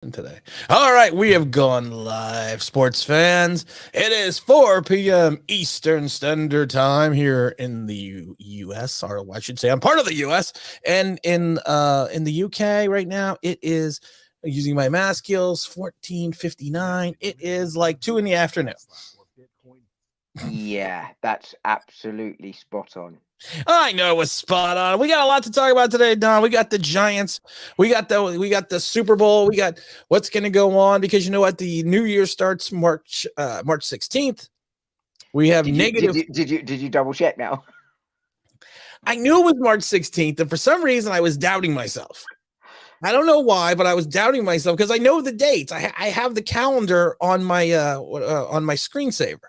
Today. All right, we have gone live, sports fans. It is 4 p.m. Eastern Standard Time here in the U.S., or I should say, I'm part of the U.S. And in the U.K. right now, it is using my math skills 14:59. It is like 2 in the afternoon. Yeah, that's absolutely spot on. I know it was spot on. We got a lot to talk about today, Don. We got the Giants. We got the Super Bowl. We got what's going to go on because you know what? The New Year starts March 16th. We have negative. Did you double check now? I knew it was March 16th, and for some reason I was doubting myself. I don't know why, but I was doubting myself because I know the dates. I have the calendar on my screensaver.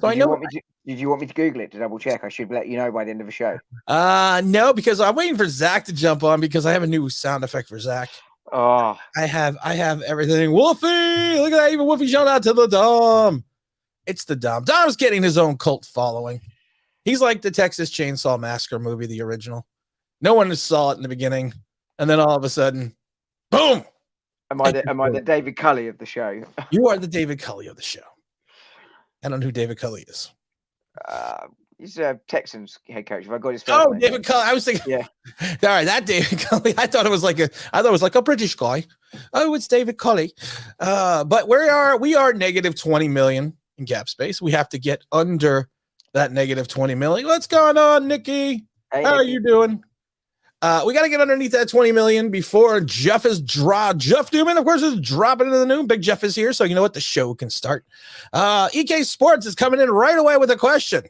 So I know. Did you want me to Google it to double check? I should let you know by the end of the show. No, because I'm waiting for Zach to jump on because I have a new sound effect for Zach. Oh, I have everything. Wolfie, look at that. Even Wolfie shout out to the Dom. It's the Dom. Dom's getting his own cult following. He's like the Texas Chainsaw Massacre movie, the original. No one saw it in the beginning, and then all of a sudden, boom! Am I the David Cully of the show? You are the David Cully of the show. I don't know who David Cully is. He's a Texans head coach. Have I got his first name? David Cully. I was thinking, yeah. All right, that David Cully. I thought it was like a British guy. Oh, it's David Cully. But we are negative 20 million in cap space. We have to get under that negative 20 million. What's going on, Nikki? Hey, How are you doing? We got to get underneath that 20 million before Jeff Newman, of course, is dropping into the noon. Big Jeff is here, so you know what? The show can start. EK Sports is coming in right away with a question.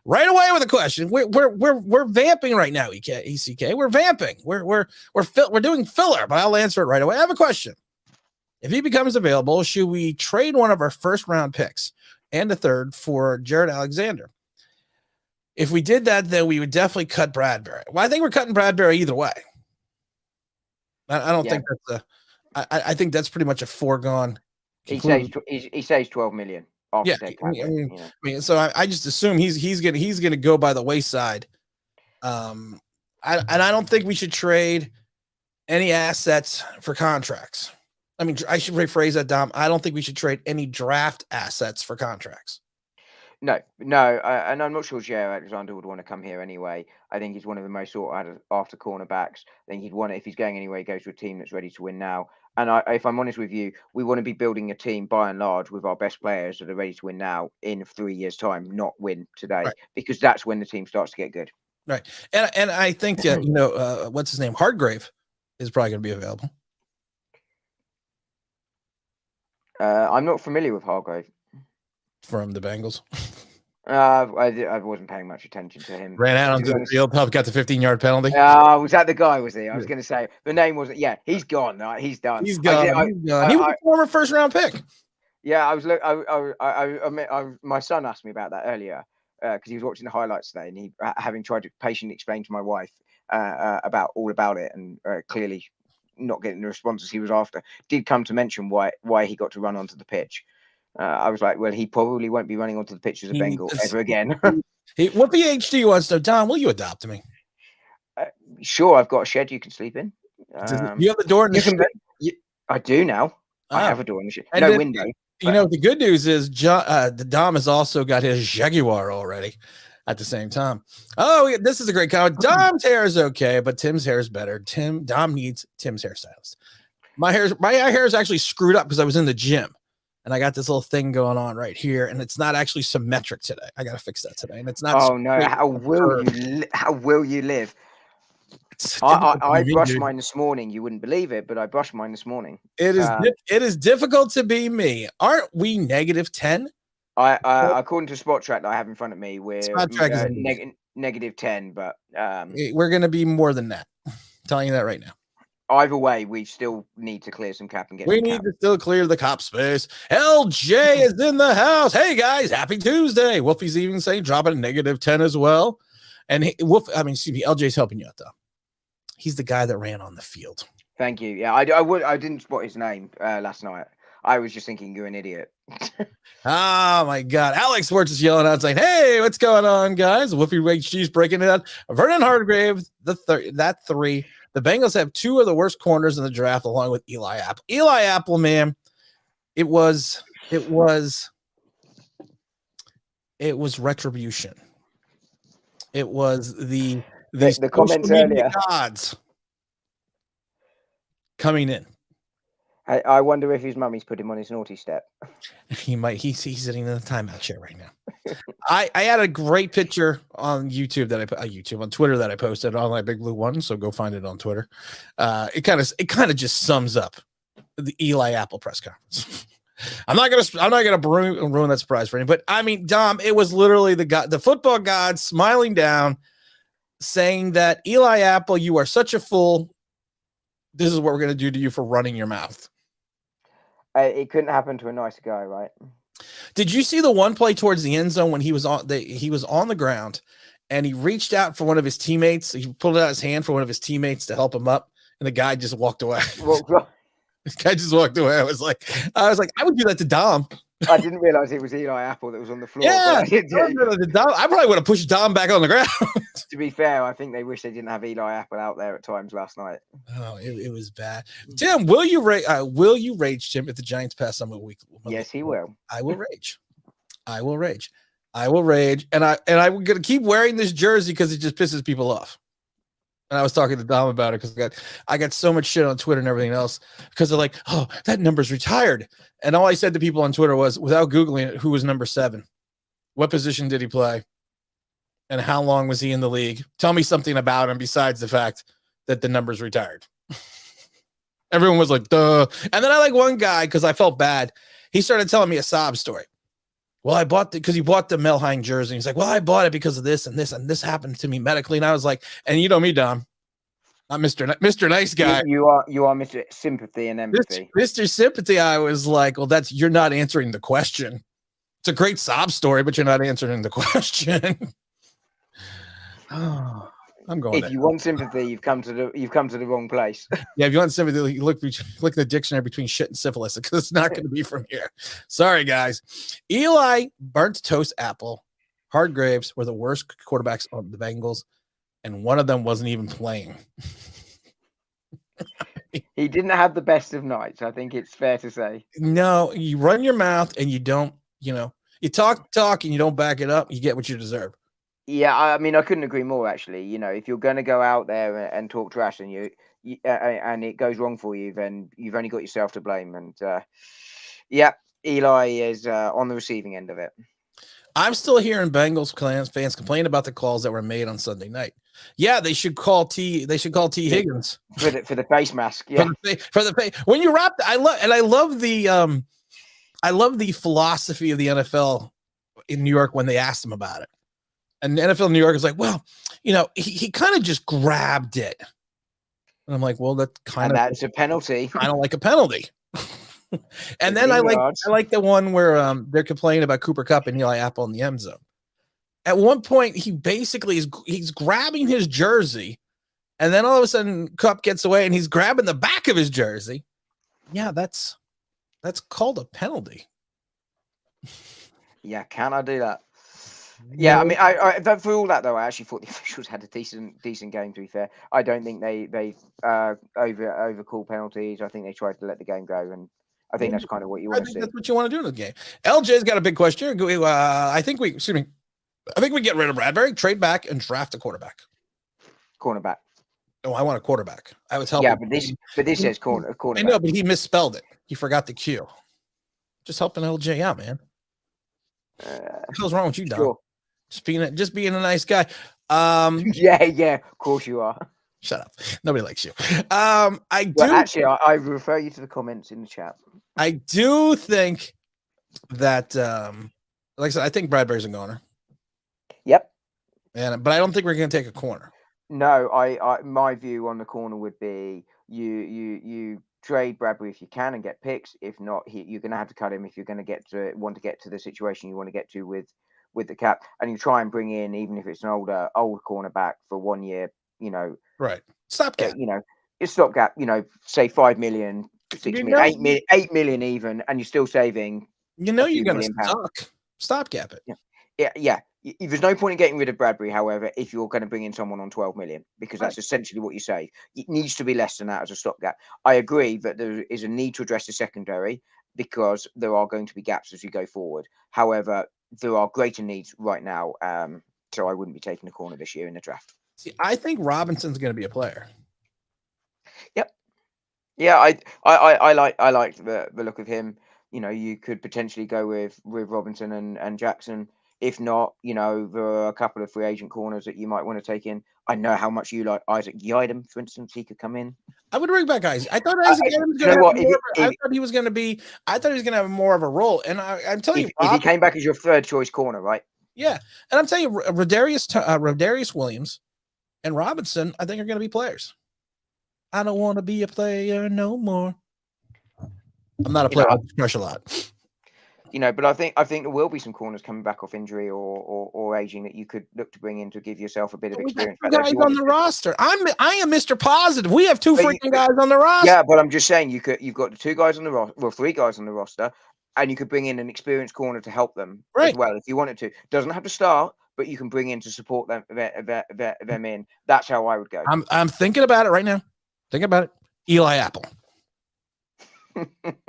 We're vamping right now, ECK. We're vamping. We're doing filler, but I'll answer it right away. I have a question. If he becomes available, should we trade one of our first round picks and a third for Jared Alexander? If we did that, then we would definitely cut Bradbury. Well, I think we're cutting Bradbury either way. I don't think that's I think that's pretty much a foregone. He saves 12 million. Yeah, I mean, so I just assume he's gonna go by the wayside. And I don't think we should trade any assets for contracts. I mean, I should rephrase that, Dom. I don't think we should trade any draft assets for contracts. No, and I'm not sure Jair Alexander would want to come here anyway. I think he's one of the most sought after cornerbacks. I think he'd want it if he's going anywhere, he goes to a team that's ready to win now. And if I'm honest with you, we want to be building a team by and large with our best players that are ready to win now in 3 years' time, not win today, because that's when the team starts to get good. Right, and I think what's his name, Hargrave, is probably going to be available. I'm not familiar with Hargrave. From the Bengals. I wasn't paying much attention to him. Ran out onto the field, got the 15-yard penalty. Was that the guy? Was he? I was going to say the name wasn't. Yeah, he's gone. He's done. He's gone. He was a former first-round pick. Yeah, my son asked me about that earlier because he was watching the highlights today, and he, having tried to patiently explain to my wife about it, and clearly not getting the responses he was after, did come to mention why he got to run onto the pitch. I was like, well, he probably won't be running onto the pitch as a Bengal ever again. What PhD wants to? Don, will you adopt me? Sure, I've got a shed you can sleep in. You have the door in the shed? I do now. I have a door in the shed. No window. You know, the good news is the Dom has also got his Jaguar already at the same time. Oh, this is a great comment. Dom's hair is okay, but Tim's hair is better. Dom needs Tim's hairstylist. My hair is actually screwed up because I was in the gym. And I got this little thing going on right here, and it's not actually symmetric today. I got to fix that today, and it's not. Oh no! How will you live? I brushed mine this morning. You wouldn't believe it, but I brushed mine this morning. It is difficult to be me. Aren't we negative 10? According to Spot Track that I have in front of me, we're negative 10, but we're going to be more than that. I'm telling you that right now. Either way, we still need to clear some cap and get. We need to still clear the cop space. LJ is in the house. Hey guys, happy Tuesday. Wolfie's even saying dropping a negative 10 as well. And LJ's helping you out though. He's the guy that ran on the field. Thank you. Yeah, I didn't spot his name last night. I was just thinking you're an idiot. Oh my God. Alex Wertz is yelling out saying, hey, what's going on, guys? Wolfie HG's breaking it out. Vernon Hargrave, that three. The Bengals have two of the worst corners in the draft, along with Eli Apple. Eli Apple, man, it was retribution. It was the comments social media earlier. gods coming in. I wonder if his mummy's put him on his naughty step. He might. He's sitting in the timeout chair right now. I had a great picture on YouTube on Twitter that I posted on my Big Blue One. So go find it on Twitter. It kind of just sums up the Eli Apple press conference. I'm not gonna ruin that surprise for him. But I mean, Dom, it was literally the football god smiling down, saying that Eli Apple, you are such a fool. This is what we're gonna do to you for running your mouth. It couldn't happen to a nicer guy, right? Did you see the one play towards the end zone when he was on the ground and he reached out for one of his teammates? He pulled out his hand for one of his teammates to help him up, and the guy just walked away. This guy just walked away. I was like, I would do that to Dom. I didn't realize it was Eli Apple that was on the floor. Yeah, I probably would have pushed Dom back on the ground. To be fair, I think they wish they didn't have Eli Apple out there at times last night. Oh, it was bad. Tim, will you rage, Tim, if the Giants pass on a week? Yes, he will. I will rage. And I'm gonna keep wearing this jersey because it just pisses people off. And I was talking to Dom about it because I got so much shit on Twitter and everything else because they're like, oh, that number's retired. And all I said to people on Twitter was, without Googling it, who was number 7? What position did he play? And how long was he in the league? Tell me something about him besides the fact that the number's retired. Everyone was like, duh. And then I like one guy, because I felt bad. He started telling me a sob story. Well, I bought because he bought the Mel Hein jersey. He's like, well, I bought it because of this and this, and this happened to me medically. And I was like, and you know me, Dom, I'm Mr. Nice Guy. You are Mr. Sympathy and Empathy. Mr. Sympathy. I was like, well, you're not answering the question. It's a great sob story, but you're not answering the question. Oh, I'm going. If you want sympathy, you've come to the wrong place. Yeah, if you want sympathy, you look in the dictionary between shit and syphilis, because it's not going to be from here. Sorry, guys. Eli, burnt toast apple, Hargraves were the worst quarterbacks on the Bengals, and one of them wasn't even playing. He didn't have the best of nights. I think it's fair to say. No, you run your mouth and you don't. You talk and you don't back it up. You get what you deserve. Yeah, I mean, I couldn't agree more. Actually, if you're going to go out there and talk trash and and it goes wrong for you, then you've only got yourself to blame. And yeah, Eli is on the receiving end of it. I'm still hearing Bengals fans complain about the calls that were made on Sunday night. Yeah, they should call T Higgins for the face mask. Yeah, for the face. When you wrap, I love the philosophy of the NFL in New York when they asked him about it. And the NFL in New York is like, well, he kind of just grabbed it. And I'm like, well, that's a penalty. I don't like a penalty. And then I like the one where they're complaining about Cooper Kupp and Eli Apple in the end zone. At one point, he basically he's grabbing his jersey, and then all of a sudden, Kupp gets away and he's grabbing the back of his jersey. Yeah, that's called a penalty. Yeah, can I do that? Yeah, I mean, I for all that though, I actually thought the officials had a decent game. To be fair, I don't think they overcall penalties. I think they tried to let the game go, and I think that's kind of what you want to see. That's what you want to do in the game. LJ's got a big question. I think we get rid of Bradbury, trade back, and draft a quarterback. Cornerback. Oh, I want a quarterback. I was helping. Yeah, but this says cornerback. I know, but he misspelled it. He forgot the Q. Just helping LJ out, man. What the hell's wrong with you, Don? Sure. Just being a nice guy. Yeah, of course you are. Shut up. Nobody likes you. Actually, I refer you to the comments in the chat. I do think that, like I said, I think Bradbury's a goner. Yep. But I don't think we're going to take a corner. No, my view on the corner would be you trade Bradbury if you can and get picks. If not, you're going to have to cut him if you're going to want to get to the situation you want to get to with the cap, and you try and bring in, even if it's an old cornerback for 1 year, right. Stopgap. It's stopgap, say 5 million, 6 million, 8 million even, and you're still saving. You're going to stopgap it. Yeah. There's no point in getting rid of Bradbury, however, if you're going to bring in someone on 12 million, because that's essentially what you say. It needs to be less than that as a stopgap. I agree that there is a need to address the secondary because there are going to be gaps as we go forward. However, there are greater needs right now. So I wouldn't be taking a corner this year in the draft. See, I think Robinson's going to be a player. Yep. Yeah, I like the look of him. You could potentially go with Robinson and Jackson. If not, there are a couple of free agent corners that you might want to take in. I know how much you like Isaac Yiadom, for instance. He could come in. I would bring back Isaac. I thought Isaac Yiadom was going to have more. I thought he was going to be. I thought he was going to have more of a role. And I'm telling you, if he came back as your third choice corner, right? Yeah, and I'm telling you, Rodarius Williams and Robinson, I think are going to be players. I don't want to be a player no more. I'm not a player. I crush a lot. But I think there will be some corners coming back off injury or aging that you could look to bring in to give yourself a bit of experience. Guys on the roster. I am Mr. Positive. We have two freaking guys on the roster. Yeah, but I'm just saying you've got the two guys on the roster, well, three guys on the roster, and you could bring in an experienced corner to help them as well if you wanted to. Doesn't have to start, but you can bring in to support them in. That's how I would go. I'm thinking about it right now. Think about it. Eli Apple.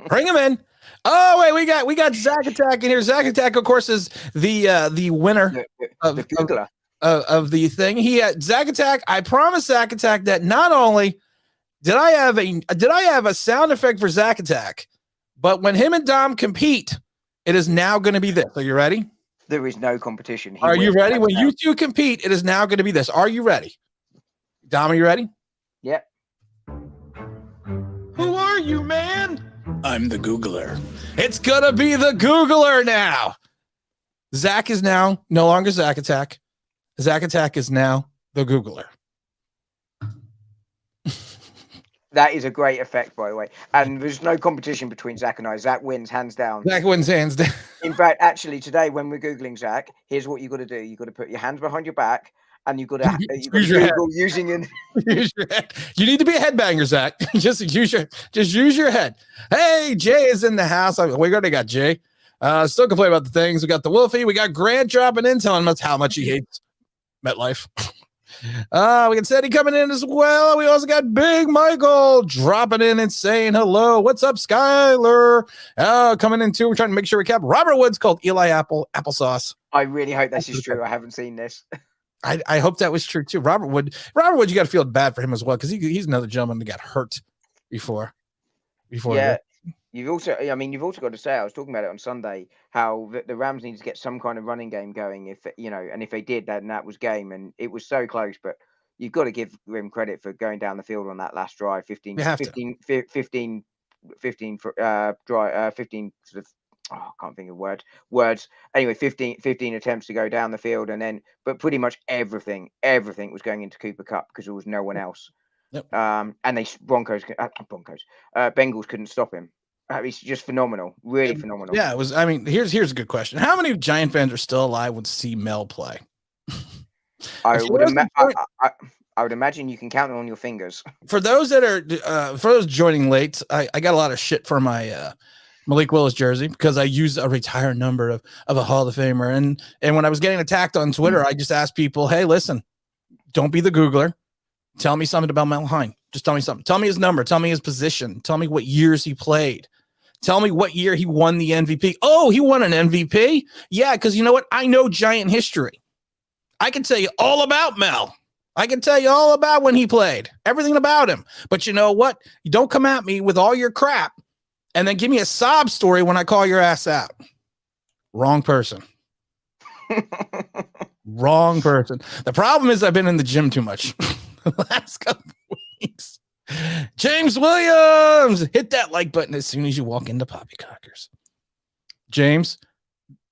Bring him in. Oh wait, we got Zach Attack in here. Zach Attack, of course, is the winner of the thing. He had Zach Attack. I promised Zach Attack that not only did I have a sound effect for Zach Attack, but when him and Dom compete, it is now going to be this. Are you ready? There is no competition. Are you ready? When you two compete, it is now going to be this. Are you ready? Dom, are you ready? Yep. Who are you, man? I'm the Googler. It's gonna be the Googler now. Zach is now no longer Zach Attack. Zach Attack is now the Googler. That is a great effect, by the way. And there's no competition between Zach and I. Zach wins hands down. Zach wins hands down. In fact, actually, today when we're Googling Zach, here's what you got to do. You got to put your hands behind your back. And you've got to use your Google head. Using it. Use your head. You need to be a headbanger, Zach. just use your head. Hey, Jay is in the house. We already got Jay. Still complain about the things. We got the Wolfie. We got Grant dropping in, telling us how much he hates MetLife. We got Sadie coming in as well. We also got Big Michael dropping in and saying hello. What's up, Skyler? Coming in too. We're trying to make sure we cap. Robert Woods called Eli Apple applesauce. I really hope this is true. I haven't seen this. I hope that was true too. Robert Wood, you got to feel bad for him as well because he's another gentleman that got hurt before. Yeah, you've also got to say, I was talking about it on Sunday, how the Rams need to get some kind of running game going. And if they did, then that was game, and it was so close. But you've got to give him credit for going down the field on that last drive, 15 sort of. Oh, I can't think of words. Anyway, 15 attempts to go down the field, but pretty much everything was going into Cooper Kupp because there was no one else. Yep. And Bengals couldn't stop him. It's just phenomenal, really phenomenal. Yeah, it was. I mean, here's a good question: how many Giant fans are still alive would see Mel play? I would imagine you can count it on your fingers. For those that are for those joining late, I got a lot of shit for my Malik Willis jersey because I used a retired number of a Hall of Famer. And when I was getting attacked on Twitter, I just asked people, hey, listen, don't be the Googler. Tell me something about Mel Hein. Just tell me something. Tell me his number. Tell me his position. Tell me what years he played. Tell me what year he won the MVP. Oh, he won an MVP? Yeah, because you know what? I know Giant history. I can tell you all about Mel. I can tell you all about when he played. Everything about him. But you know what? You don't come at me with all your crap and then give me a sob story when I call your ass out. Wrong person. Wrong person. The problem is I've been in the gym too much the last couple of weeks. James Williams, hit that like button as soon as you walk into Poppycockers. James,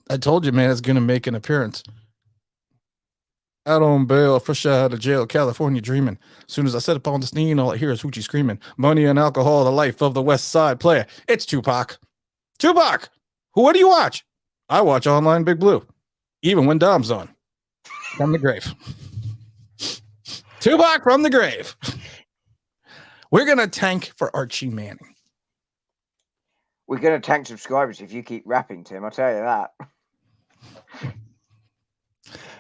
I told you, man, it's going to make an appearance. Out on bail, fresh out of jail, California dreaming. As soon as I set up on the scene, all I hear is Hoochie screaming. Money and alcohol, the life of the West Side player. It's Tupac. Tupac! What do you watch? I watch Online Big Blue. Even when Dom's on. From the grave. Tupac from the grave. We're going to tank for Archie Manning. We're going to tank subscribers if you keep rapping, Tim. I'll tell you that.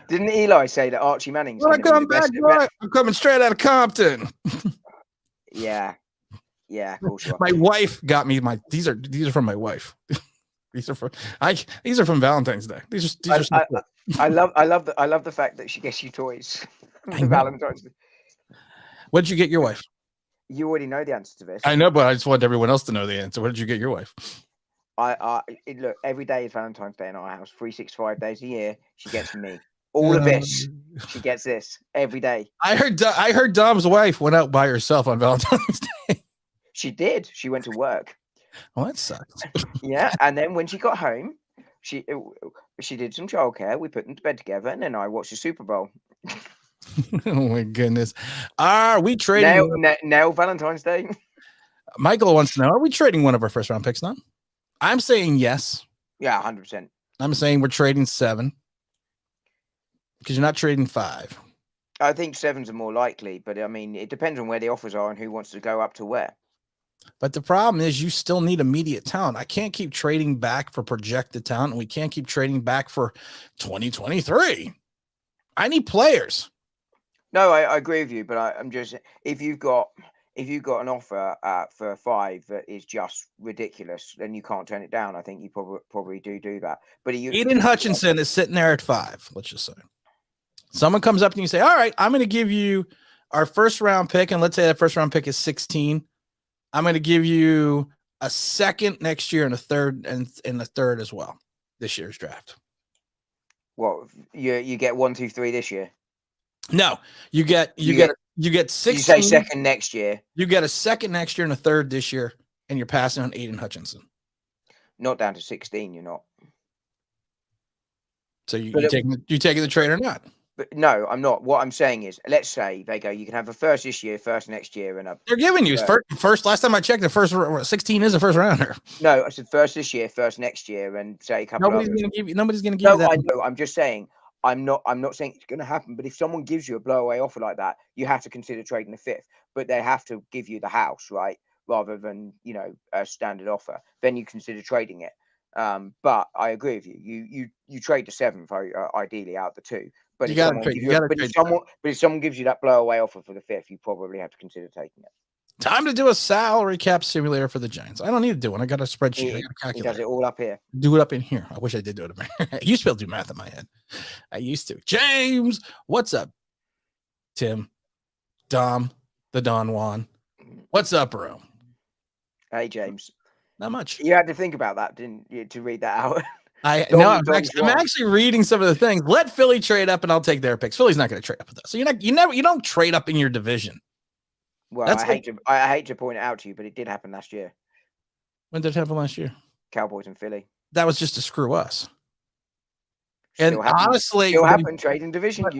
Didn't Eli say that Archie Manning's When I going to be come the back, best? boy, I'm coming straight out of Compton. Yeah, of course you are. My wife got me these are from my wife. These are from Valentine's Day. These are so cool. I love the fact that she gets you toys for Valentine's Day. What did you get your wife? You already know the answer to this. I know, but I just want everyone else to know the answer. What did you get your wife? Look, every day is Valentine's Day in our house, 365 days a year. She gets me all of this. She gets this every day. I heard Dom's wife went out by herself on Valentine's Day. She did. She went to work. Well, that sucks. Yeah, and then when she got home, she did some childcare. We put them to bed together, and then I watched the Super Bowl. Oh my goodness. Are we trading now Valentine's Day? Michael wants to know, are we trading one of our first round picks now? I'm saying yes. Yeah, 100%. I'm saying we're trading 7 because you're not trading 5. I think 7's are more likely, but I mean, it depends on where the offers are and who wants to go up to where. But the problem is you still need immediate talent. I can't keep trading back for projected talent, and we can't keep trading back for 2023. I need players. No, I agree with you, but I'm just, if you've got an offer for 5 that is just ridiculous, then you can't turn it down. I think you probably do that. But Aiden Hutchinson is sitting there at 5. Let's just say someone comes up and you say, all right, I'm going to give you our first round pick. And let's say that first round pick is 16. I'm going to give you a second next year and a third and a third as well. This year's draft. Well, you get 1, 2, 3 this year. No, you get 16. You say second next year. You get a second next year and a third this year, and you're passing on Aiden Hutchinson. Not down to 16, you're not. So you taking the trade or not? But no, I'm not. What I'm saying is, let's say they go, you can have a first this year, first next year, and they're giving you first. Last time I checked, the first 16 is a first rounder. No, I said first this year, first next year, and say a couple. Nobody's going to give you that. I know. I'm just saying. I'm not saying it's going to happen, but if someone gives you a blowaway offer like that, you have to consider trading the 5th. But they have to give you the house, right, rather than a standard offer. Then you consider trading it. But I agree with you. You trade the 7th ideally out the 2. But if someone gives you that blowaway offer for the 5th, you probably have to consider taking it. Time to do a salary cap simulator for the Giants. I don't need to do one. I got a spreadsheet. I got a calculator. He does it all up here. Do it up in here. I wish I did do it up here. I used to be able to do math in my head. I used to. James, what's up? Tim, Dom, the Don Juan. What's up, bro? Hey, James. Not much. You had to think about that, didn't you, to read that out? I'm actually reading some of the things. Let Philly trade up, and I'll take their picks. Philly's not going to trade up with us. So you don't trade up in your division. Well, I hate to point it out to you, but it did happen last year. When did it happen last year? Cowboys and Philly. That was just to screw us. Still honestly, still happened trading division. But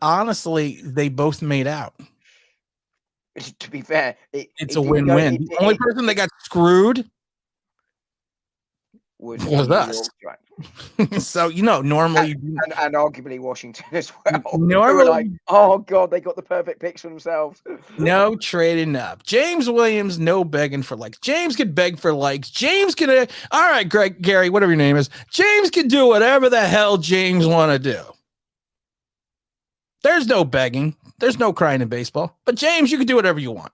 honestly, they both made out. To be fair, it's a win-win. The only person that got screwed was us. So normally and arguably Washington as well. Normally, were like, oh god, they got the perfect picks for themselves. No trading up. James Williams, no begging for likes. James can beg for likes. James can. All right, Gary, whatever your name is. James can do whatever the hell James want to do. There's no begging. There's no crying in baseball. But James, you can do whatever you want.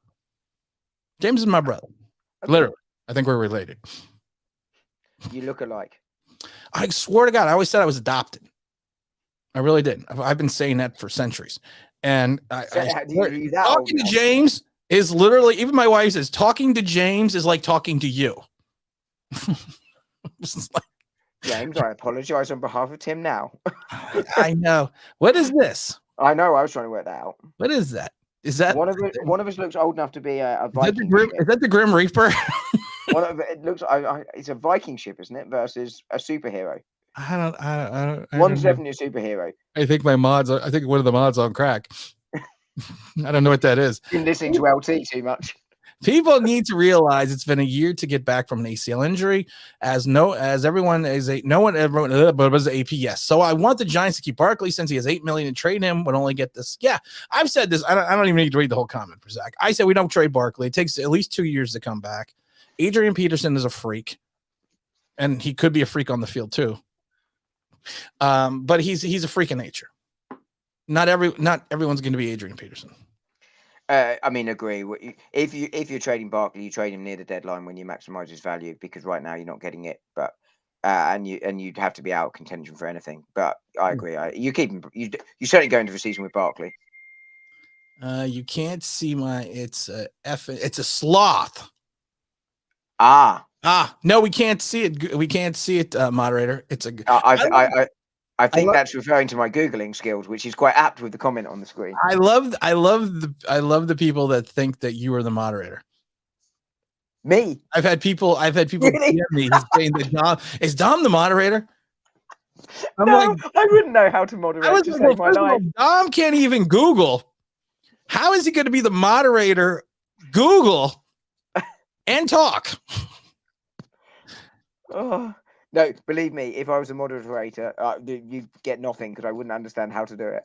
James is my brother. Literally, I think we're related. You look alike. I swear to God, I always said I was adopted. I really did. I've been saying that for centuries. And talking to James is literally, even my wife says, talking to James is like talking to you. James, I apologize on behalf of Tim now. I know. What is this? I know. I was trying to work that out. What is that? Is that one of us looks old enough to be a Viking? Is that the Grim Reaper? It looks. It's a Viking ship, isn't it? Versus a superhero. I don't. One's definitely a superhero. I think I think one of the mods on crack. I don't know what that is. Been listening to LT too much. People need to realize it's been a year to get back from an ACL injury. Everyone was AP. Yes. So I want the Giants to keep Barkley since he has $8 million and trade him. Would only get this. Yeah, I've said this. I don't even need to read the whole comment for Zach. I said we don't trade Barkley. It takes at least 2 years to come back. Adrian Peterson is a freak, and he could be a freak on the field too. But he's a freak of nature. Not everyone's going to be Adrian Peterson. I mean, agree. If you're trading Barkley, you trade him near the deadline when you maximize his value, because right now you're not getting it. But and you'd have to be out of contention for anything. But I agree. You keep him. You certainly go into the season with Barkley. You can't see it's a sloth. No, we can't see it. We can't see it, moderator. It's a. I think that's referring to my Googling skills, which is quite apt with the comment on the screen. I love the people that think that you are the moderator. Me? I've had people really? DM me saying that is Dom the moderator? I'm like, I wouldn't know how to moderate to save my life. Dom can't even Google. How is he going to be the moderator? Google and talk. Oh. No, believe me, if I was a moderator, you get nothing because I wouldn't understand how to do it.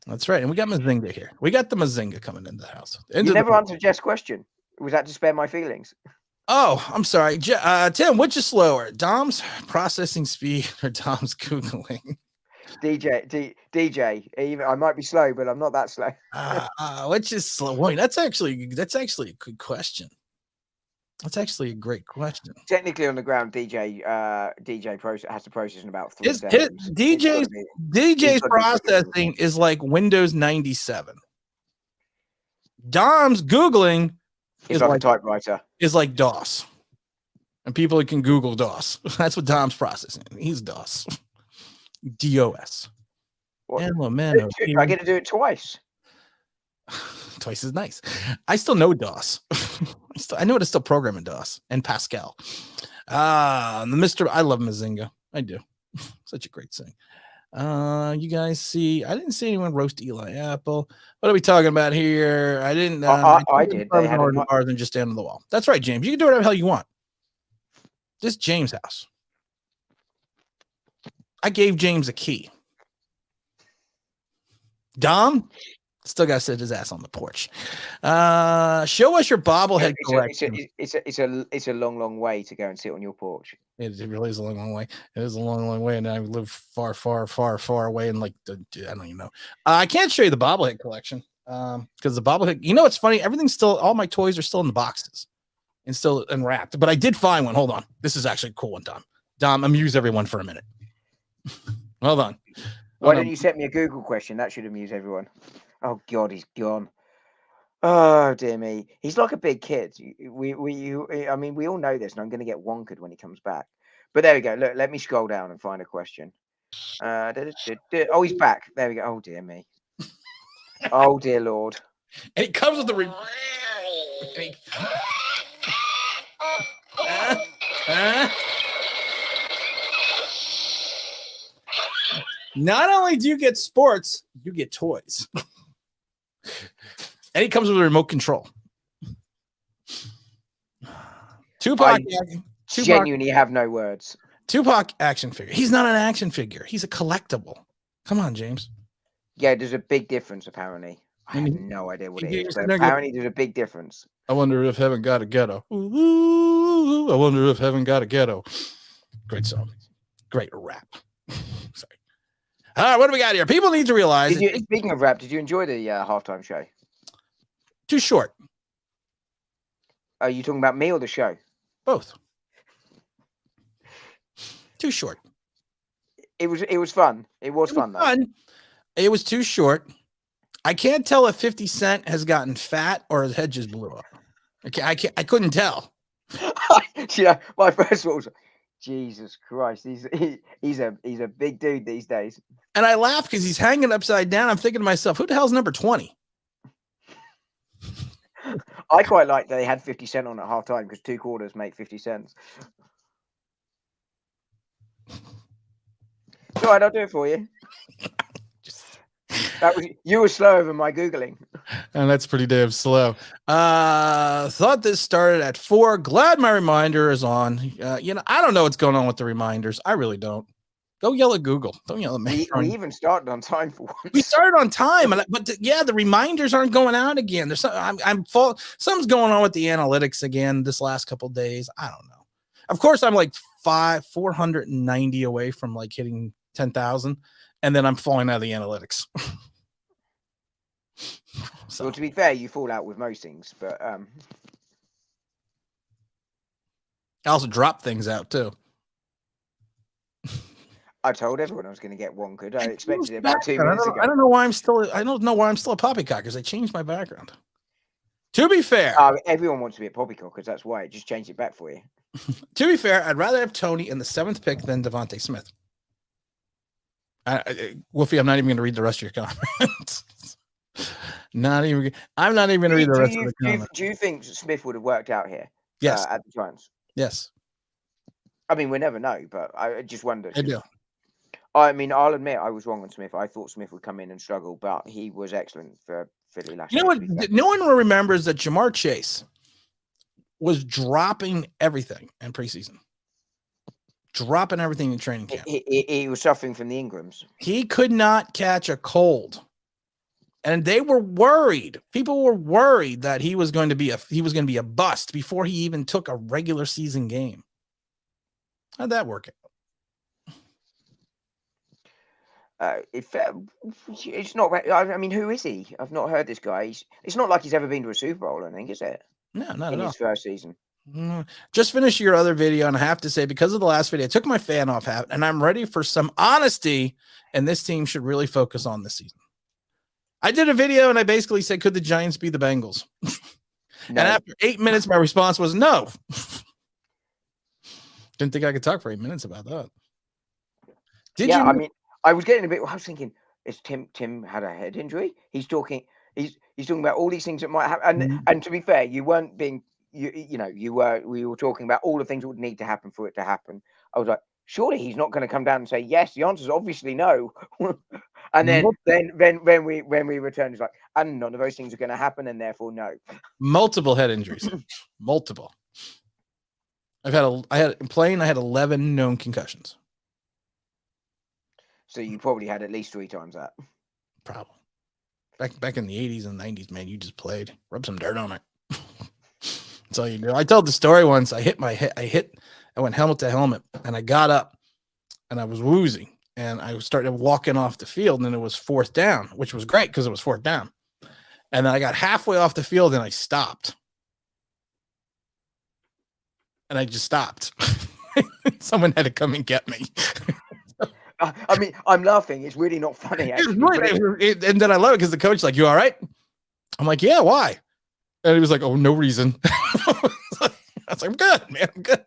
That's right. And we got Mazinga here. We got the Mazinga coming into the house. You never answered Jeff's question. Was that to spare my feelings? Oh, I'm sorry. Tim, which is slower? Dom's processing speed or Dom's Googling? DJ. Even I might be slow, but I'm not that slow. Which is slow? Wait, that's actually a good question. That's actually a great question. Technically, on the ground, DJ has to process in about 3 seconds. DJ's processing is like Windows 97. Dom's Googling is like a typewriter. Is like DOS. And people can Google DOS. That's what Dom's processing. He's DOS. DOS. Hello, man. I get to do it twice. Twice is nice. I still know DOS. I know how to still program in DOS and Pascal. I love Mazinga. I do. Such a great thing. You guys see, I didn't see anyone roast Eli Apple. What are we talking about here? I didn't. I did. They had more than just stand on the wall. That's right, James. You can do whatever the hell you want. This James' house. I gave James a key. Dom still got to sit his ass on the porch. Show us your bobblehead collection. It's a long way to go and sit on your porch. It really is a long way. It is a long way, and I live far away. And I don't even know. I can't show you the bobblehead collection because the bobblehead. You know, it's funny. Everything's still. All my toys are still in the boxes and still unwrapped. But I did find one. Hold on. This is actually a cool one, Dom. Dom, amuse everyone for a minute. Hold on. Why don't you set me a Google question? That should amuse everyone. Oh God, he's gone. Oh dear me, he's like a big kid. We all know this, and I'm going to get wonkered when he comes back. But there we go. Look, let me scroll down and find a question. Oh, he's back. There we go. Oh dear me. Oh dear Lord. And it comes with the. Not only do you get sports, you get toys. And he comes with a remote control. Tupac genuinely have no words. Tupac action figure. He's not an action figure. He's a collectible. Come on, James. Yeah, there's a big difference, apparently. I have no idea what it is, but apparently there's a big difference. I wonder if heaven got a ghetto. Ooh, I wonder if heaven got a ghetto. Great song. Great rap. Sorry. All right, what do we got here? People need to realize. Speaking of rap, did you enjoy the halftime show? Too short. Are you talking about me or the show? Both. Too short. It was fun. It was fun, though. It was too short. I can't tell if 50 Cent has gotten fat or his head just blew up. I couldn't tell. My first thought was, Jesus Christ, he's a big dude these days. And I laugh because he's hanging upside down. I'm thinking to myself, who the hell's number 20? I quite like that they had 50 Cent on at halftime because 2 quarters make 50 cents. It's all right, I'll do it for you. You were slower than my Googling. And that's pretty damn slow. Thought this started at 4. Glad my reminder is on. I don't know what's going on with the reminders. I really don't. Go yell at Google. Don't yell at me. We even started on time for once. We started on time, but the reminders aren't going out again. There's something's going on with the analytics again this last couple of days. I don't know. Of course, I'm like 490 away from like hitting 10,000, and then I'm falling out of the analytics. So. Well, to be fair, you fall out with most things, but I also drop things out too. I told everyone I was going to get one good. I expected it about 2 I minutes ago. I don't know why I'm still a poppycock, because I changed my background. To be fair, everyone wants to be a poppycockers. That's why it just changed it back for you. To be fair, I'd rather have Tony in the 7th pick than Devontae Smith. Wolfie, I'm not even going to read the rest of your comments. I'm not even going to read the rest of the comments. Do you think Smith would have worked out here? Yes. At the Giants? Yes. I mean, we never know, but I just wonder. I do. I mean, I'll admit I was wrong on Smith. I thought Smith would come in and struggle, but he was excellent for Philly last year. You know what? No one remembers that Jamar Chase was dropping everything in preseason. Dropping everything in training camp. He was suffering from the Ingrams. He could not catch a cold. And they were worried. People were worried that he was going to be a bust before he even took a regular season game. How'd that work out? It's not. I mean, who is he? I've not heard this guy. It's not like he's ever been to a Super Bowl, I think, is it? No, not at all. In his first season. Just finished your other video, and I have to say, because of the last video, I took my fan off hat, and I'm ready for some honesty, and this team should really focus on this season. I did a video, and I basically said, could the Giants be the Bengals? No. And after 8 minutes, my response was no. Didn't think I could talk for 8 minutes about that. I mean, I was getting a bit. I was thinking, is Tim had a head injury? He's talking about all these things that might happen. And to be fair, you weren't being. We were talking about all the things that would need to happen for it to happen. I was like, surely he's not going to come down and say yes. The answer is obviously no. And then when we return, it's like, and none of those things are going to happen, and therefore no. Multiple head injuries. Multiple. I had 11 known concussions. So you probably had at least 3 times that. Problem. Back in the 80s and 90s, man, you just played. Rub some dirt on it. That's all you do. I told the story once. I went helmet to helmet, and I got up, and I was woozy, and I started walking off the field, and it was 4th down, which was great because it was 4th down. And then I got halfway off the field, and I stopped. And I just stopped. Someone had to come and get me. I mean, I'm laughing. It's really not funny, actually. And then I love it because the coach's like, you all right? I'm like, yeah, why? And he was like, oh, no reason. I was like, I'm good, man. I'm good.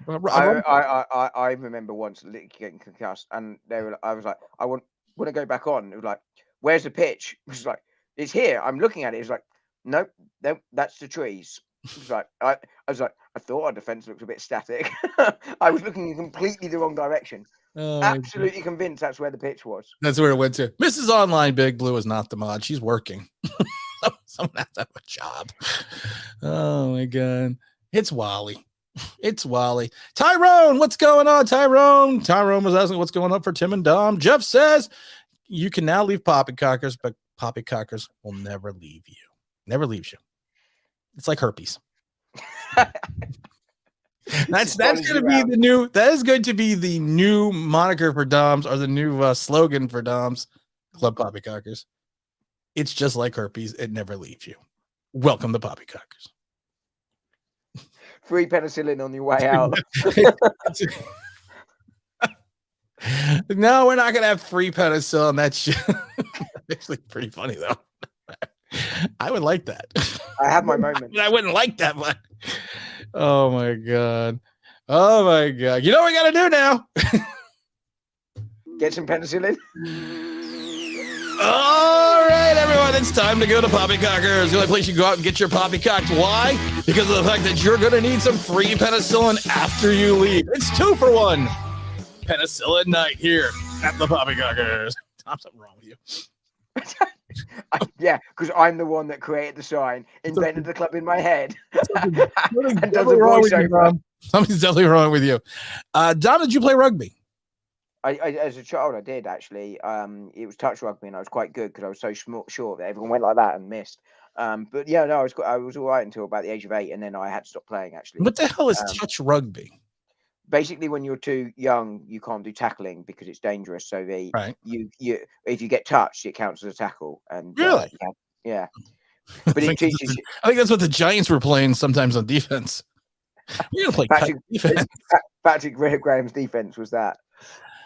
I remember once getting concussed, and I was like, I want to go back on. It was like, where's the pitch? It was like, it's here. I'm looking at it. It's like, nope, that's the trees. It was like, I was like, I thought our defense looked a bit static. I was looking in completely the wrong direction. Absolutely convinced that's where the pitch was. That's where it went to. Mrs. Online Big Blue is not the mod. She's working. Someone has to have a job. Oh my God. It's Wally. It's Wally. Tyrone, what's going on, Tyrone? Tyrone was asking what's going on for Tim and Dom. Jeff says you can now leave poppycockers, but poppycockers will never leave you. Never leaves you. It's like herpes. That's going to be the new. That is going to be the new moniker for Doms, or the new slogan for Doms Club Poppycockers. It's just like herpes; it never leaves you. Welcome to Poppycockers. Free penicillin on your way out. No, we're not going to have free penicillin. That's actually pretty funny, though. I would like that. I have my moments. I wouldn't like that, but oh my God. Oh my God. You know what we got to do now? Get some penicillin. All right, everyone. It's time to go to Poppycockers. The only place you go out and get your poppycocked. Why? Because of the fact that you're going to need some free penicillin after you leave. It's 2 for 1. Penicillin night here at the Poppycockers. Tom, something wrong with you. Yeah, because I'm the one that created the sign, invented the club in my head, and does a voiceover. Something's definitely wrong with you. Don, did you play rugby? I as a child, I did actually. It was touch rugby, and I was quite good because I was so short that everyone went like that and missed. But yeah, no, I was all right until about the age of 8, and then I had to stop playing. Actually, what the hell is touch rugby? basically when you're too young, you can't do tackling because it's dangerous. So Right. you if you get touched, it counts as a tackle. And Really? yeah. I But it think teaches you. I think that's what the Giants were playing sometimes on defense. We're gonna play tight Patrick defense. Patrick Graham's defense was that.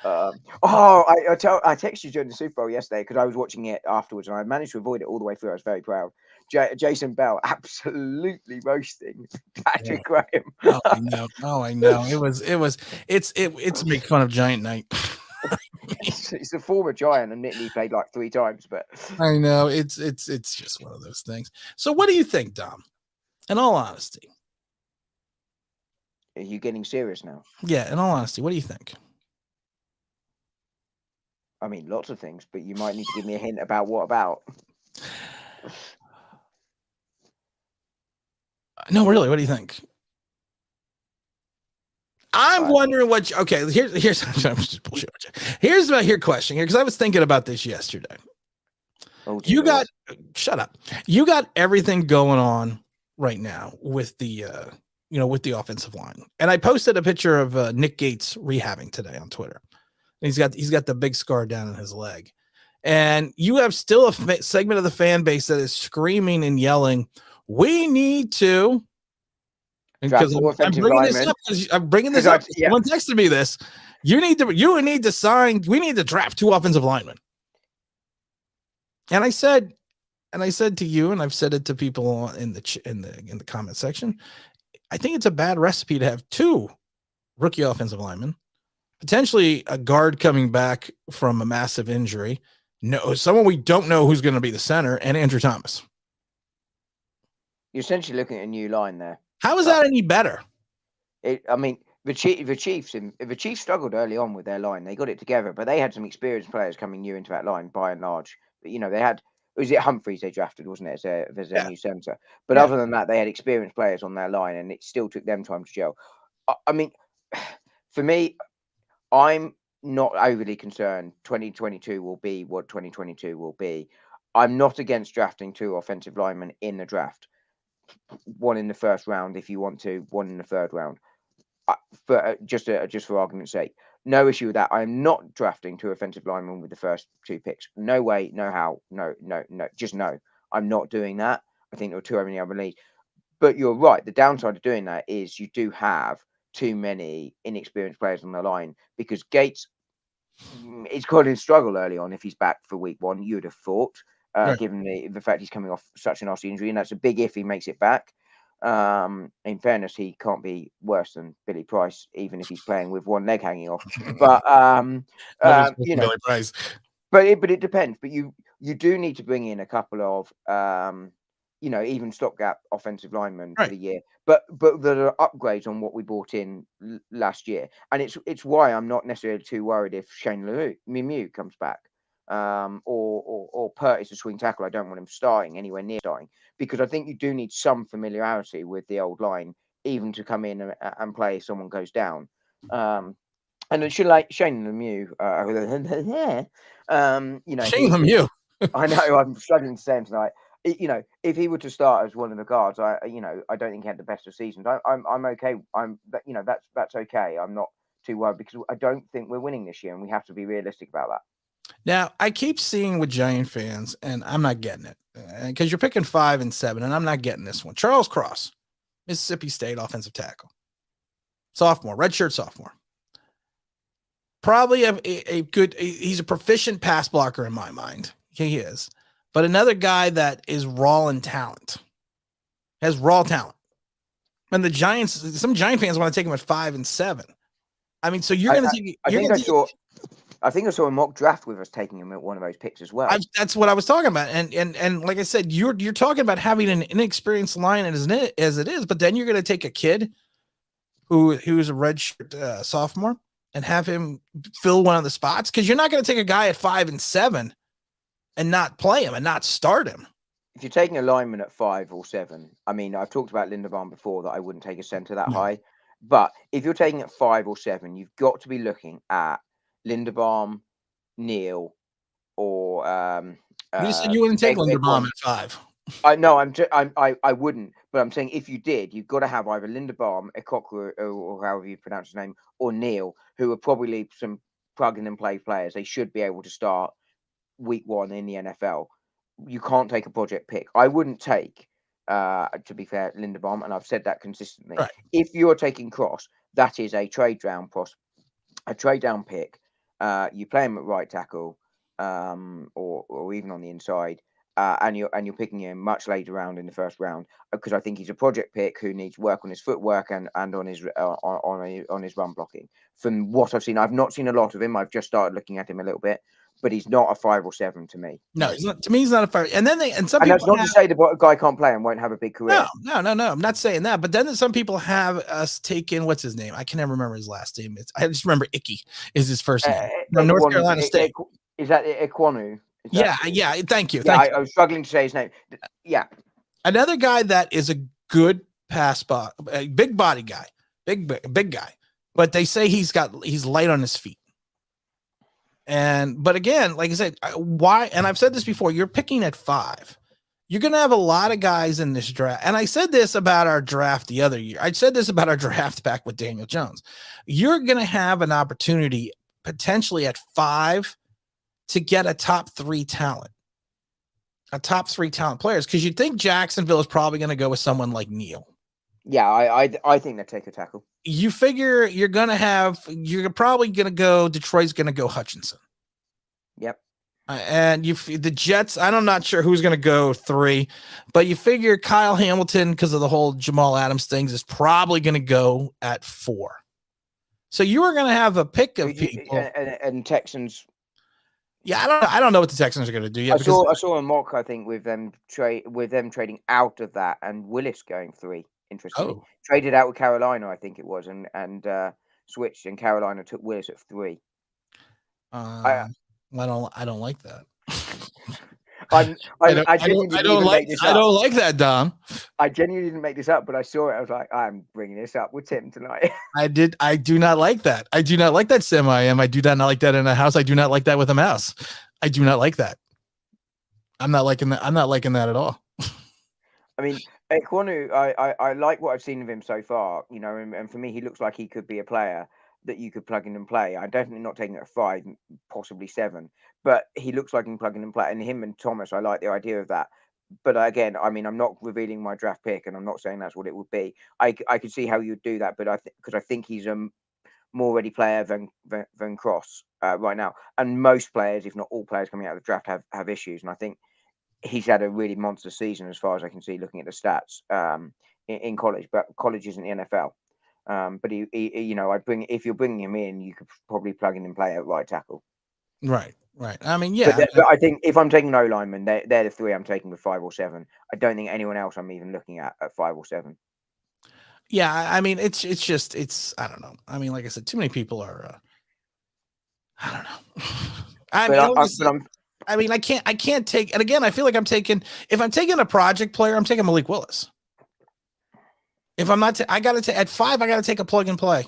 I texted you during the Super Bowl yesterday because I was watching it afterwards and I managed to avoid it all the way through. I was very proud. Jason Bell absolutely roasting Patrick Graham. Oh, I know. Oh, I know. It's to make fun of Giant Night. He's a former Giant, and he played like 3 times. But I know it's just one of those things. So, what do you think, Dom? In all honesty, are you getting serious now? yeah. In all honesty, what do you think? I mean, lots of things, but you might need to give me a hint about what about. No, really. What do you think? I'm wondering what. Okay, here's I'm just bullshit. Here's my question here because I was thinking about this yesterday. Oh, You got shut up. You got everything going on right now with the with the offensive line, and I posted a picture of Nick Gates rehabbing today on Twitter. And he's got the big scar down in his leg, and you have still a segment of the fan base that is screaming and yelling, "We need to." Because I'm bringing this up because I'm bringing this up. Someone texted me this. You need to sign. We need to draft 2 offensive linemen. And I said to you, and I've said it to people in the comment section. I think it's a bad recipe to have 2 rookie offensive linemen, potentially a guard coming back from a massive injury. No, someone we don't know who's going to be the center, and Andrew Thomas. You're essentially looking at a new line there. How is that any better? I mean, the Chiefs struggled early on with their line. They got it together, but they had some experienced players coming new into that line by and large. But, they had, was it Humphreys they drafted, wasn't it, as their new centre? But other than that, they had experienced players on their line, and it still took them time to gel. I mean, for me, I'm not overly concerned. 2022 will be what 2022 will be. I'm not against drafting 2 offensive linemen in the draft. 1 in the first round if you want to, 1 in the third round. Just for argument's sake, no issue with that. I'm not drafting 2 offensive linemen with the first 2 picks. No way, no how, no, just no. I'm not doing that. I think there are too many other leagues. But you're right. The downside of doing that is you do have too many inexperienced players on the line because Gates is going to struggle early on if he's back for week 1. You'd have thought. Given the fact he's coming off such a nasty injury, and that's a big if he makes it back. In fairness, he can't be worse than Billy Price, even if he's playing with 1 leg hanging off. But Billy Price. But it depends. But you do need to bring in a couple of even stopgap offensive linemen for the year, but that are upgrades on what we brought in last year. And it's why I'm not necessarily too worried if Shane Lemieux comes back. Or Pert is a swing tackle. I don't want him starting anywhere near starting because I think you do need some familiarity with the old line, even to come in and play if someone goes down. And it should like Shane Lemieux. Shane Lemieux. I know I'm struggling to say him tonight. If he were to start as one of the guards, I don't think he had the best of seasons. I'm okay. That's okay. I'm not too worried because I don't think we're winning this year, and we have to be realistic about that. Now, I keep seeing with Giant fans, and I'm not getting it because you're picking 5 and 7, and I'm not getting this one. Charles Cross, Mississippi State offensive tackle, sophomore, redshirt sophomore. Probably a good. He's a proficient pass blocker in my mind. He is, but another guy that is raw in talent, has raw talent, and the Giants. Some Giant fans want to take him at 5 and 7. I mean, so you're going to take. I think I saw a mock draft with us taking him at one of those picks as well. That's what I was talking about, and like I said, you're talking about having an inexperienced line as it is, but then you're going to take a kid who's a redshirt sophomore and have him fill one of the spots because you're not going to take a guy at 5 and 7 and not play him and not start him. If you're taking a lineman at 5 or 7, I mean, I've talked about Linderbaum before that I wouldn't take a center that high, but if you're taking at 5 or 7, you've got to be looking at Linderbaum, Neal, or you said you wouldn't take Linderbaum at 5. I wouldn't, But I'm saying if you did, you've got to have either Linderbaum, Ekokru, or however you pronounce his name, or Neil, who are probably some plug-and-play players. They should be able to start week 1 in the NFL. You can't take a project pick. I wouldn't take, to be fair, Linderbaum, and I've said that consistently. Right. If you're taking Cross, that is a trade down pick. You play him at right tackle, or even on the inside, and you're picking him much later round in the first round, because I think he's a project pick who needs work on his footwork and on his on his run blocking. From what I've seen, I've not seen a lot of him. I've just started looking at him a little bit, but he's not a 5 or 7 to me. No, he's not. To me, he's not a fire. And then some And people that's not to say the guy can't play and won't have a big career. No. I'm not saying that. But then some people have us taken, what's his name? I can never remember his last name. I just remember Icky is his first name. From North Carolina State. Is that Ekwonu? Yeah. Thank you. I was struggling to say his name. Yeah. Another guy that is a good pass bot, a big body guy, big guy, but they say he's light on his feet. But again, like I said, why? And I've said this before, you're picking at 5. You're going to have a lot of guys in this draft. And I said this about our draft the other year. I said this about our draft back with Daniel Jones. You're going to have an opportunity potentially at 5 to get a top 3 talent, players. Cause you'd think Jacksonville is probably going to go with someone like Neil. Yeah. I think they take a tackle. You figure you're probably going to go, Detroit's going to go Hutchinson. Yep. And the Jets, I'm not sure who's going to go 3, but you figure Kyle Hamilton, because of the whole Jamal Adams things, is probably going to go at 4. So you are going to have a pick of people. And Texans. Yeah, I don't know what the Texans are going to do yet. I saw a mock, I think, with them trading out of that and Willis going 3. Interestingly, traded out with Carolina, I think it was, and switched, and Carolina took Willis at 3. I don't like that. I don't like that, Dom. I genuinely didn't make this up, but I saw it. I was like, I'm bringing this up with Tim tonight. I do not like that. I do not like that semi-am. I do not like that in a house. I do not like that with a mouse. I do not like that. I'm not liking that. I'm not liking that at all. I mean, Ekwonu, I like what I've seen of him so far, and for me, he looks like he could be a player that you could plug in and play. I'm definitely not taking it at 5, possibly 7, but he looks like he can plug in and play. And him and Thomas, I like the idea of that. But again, I mean, I'm not revealing my draft pick, and I'm not saying that's what it would be. I could see how you'd do that, but because I think he's a more ready player than Cross right now. And most players, if not all players coming out of the draft, have issues. And I think he's had a really monster season as far as I can see, looking at the stats in college. But college isn't the NFL. But if you're bringing him in, you could probably plug in and play at right tackle. Right. I mean, yeah. But I think if I'm taking no linemen, they're the 3 I'm taking with 5 or 7. I don't think anyone else I'm even looking at 5 or 7. Yeah, I mean, it's I don't know. I mean, like I said, too many people are. I don't know. I can't take. And again, I feel like if I'm taking a project player, I'm taking Malik Willis. If I'm not, I got to at 5. I got to take a plug and play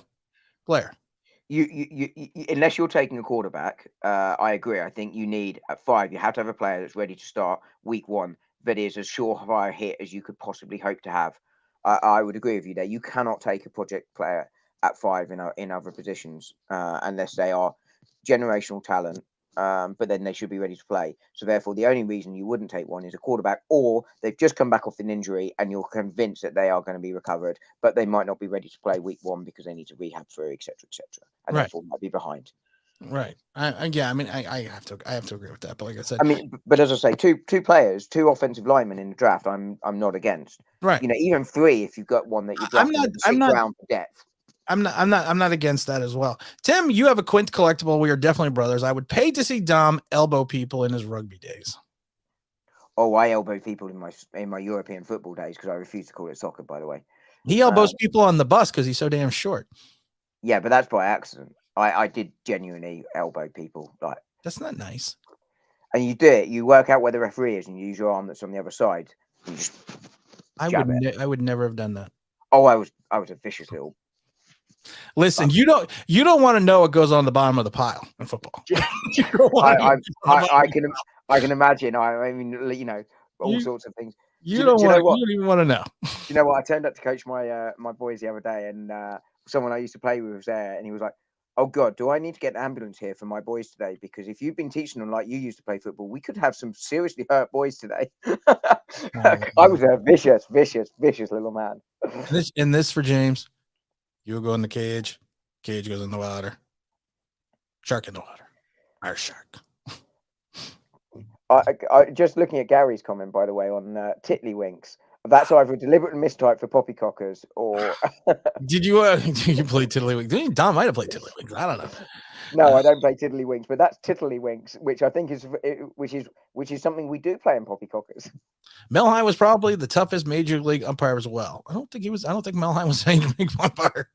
player. You unless you're taking a quarterback, I agree. I think you need at 5. You have to have a player that's ready to start week 1 that is as surefire hit as you could possibly hope to have. I would agree with you there. You cannot take a project player at 5 in other positions unless they are generational talent. But then they should be ready to play. So therefore, the only reason you wouldn't take one is a quarterback, or they've just come back off an injury and you're convinced that they are going to be recovered, but they might not be ready to play week 1 because they need to rehab through, etc., and therefore might be behind. Right. I have to agree with that. But like I said, but as I say, two players, 2 offensive linemen in the draft, I'm not against. Right. Even 3 if you've got one that you draft I'm not round for depth. I'm not against that as well. Tim, you have a Quint collectible. We are definitely brothers. I would pay to see Dom elbow people in his rugby days. Oh, I elbow people in my European football days because I refuse to call it soccer, by the way. He elbows people on the bus because he's so damn short. Yeah, but that's by accident. I did genuinely elbow people. Like, that's not nice. And you do it. You work out where the referee is and you use your arm that's on the other side. I would never have done that. Oh, I was a vicious little. Listen, you don't want to know what goes on the bottom of the pile in football. I can imagine. I mean, all sorts of things. You don't even want to know. You know what? I turned up to coach my boys the other day, and someone I used to play with was there, and he was like, "Oh God, do I need to get an ambulance here for my boys today? Because if you've been teaching them like you used to play football, we could have some seriously hurt boys today." I was a vicious little man. And this for James. You'll go in the cage. Cage goes in the water. Shark in the water. Our shark. I just looking at Gary's comment, by the way, on Tiddlywinks. That's either a deliberate mistype for poppycockers or. Did you play Tiddlywinks? Don might have played Tiddlywinks. I don't know. No, I don't play Tiddlywinks, but that's Tiddlywinks, which I think is something we do play in poppycockers. Mel High was probably the toughest major league umpire as well. I don't think Mel High was a major league umpire.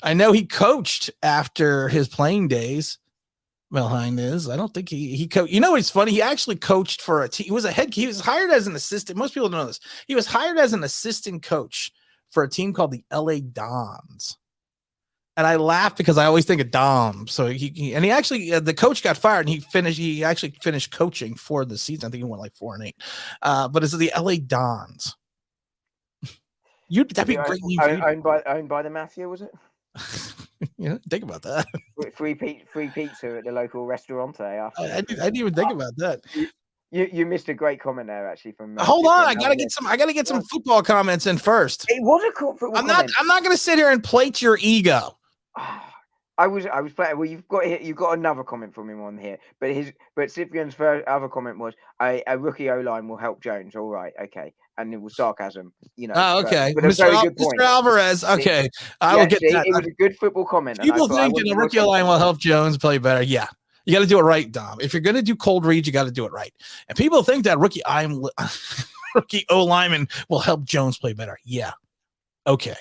I know he coached after his playing days. Mel Hine is. I don't think he coached. You know, it's funny. He actually coached for a team. He was hired as an assistant. Most people don't know this. He was hired as an assistant coach for a team called the LA Dons. And I laugh because I always think of Dom. So he actually, the coach got fired and he actually finished coaching for the season. I think he went like 4-8. But it's the LA Dons. That'd be great. Owned by the mafia, was it? Think about that. Free pizza at the local restaurante. I didn't even think about that. You missed a great comment there, actually. From hold on, I gotta get some football comments in first. It was a cool football. I'm not gonna sit here and plate your ego. I was playing. Well, you've got another comment from him on here, but Cyprian's first other comment was a rookie O-line will help Jones. All right, okay, and it was sarcasm, Oh, okay, but a very good point. Mr. Alvarez. Okay, I will get that. It was a good football comment. People think a rookie O-line will help Jones play better. Yeah, you got to do it right, Dom. If you're gonna do cold reads, you got to do it right. And people think that rookie O-lineman will help Jones play better. Yeah, okay.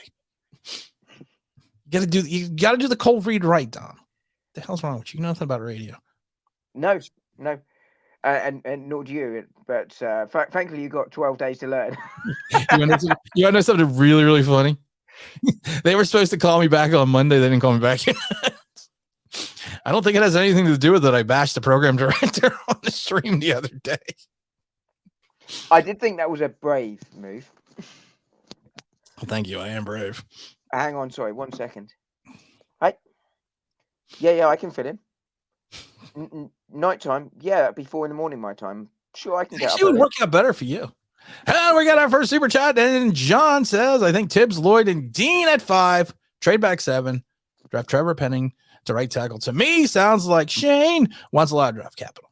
You gotta do the cold read right, Dom. What the hell's wrong with you? You know nothing about radio. No. And nor do you. But frankly, you got 12 days to learn. You want to know something really, really funny? They were supposed to call me back on Monday. They didn't call me back. I don't think it has anything to do with it. I bashed the program director on the stream the other day. I did think that was a brave move. Well, thank you. I am brave. Hang on, sorry, 1 second. Hey, yeah, I can fit in. Nighttime, yeah, that'd be 4 a.m. my time. Sure, I can get. It would work out better for you. We got our first super chat, and John says, "I think Tibbs, Lloyd, and Dean at 5, trade back 7, draft Trevor Penning to right tackle." To me, sounds like Shane wants a lot of draft capital.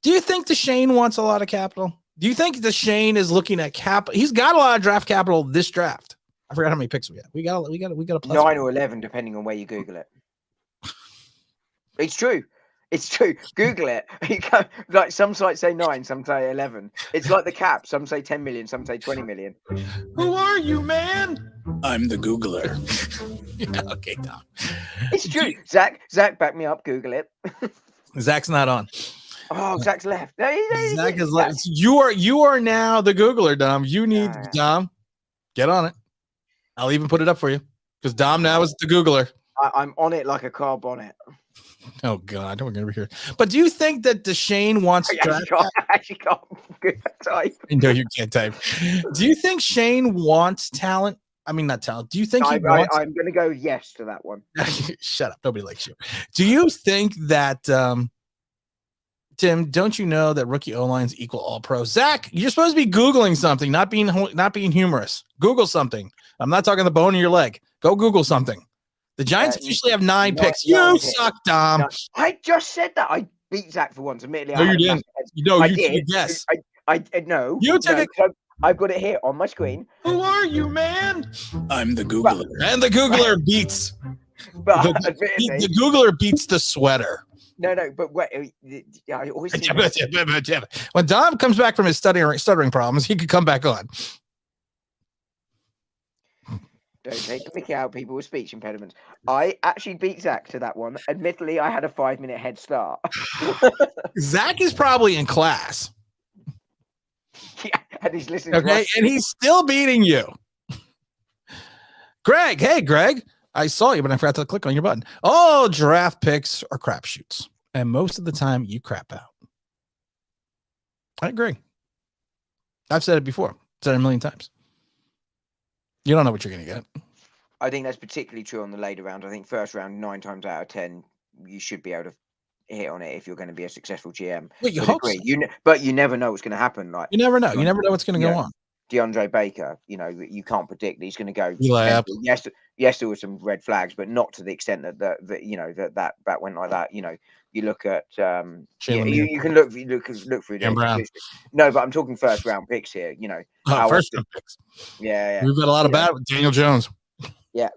Do you think the Shane wants a lot of capital? Do you think the Shane is looking at cap? He's got a lot of draft capital this draft. I forgot how many picks we got. We got a plus 9 or 11, depending on where you Google it. It's true. Google it. Like some sites say 9, some say 11. It's like the cap. Some say 10 million, some say 20 million. Who are you, man? I'm the Googler. Yeah, okay, Tom. It's true. Zach, back me up. Google it. Zach's not on. Oh, Zach's left. Zach is left. You are now the Googler, Dom. You need Dom. Get on it. I'll even put it up for you because Dom now is the Googler. I'm on it like a car bonnet. Oh God, we're gonna be here. But do you think that Shane wants to draft? I actually can't type. No, you can't type. Do you think Shane wants talent? I mean, not talent. Do you think I'm going to go yes to that one. Shut up. Nobody likes you. Do you think that, Tim, don't you know that rookie O-lines equal all pro? Zach, you're supposed to be Googling something, not being humorous. Google something. I'm not talking the bone in your leg. Go Google something. The Giants officially have 9 picks. You suck, Dom. No, I just said that. I beat Zach for once. Admittedly, no, you didn't. No, you did. Yes. I no. You took it. I've got it here on my screen. Who are you, man? I'm the Googler. And the Googler beats. But the Googler beats the sweater. No, but wait. I always when Dom comes back from his stuttering problems, he could come back on. Don't take the pick out people with speech impediments. I actually beat Zach to that one. Admittedly, I had a 5-minute head start. Zach is probably in class. Yeah, and he's listening. Okay, and he's still beating you. Greg, hey, Greg. I saw you, but I forgot to click on your button. Oh, draft picks are crapshoots. And most of the time, you crap out. I agree. I've said it before. Said it a million times. You don't know what you're going to get. I think that's particularly true on the later round. I think first round, 9 times out of 10, you should be able to hit on it if you're going to be a successful GM. Well, you But hope agree, so. but you never know what's going to happen. Like You never know. You never know what's going to go on. DeAndre Baker, you can't predict that he's going to go. Eli Apple. Yes, there were some red flags, but not to the extent that went like that. You look at you can look through the no, but I'm talking first round picks here. First round picks. Yeah. We've got a lot of bad with Daniel Jones. Yeah,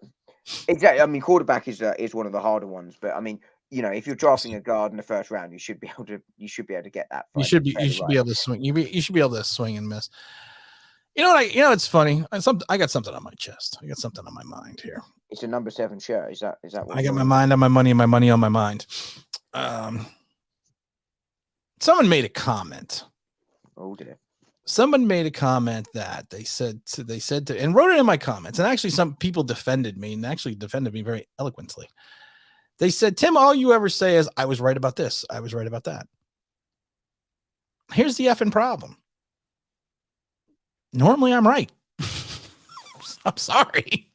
exactly. I mean, quarterback is one of the harder ones, but I mean, if you're drafting a guard in the first round, you should be able to get that. You should be able to swing. You should be able to swing and miss. It's funny. I got something on my chest. I got something on my mind here. It's a number 7 shirt. Is that what I got my mind on my money and my money on my mind. Someone made a comment. Oh dear. Someone made a comment that they said and wrote it in my comments. And actually some people defended me very eloquently. They said, Tim, all you ever say is I was right about this. I was right about that. Here's the effing problem. Normally I'm right. I'm sorry.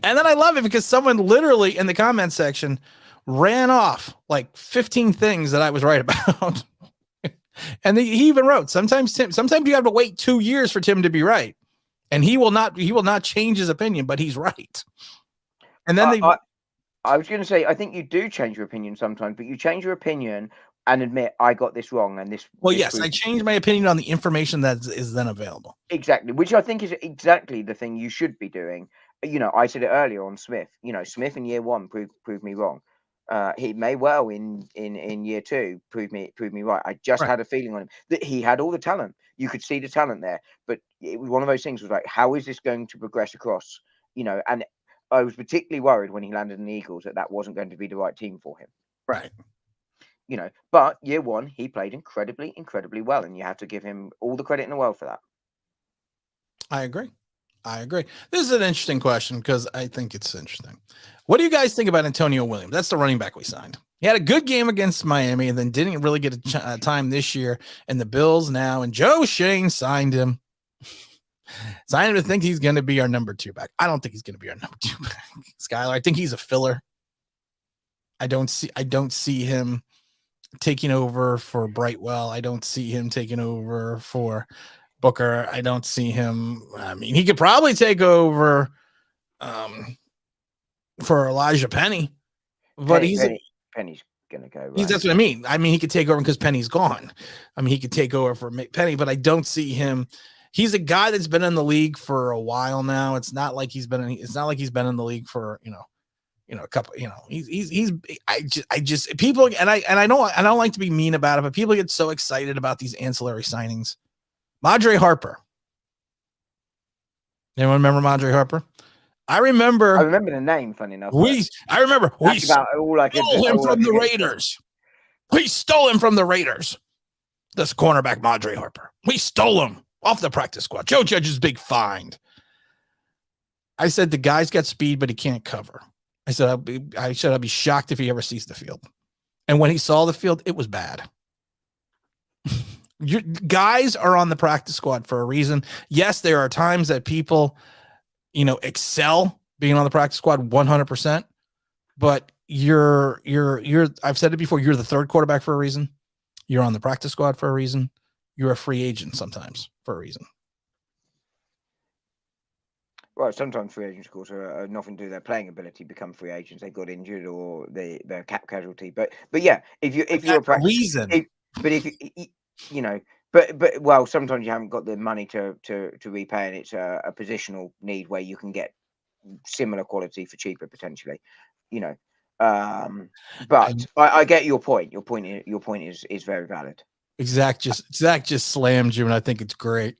And then I love it because someone literally in the comment section ran off like 15 things that I was right about. And he even wrote, sometimes you have to wait 2 years for Tim to be right. And he will not change his opinion, but he's right. And then I was going to say, I think you do change your opinion sometimes, but you change your opinion and admit I got this wrong and this. Well, yes, I changed my opinion on the information that is then available. Exactly, which I think is exactly the thing you should be doing. I said it earlier on Smith. Smith in year 1 proved me wrong. He may well in year 2 prove me right. I just had a feeling on him that he had all the talent. You could see the talent there, but it was one of those things. Was like, how is this going to progress across? And I was particularly worried when he landed in the Eagles that wasn't going to be the right team for him. Right. But year 1, he played incredibly, incredibly well, and you have to give him all the credit in the world for that. I agree. This is an interesting question because I think it's interesting. What do you guys think about Antonio Williams? That's the running back we signed. He had a good game against Miami and then didn't really get a time this year. And the Bills now, and Joe Shane signed him. Signed him to think he's going to be our number 2 back. I don't think he's going to be our number 2 back, Skylar. I think he's a filler. I don't see him taking over for Brightwell. I don't see him taking over for Booker. I don't see him. I mean, he could probably take over for Elijah Penny, but Penny's gonna go. Right? That's what I mean. He could take over because Penny's gone. He could take over for Penny, but I don't see him. He's a guy that's been in the league for a while now. It's not like he's been in the league for a couple. I just people, and I don't like to be mean about it, but people get so excited about these ancillary signings. Madre Harper. Anyone remember Madre Harper? I remember the name, funny enough. I remember we stole him from the Raiders. We stole him from the Raiders. This cornerback, Madre Harper. We stole him off the practice squad. Joe Judge's big find. I said the guy's got speed, but he can't cover. I said I'd be shocked if he ever sees the field. And when he saw the field, it was bad. Your guys are on the practice squad for a reason. Yes, there are times that people, excel being on the practice squad 100%, but I've said it before, you're the 3rd quarterback for a reason. You're on the practice squad for a reason. You're a free agent sometimes for a reason. Well, sometimes free agents, of course, are nothing to do with their playing ability, become free agents. They got injured or they're cap casualty. But yeah, if you're a practice reason, well, sometimes you haven't got the money to repay, and it's a positional need where you can get similar quality for cheaper potentially. But I get your point. Your point is very valid. Zach just slammed you, and I think it's great.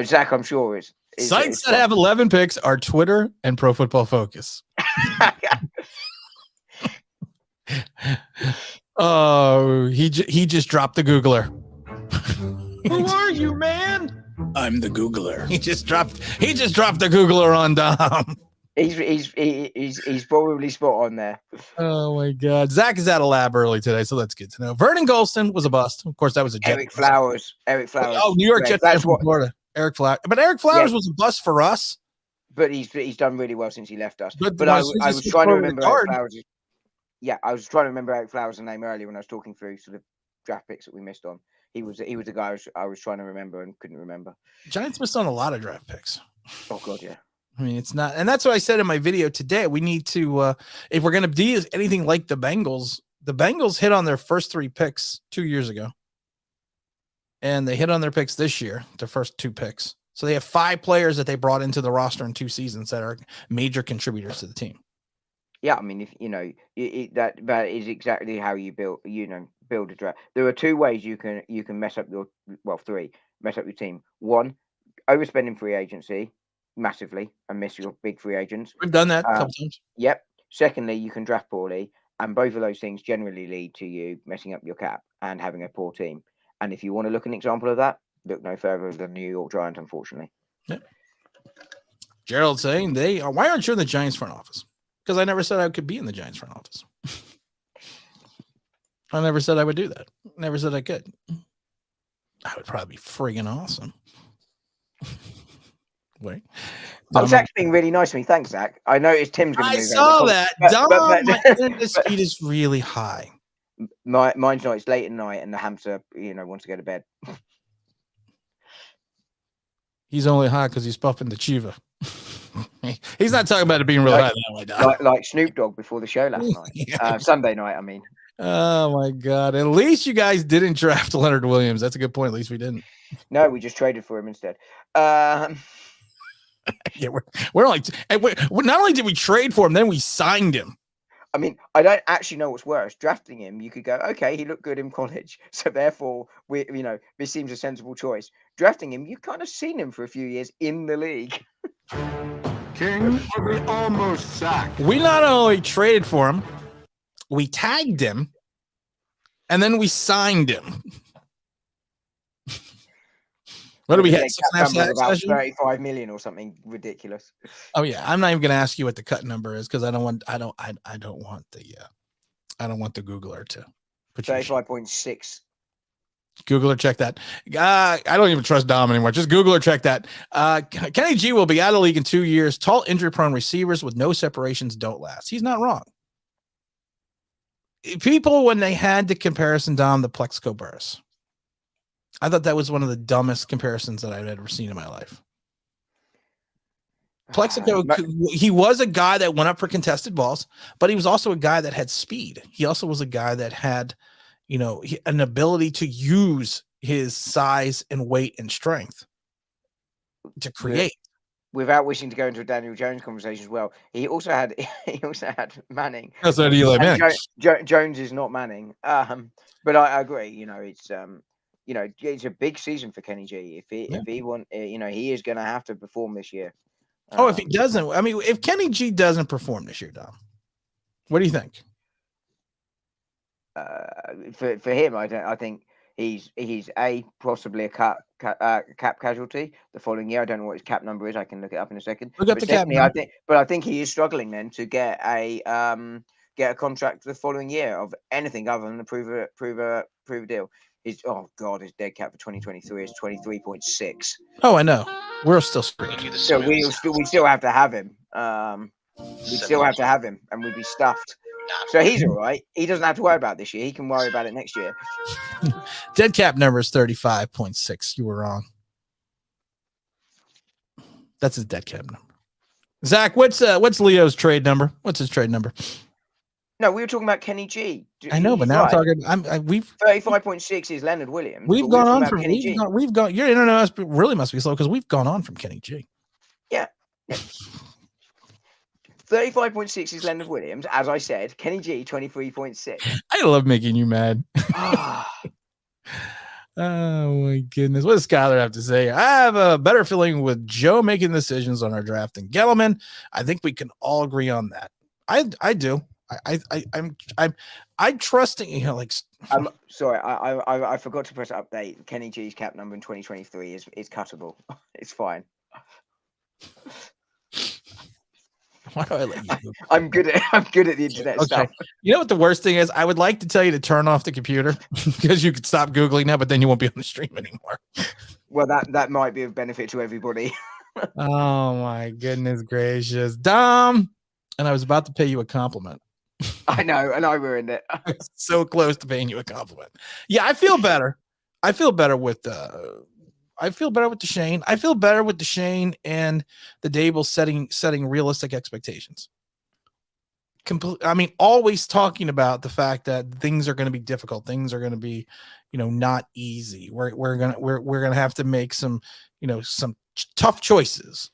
Zach, I'm sure is sites that have 11 picks are Twitter and Pro Football Focus. Oh, he just dropped the Googler. Who are you, man? I'm the Googler. He just dropped the Googler on Dom. He's probably spot on there. Oh my God. Zach is out of lab early today, so that's good to know. Vernon Golston was a bust. Of course, that was a Jet. Eric Flowers. Oh, New York Jets fan from Florida. Eric Flowers. But Eric Flowers was a bust for us. But he's done really well since he left us. But I was trying to remember Eric Flowers. Yeah, I was trying to remember Eric Flowers' name earlier when I was talking through sort of draft picks that we missed on. He was the guy I was trying to remember and couldn't remember. Giants missed on a lot of draft picks. Oh God, yeah. I mean, it's not, and that's what I said in my video today. We need to, if we're going to be anything like the Bengals hit on their first 3 picks 2 years ago, and they hit on their picks this year, their first 2 picks. So they have 5 players that they brought into the roster in 2 seasons that are major contributors to the team. Yeah, I mean, if you know that is exactly how you build a draft. There are 2 ways you can mess up your 3 mess up your team. 1, overspending free agency massively and miss your big free agents. We've done that a couple times. Yep. Secondly, you can draft poorly, and both of those things generally lead to you messing up your cap and having a poor team. And if you want to look an example of that, look no further than the New York Giants, unfortunately. Yep. Gerald saying why aren't you in the Giants front office? Because I never said I could be in the Giants front office. I never said I would do that. Never said I could. I would probably be friggin' awesome. Wait. Zach's being really nice to me. Thanks, Zach. I noticed Tim's going to move. I saw that. My internet speed is really high. Mine's not. It's late at night, and the hamster, wants to go to bed. He's only high because he's puffing the Chiva. He's not talking about it being really high. Like Snoop Dogg before the show last night. Sunday night, I mean. Oh my God! At least you guys didn't draft Leonard Williams. That's a good point. At least we didn't. No, we just traded for him instead. Yeah, we're like, not only did we trade for him, then we signed him. I mean, I don't actually know what's worse. Drafting him, you could go, okay, he looked good in college, so therefore, this seems a sensible choice. Drafting him, you've kind of seen him for a few years in the league. King of the almost sack. We not only traded for him, we tagged him, and then we signed him. What do we have? About 35 million or something ridiculous. Oh yeah, I'm not even going to ask you what the cut number is because I don't want the Googler to put 35.6. Googler, check that. I don't even trust Dom anymore. Just Googler, check that. Kenny G will be out of the league in 2 years. Tall, injury-prone receivers with no separations don't last. He's not wrong. People, when they had the comparison, Dom, the Plexico Burris, I thought that was one of the dumbest comparisons that I've ever seen in my life. Plexico, he was a guy that went up for contested balls, but he was also a guy that had speed. He also was a guy that had, an ability to use his size and weight and strength to create. Without wishing to go into a Daniel Jones conversation as well, he also had Manning. That's what Eli Manning. Jones is not Manning. But I agree. It's a big season for Kenny G. If he want, he is going to have to perform this year. If he doesn't, I mean, if Kenny G doesn't perform this year, Dom, what do you think? For him, I think he's possibly a cap casualty the following year. I don't know what his cap number is. I can look it up in a second. Look up the cap number. I think he is struggling then to get a contract the following year of anything other than a prove a deal. His dead cap for 2023 is 23.6. Oh, I know. We're still screwed. So we still have to have him. We still have to have him, and we'd be stuffed. So he's all right. He doesn't have to worry about this year. He can worry about it next year. Dead cap number is 35.6. You were wrong. That's his dead cap number. Zach, what's Leo's trade number? What's his trade number? No, we were talking about Kenny G. I know, but now I'm talking. We've 35.6 is Leonard Williams. We've gone on from Kenny G. We've gone. Your internet must be slow because we've gone on from Kenny G. Yeah. 35.6 is Leonard Williams, as I said. Kenny G 23.6. I love making you mad. Oh my goodness. What does Skyler have to say? I have a better feeling with Joe making decisions on our draft than Gellerman. I think we can all agree on that. I do. I'm trusting, I'm sorry, I forgot to press update. Kenny G's cap number in 2023 is cuttable. It's fine. Why do I let you do? I'm good at the internet stuff. You know what the worst thing is? I would like to tell you to turn off the computer because you could stop Googling now, but then you won't be on the stream anymore. Well, that might be of benefit to everybody. Oh my goodness gracious, Dom! And I was about to pay you a compliment. I know, and I ruined it. So close to paying you a compliment. Yeah, I feel better. I feel better with the Shane. I feel better with the Shane and the Dable setting realistic expectations. I mean, always talking about the fact that things are going to be difficult. Things are going to be, not easy. We're gonna have to make some tough choices.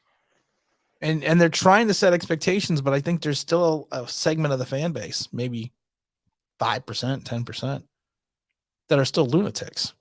And they're trying to set expectations, but I think there's still a segment of the fan base, maybe 5%, 10%, that are still lunatics.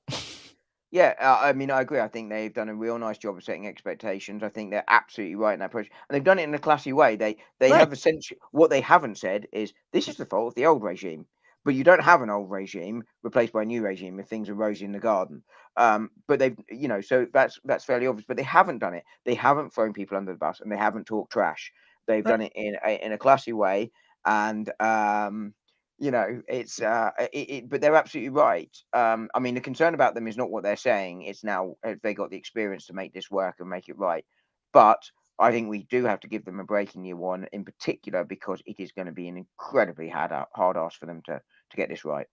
Yeah, I mean, I agree. I think they've done a real nice job of setting expectations. I think they're absolutely right in that approach, and they've done it in a classy way. They Right. have essentially what they haven't said is this is the fault of the old regime, but you don't have an old regime replaced by a new regime if things are rosy in the garden. But they've, so that's fairly obvious. But they haven't done it. They haven't thrown people under the bus, and they haven't talked trash. They've done it in a classy way, and it's but they're absolutely right. I mean, the concern about them is not what they're saying. It's now have they got the experience to make this work and make it right. But I think we do have to give them a break in year one, in particular, because it is going to be an incredibly hard ask for them to get this right.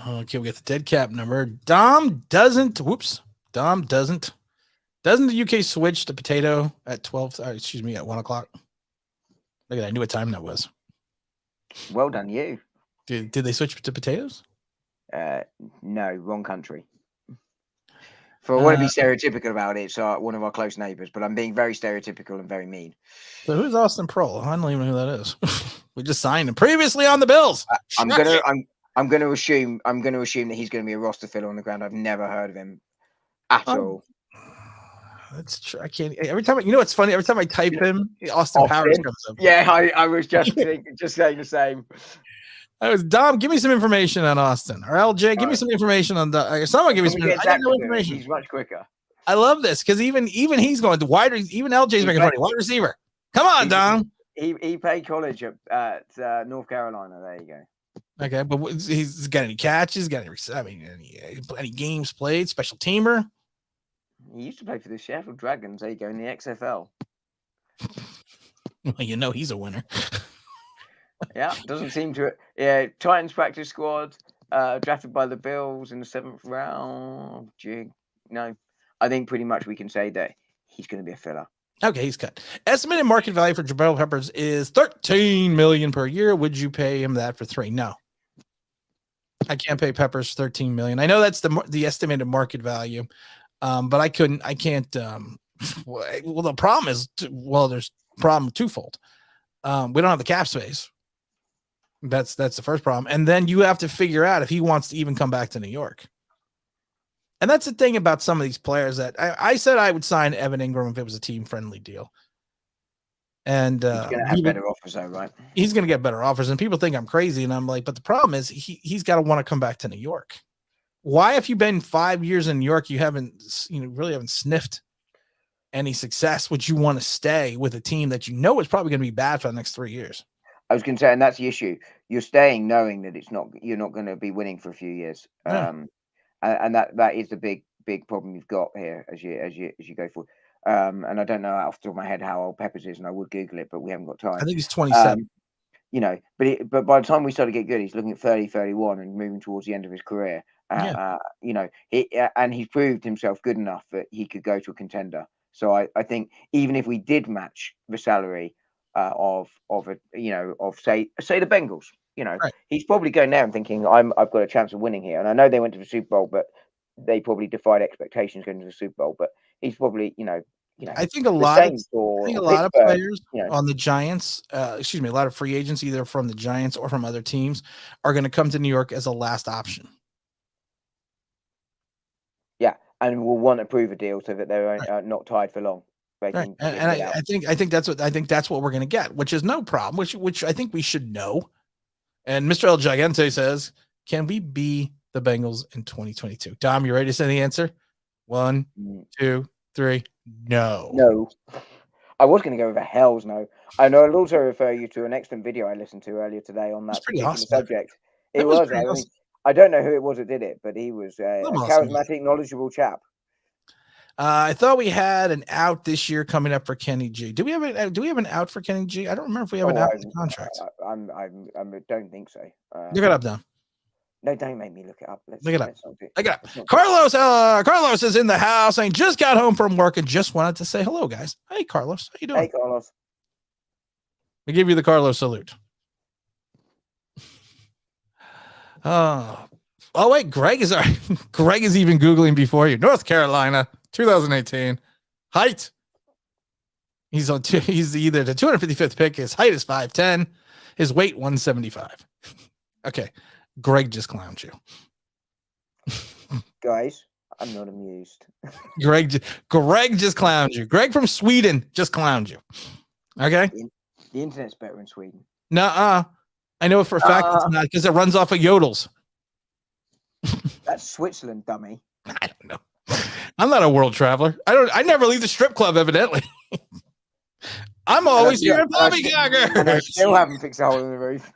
Okay, we got the dead cap number. Dom doesn't. Doesn't the UK switch to potato at 12? Excuse me, at 1 o'clock. Look at that. I knew what time that was. Well done, you. Did they switch to potatoes? No, wrong country. For I want to be stereotypical about it, so one of our close neighbours, but I'm being very stereotypical and very mean. So who's Austin Prohl? I don't even know who that is. We just signed him previously on the Bills. I'm gonna assume that he's gonna be a roster filler on the ground. I've never heard of him at all. That's true. I can't. Every time, it's funny. Every time I type him, Austin Powers comes up. Yeah, I was just saying the same. I was Dom. Give me some information on Austin, or LJ. Give me some information on the. Someone give me some. I didn't know information. He's much quicker. I love this because even he's going to wide. Even LJ's making funny wide receiver. Come on, Dom. He played college at North Carolina. There you go. Okay, but he's got any catches? Got any games played? Special teamer? He used to play for the Sheffield Dragons. There you go, in the XFL. Well, he's a winner. Yeah, doesn't seem to. Yeah, Titans practice squad, drafted by the Bills in the 7th round. No, I think pretty much we can say that he's going to be a filler. Okay, he's cut. Estimated market value for Jabril Peppers is $13 million per year. Would you pay him that for 3? No, I can't pay Peppers $13 million. I know that's the estimated market value, but I can't. Well, the problem is, there's problem twofold. We don't have the cap space. That's the first problem, and then you have to figure out if he wants to even come back to New York. And that's the thing about some of these players that I said I would sign Evan Ingram if it was a team-friendly deal. And he's going to have better offers, though, right? He's going to get better offers, and people think I'm crazy, and I'm like, but the problem is he's got to want to come back to New York. Why, if you've been 5 years in New York, you really haven't sniffed any success? Would you want to stay with a team that is probably going to be bad for the next 3 years? I was going to say, and that's the issue. You're staying knowing that you're not going to be winning for a few years. Yeah. And that is the big problem you've got here as you go forward. And I don't know off the top of my head how old Peppers is, and I would Google it, but we haven't got time. I think he's 27. But by the time we start to get good, he's looking at 30, 31 and moving towards the end of his career. And he's proved himself good enough that he could go to a contender. So I think even if we did match the salary of say the Bengals, right, he's probably going there and thinking I've got a chance of winning here. And I know they went to the Super Bowl, but they probably defied expectations going to the Super Bowl. But he's probably I think a lot of players on the Giants, a lot of free agents either from the Giants or from other teams are going to come to New York as a last option. Yeah, and will want to prove a deal so that they're not tied for long. Right. And I think that's what we're going to get, which is no problem, which I think we should know. And Mr. El Gigante says, can we be the Bengals in 2022? Dom, you ready to say the answer? 1, 2, 3. No. I was going to go with a hell's no. I know I'll also refer you to an excellent video I listened to earlier today on that pretty particular awesome. subject. That It was was. pretty I mean, awesome. I don't know who it was that did it, but he was a Awesome. charismatic, knowledgeable chap. I thought we had an out this year coming up for Kenny G. Do we have an out for Kenny G? I don't remember if we have an out in the contract. I don't think so. Look it up now. No, don't make me look it up. Look it up. Look it up. Carlos is in the house and just got home from work and just wanted to say hello, guys. Hey, Carlos. How you doing? Hey, Carlos. We give you the Carlos salute. Oh wait, Greg is even Googling before you. North Carolina, 2018. Height. He's either the 255th pick. His height is 5'10. His weight 175. Okay. Greg just clowned you. Guys, I'm not amused. Greg just clowned you. Greg from Sweden just clowned you. Okay? The internet's better in Sweden. Nuh-uh. I know it for a fact it's not, because it runs off of yodels. That's Switzerland, dummy. I don't know. I'm not a world traveler. I never leave the strip club, evidently. I'm always here at Poppycocker. And I still haven't fixed a hole in the roof.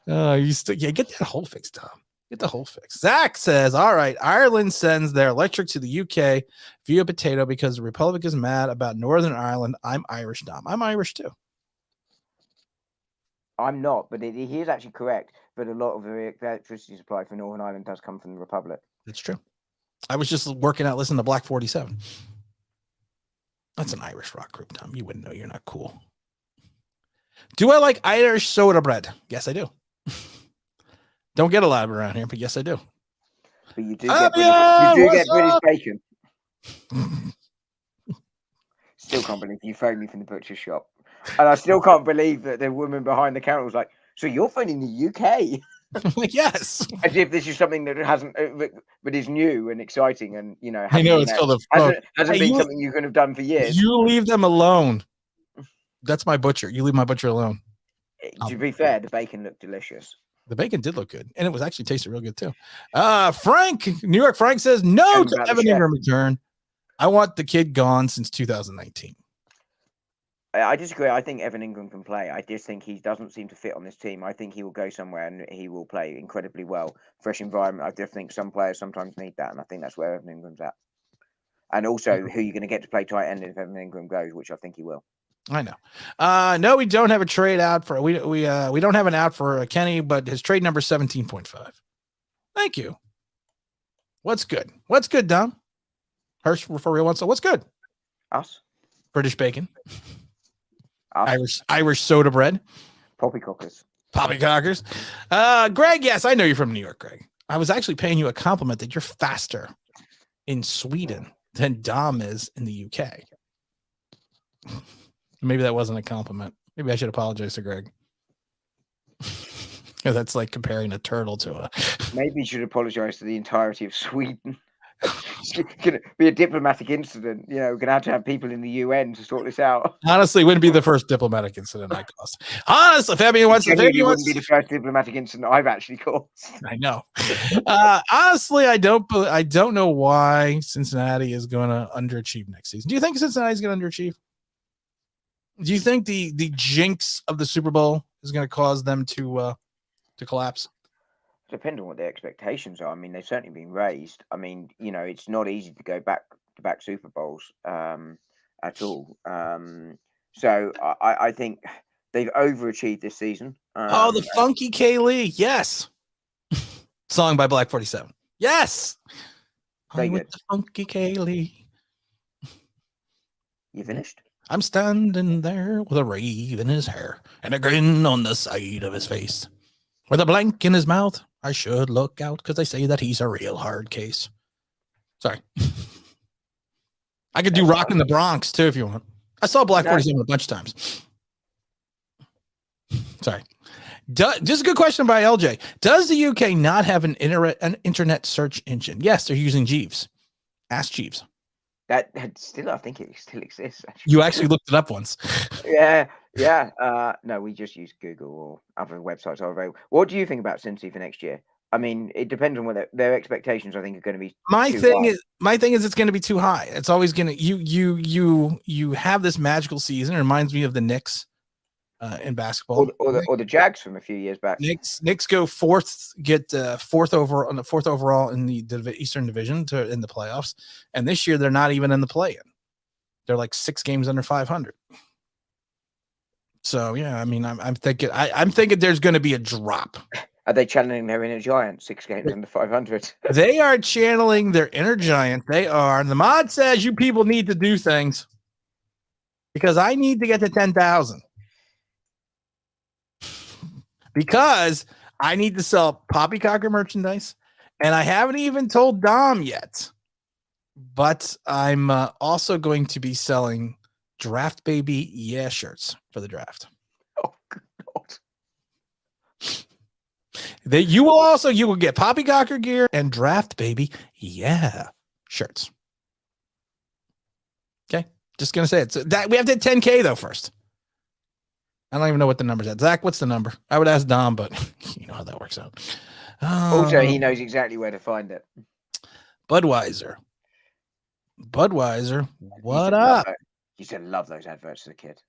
Get that hole fixed, Tom. Get the hole fixed. Zach says, all right, Ireland sends their electric to the UK via potato because the Republic is mad about Northern Ireland. I'm Irish, Dom. I'm Irish too. I'm not, but he is actually correct. But a lot of the electricity supply for Northern Ireland does come from the Republic. That's true. I was just working out listening to Black 47. That's an Irish rock group, Tom. You wouldn't know. You're not cool. Do I like Irish soda bread? Yes, I do. Don't get a lot of it around here, but yes, I do. But you do get British bacon. Still can't believe you phoned me from the butcher shop. And I still can't believe that the woman behind the counter was like, so you're phoning the UK? Yes. As if this is something that hasn't, but is new and exciting, and I know it's called hasn't been something you could have done for years. You leave them alone. That's my butcher. You leave my butcher alone. To be fair, the bacon looked delicious. The bacon did look good, and it was actually tasted real good too. Frank, New York Frank says no to Evan Ingram return. I want the kid gone since 2019. I disagree. I think Evan Ingram can play. I just think he doesn't seem to fit on this team. I think he will go somewhere and he will play incredibly well. Fresh environment. I just think some players sometimes need that, and I think that's where Evan Ingram's at. And also, who you're going to get to play tight end if Evan Ingram goes, which I think he will. I know. No, we don't have a trade out for we don't have an out for Kenny, but his trade number is 17.5. Thank you. What's good? What's good, Dom? Hirsch for real one. So what's good? Us. British bacon. Irish soda bread. Poppycockers. Greg, yes, I know you're from New York, Greg. I was actually paying you a compliment that you're faster in Sweden than Dom is in the UK. Maybe that wasn't a compliment. Maybe I should apologize to Greg. Because that's like comparing a turtle to a... Maybe you should apologize to the entirety of Sweden. It's going to be a diplomatic incident. We're going to have people in the UN to sort this out. Honestly, it wouldn't be the first diplomatic incident I caused. Honestly, Fabian wants to... It wouldn't be the first diplomatic incident I've actually caused. I know. Honestly, I don't know why Cincinnati is going to underachieve next season. Do you think Cincinnati's going to underachieve? Do you think the jinx of the Super Bowl is going to cause them to collapse? Depending on what their expectations are. I mean, they've certainly been raised. I mean, it's not easy to go back to back Super Bowls at all. So I think they've overachieved this season. The Funky K-Lee, yes. Song by Black 47. Yes. With the Funky K-Lee. You finished? I'm standing there with a rave in his hair and a grin on the side of his face. With a blank in his mouth, I should look out because they say that he's a real hard case. Sorry. I could do Rock in the Bronx too if you want. I saw Black 47 a bunch of times. Sorry. Just a good question by LJ. Does the UK not have an internet search engine? Yes, they're using Jeeves. Ask Jeeves. I think it still exists. Actually. You actually looked it up once. Yeah. No, we just use Google or other websites are available. What do you think about Cincy for next year? I mean, it depends on what their expectations. I think are going to be. My too thing high. is it's going to be too high. It's always going to you have this magical season. It reminds me of the Knicks in basketball, or the Jags from a few years back. Knicks go fourth, get fourth overall in the Eastern Division in the playoffs, and this year they're not even in the play-in. They're like 6 games under 500. So yeah, I mean, I'm thinking there's going to be a drop. Are they channeling their inner giant? 6 games under 500. They are channeling their inner giant. They are. And the mod says you people need to do things because I need to get to 10,000 because I need to sell poppycocker merchandise, and I haven't even told Dom yet. But I'm also going to be selling Draft Baby shirts for the draft. Oh God. You will get poppycocker gear and Draft Baby shirts. Okay, just gonna say it. So that we have to hit 10K though first. I don't even know what the number's at. Zach, what's the number? I would ask Dom, but you know how that works out. Also, he knows exactly where to find it. Budweiser, what up? You said love those adverts as a kid.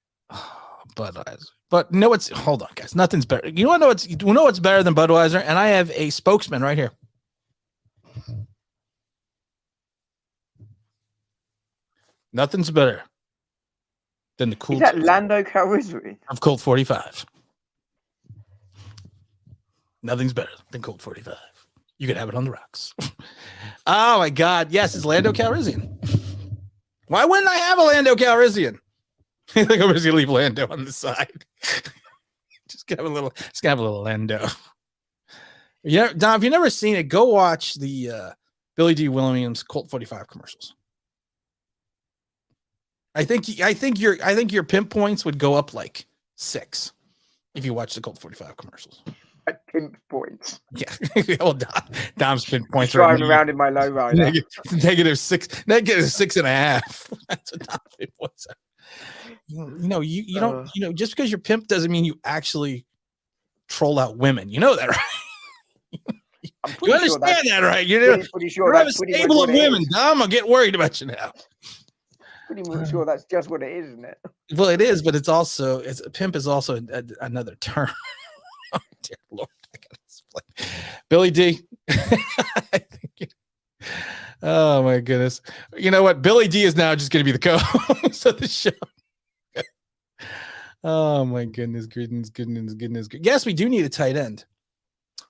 Budweiser. But no, hold on, guys. Nothing's better. You know what's better than Budweiser? And I have a spokesman right here. Nothing's better than the cool. Is that Lando Calrissian? Of Colt 45. Nothing's better than Colt 45. You can have it on the rocks. Oh my God. Yes, it's Lando Calrissian. Why wouldn't I have a Lando Calrissian? I think I'm just gonna leave Lando on the side. just gonna have a little Lando. Yeah, Dom, if you've never seen it, go watch the Billy D. Williams Colt 45 commercials. I think your pimp points would go up like 6 if you watch the Colt 45 commercials. Pimp points. Yeah. Well, Dom's pimp points driving around in my lowrider. Negative 6.5. That's what Dom's pimp points are. You don't just because you're pimp doesn't mean you actually troll out women. You know that, right? You understand that, right? You're a stable of women. Dom, I'll get worried about you now. Pretty much sure that's just what it is, isn't it? Well, it is, but it's pimp is also another term. Oh, dear Lord, I gotta explain. Billy D. Oh my goodness. You know what? Billy D is now just going to be the co-host of the show. Oh my goodness. Yes, we do need a tight end.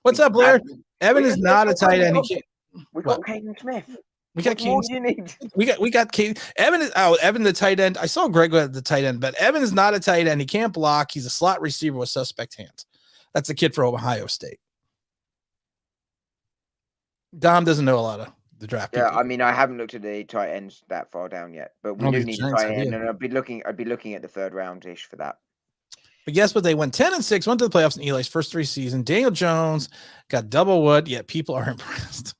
What's up, Blair? Evan is not a tight end. We got Caden Smith. We got What do you need? We got Caden. Evan the tight end. I saw Greg at the tight end, but Evan is not a tight end. He can't block. He's a slot receiver with suspect hands. That's a kid from Ohio State. Dom doesn't know a lot of the draft. Yeah, I mean, I haven't looked at the tight ends that far down yet, but we do need a tight end, and I'd be looking at the 3rd round-ish for that. But guess what? They went 10-6, went to the playoffs in Eli's first 3 seasons. Daniel Jones got double wood, yet people are impressed.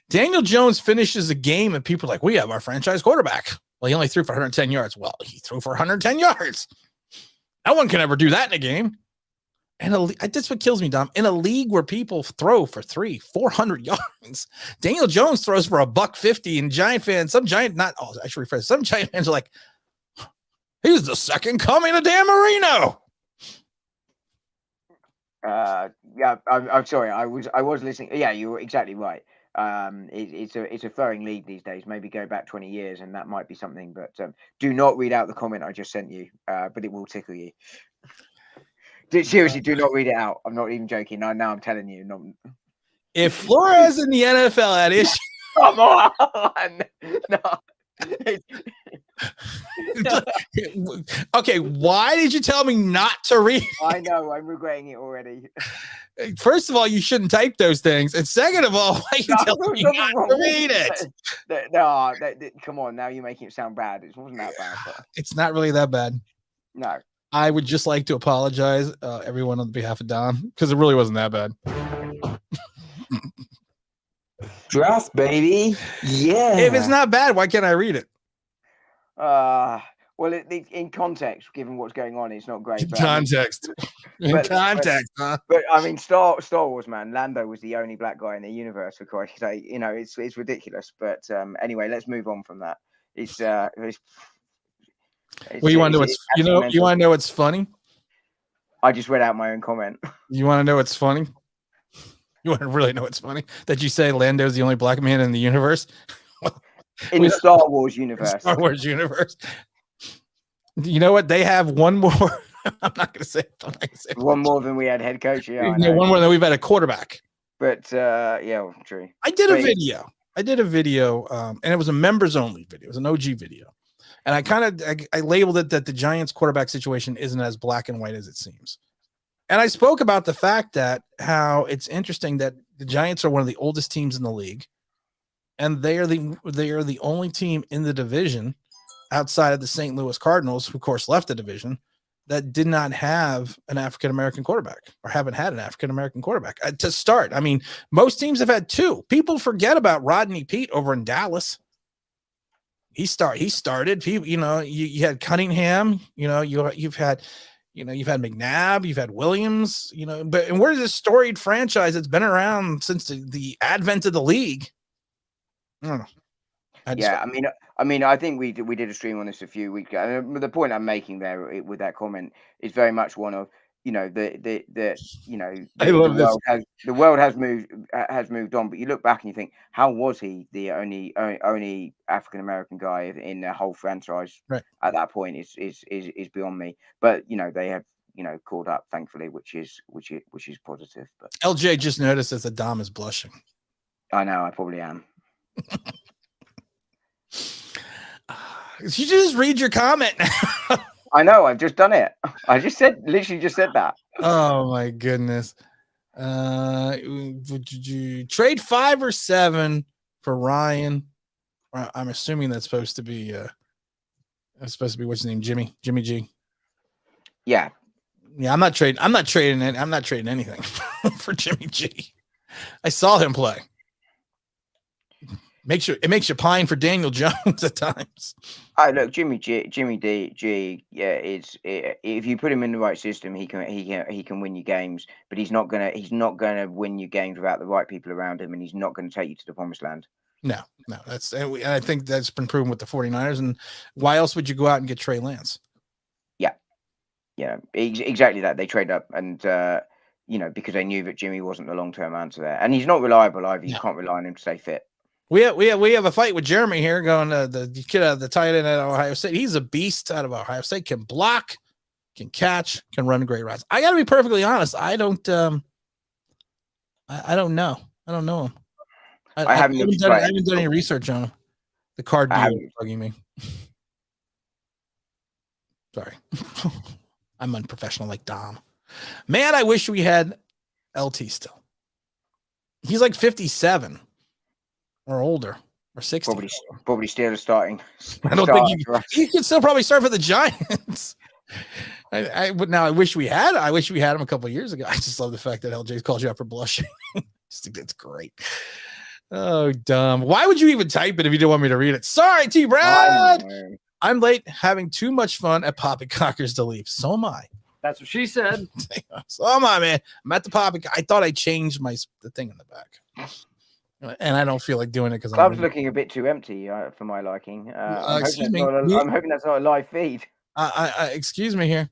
Daniel Jones finishes a game, and people are like, we have our franchise quarterback. Well, he only threw for 110 yards. Well, he threw for 110 yards. No one can ever do that in a game. And that's what kills me, Dom. In a league where people throw for 400 yards, Daniel Jones throws for $150, and Giant fans, some Giant fans are like, he's the second coming of Dan Marino. Yeah, I'm sorry. I was listening. Yeah, you were exactly right. It's a throwing league these days. Maybe go back 20 years, and that might be something. But do not read out the comment I just sent you. But it will tickle you. Seriously, do not read it out. I'm not even joking. Now I'm telling you. Not... If Flores in the NFL had issues, come on, no. Okay, why did you tell me not to read? I know, I'm regretting it already. First of all, you shouldn't type those things, and second of all, why are you telling me not to read it? No, come on, now you're making it sound bad. It wasn't that bad. But... It's not really that bad. No. I would just like to apologize, everyone, on behalf of Dom, because it really wasn't that bad. Draft, baby. Yeah. If it's not bad, why can't I read it? Well, in context, given what's going on, it's not great. But Context. Huh? But I mean, Star Wars, man. Lando was the only black guy in the universe, for Christ's sake. You know, it's ridiculous. But anyway, let's move on from that. It's well, you want to know what's you want to know what's funny? I just read out my own comment. You want to know what's funny? You want to really know what's funny? That you say Lando's the only black man in the universe? In the Star Wars universe. Star Wars universe. You know what? They have one more. I'm not going to say it. One more than we had head coach. Yeah, one more than we've had a quarterback. But yeah, well, true. I did a video, and it was a members only video. It was an OG video. And I labeled it that the Giants quarterback situation isn't as black and white as it seems. And I spoke about the fact that how it's interesting that the Giants are one of the oldest teams in the league. And they are the only team in the division outside of the St. Louis Cardinals, who of course left the division, that did not have an African-American quarterback or haven't had an African-American quarterback to start. I mean, most teams have had two. People forget about Rodney Peete over in Dallas. He started. You had Cunningham, you've had McNabb, you've had Williams, and we're this storied franchise that's been around since the advent of the league. I don't know. I think we did a stream on this a few weeks ago. The point I'm making there with that comment is very much one of the world has moved on, but you look back and you think, how was he the only African American guy in the whole franchise at that point is beyond me. But they have called up, thankfully, which is positive. But LJ just noticed that the Dom is blushing. I know, I probably am. You just read your comment. I know, I've just done it. I literally just said that. Oh my goodness. Would you trade 5 or 7 for Ryan? I'm assuming that's supposed to be what's his name? Jimmy G. Yeah. I'm not trading anything for Jimmy G. I saw him play. It makes you pine for Daniel Jones at times. Look, Jimmy D. Yeah, if you put him in the right system, he can win you games. But he's not gonna win you games without the right people around him, and he's not going to take you to the promised land. No, I think that's been proven with the 49ers. And why else would you go out and get Trey Lance? Yeah, exactly that. They trade up, and because they knew that Jimmy wasn't the long-term answer there, and he's not reliable either. You can't rely on him to stay fit. We have a fight with Jeremy here, going the kid out of the tight end at Ohio State. He's a beast out of Ohio State. Can block, can catch, can run great routes. I got to be perfectly honest. I don't know. I don't know him. I haven't done any research on him. The card dealer is bugging me. Sorry, I'm unprofessional like Dom. Man, I wish we had LT still. He's like 57. Or older, or 60. Probably still starting. I don't think he can still probably start for the Giants. I wish we had him a couple of years ago. I just love the fact that LJ called you out for blushing. I just think that's great. Oh, dumb. Why would you even type it if you didn't want me to read it? Sorry, T. Brad. I'm late, having too much fun at Poppycockers to leave. So am I. That's what she said. So am I, man. I'm at the Poppycock. I thought I changed the thing in the back. And I don't feel like doing it because Club's looking a bit too empty for my liking. I'm hoping that's not a live feed. Excuse me here.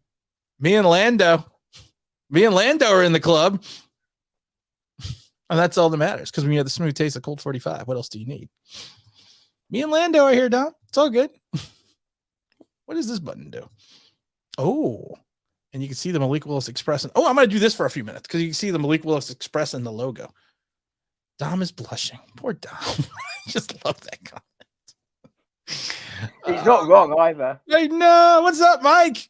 Me and Lando are in the club. And that's all that matters, because when you have the smooth taste of Colt 45, what else do you need? Me and Lando are here, Don. It's all good. What does this button do? Oh, and you can see the Malik Willis Express. I'm going to do this for a few minutes because you can see the Malik Willis Express in the logo. Dom is blushing. Poor Dom. I just love that comment. He's not wrong either. I know. What's up, Mike?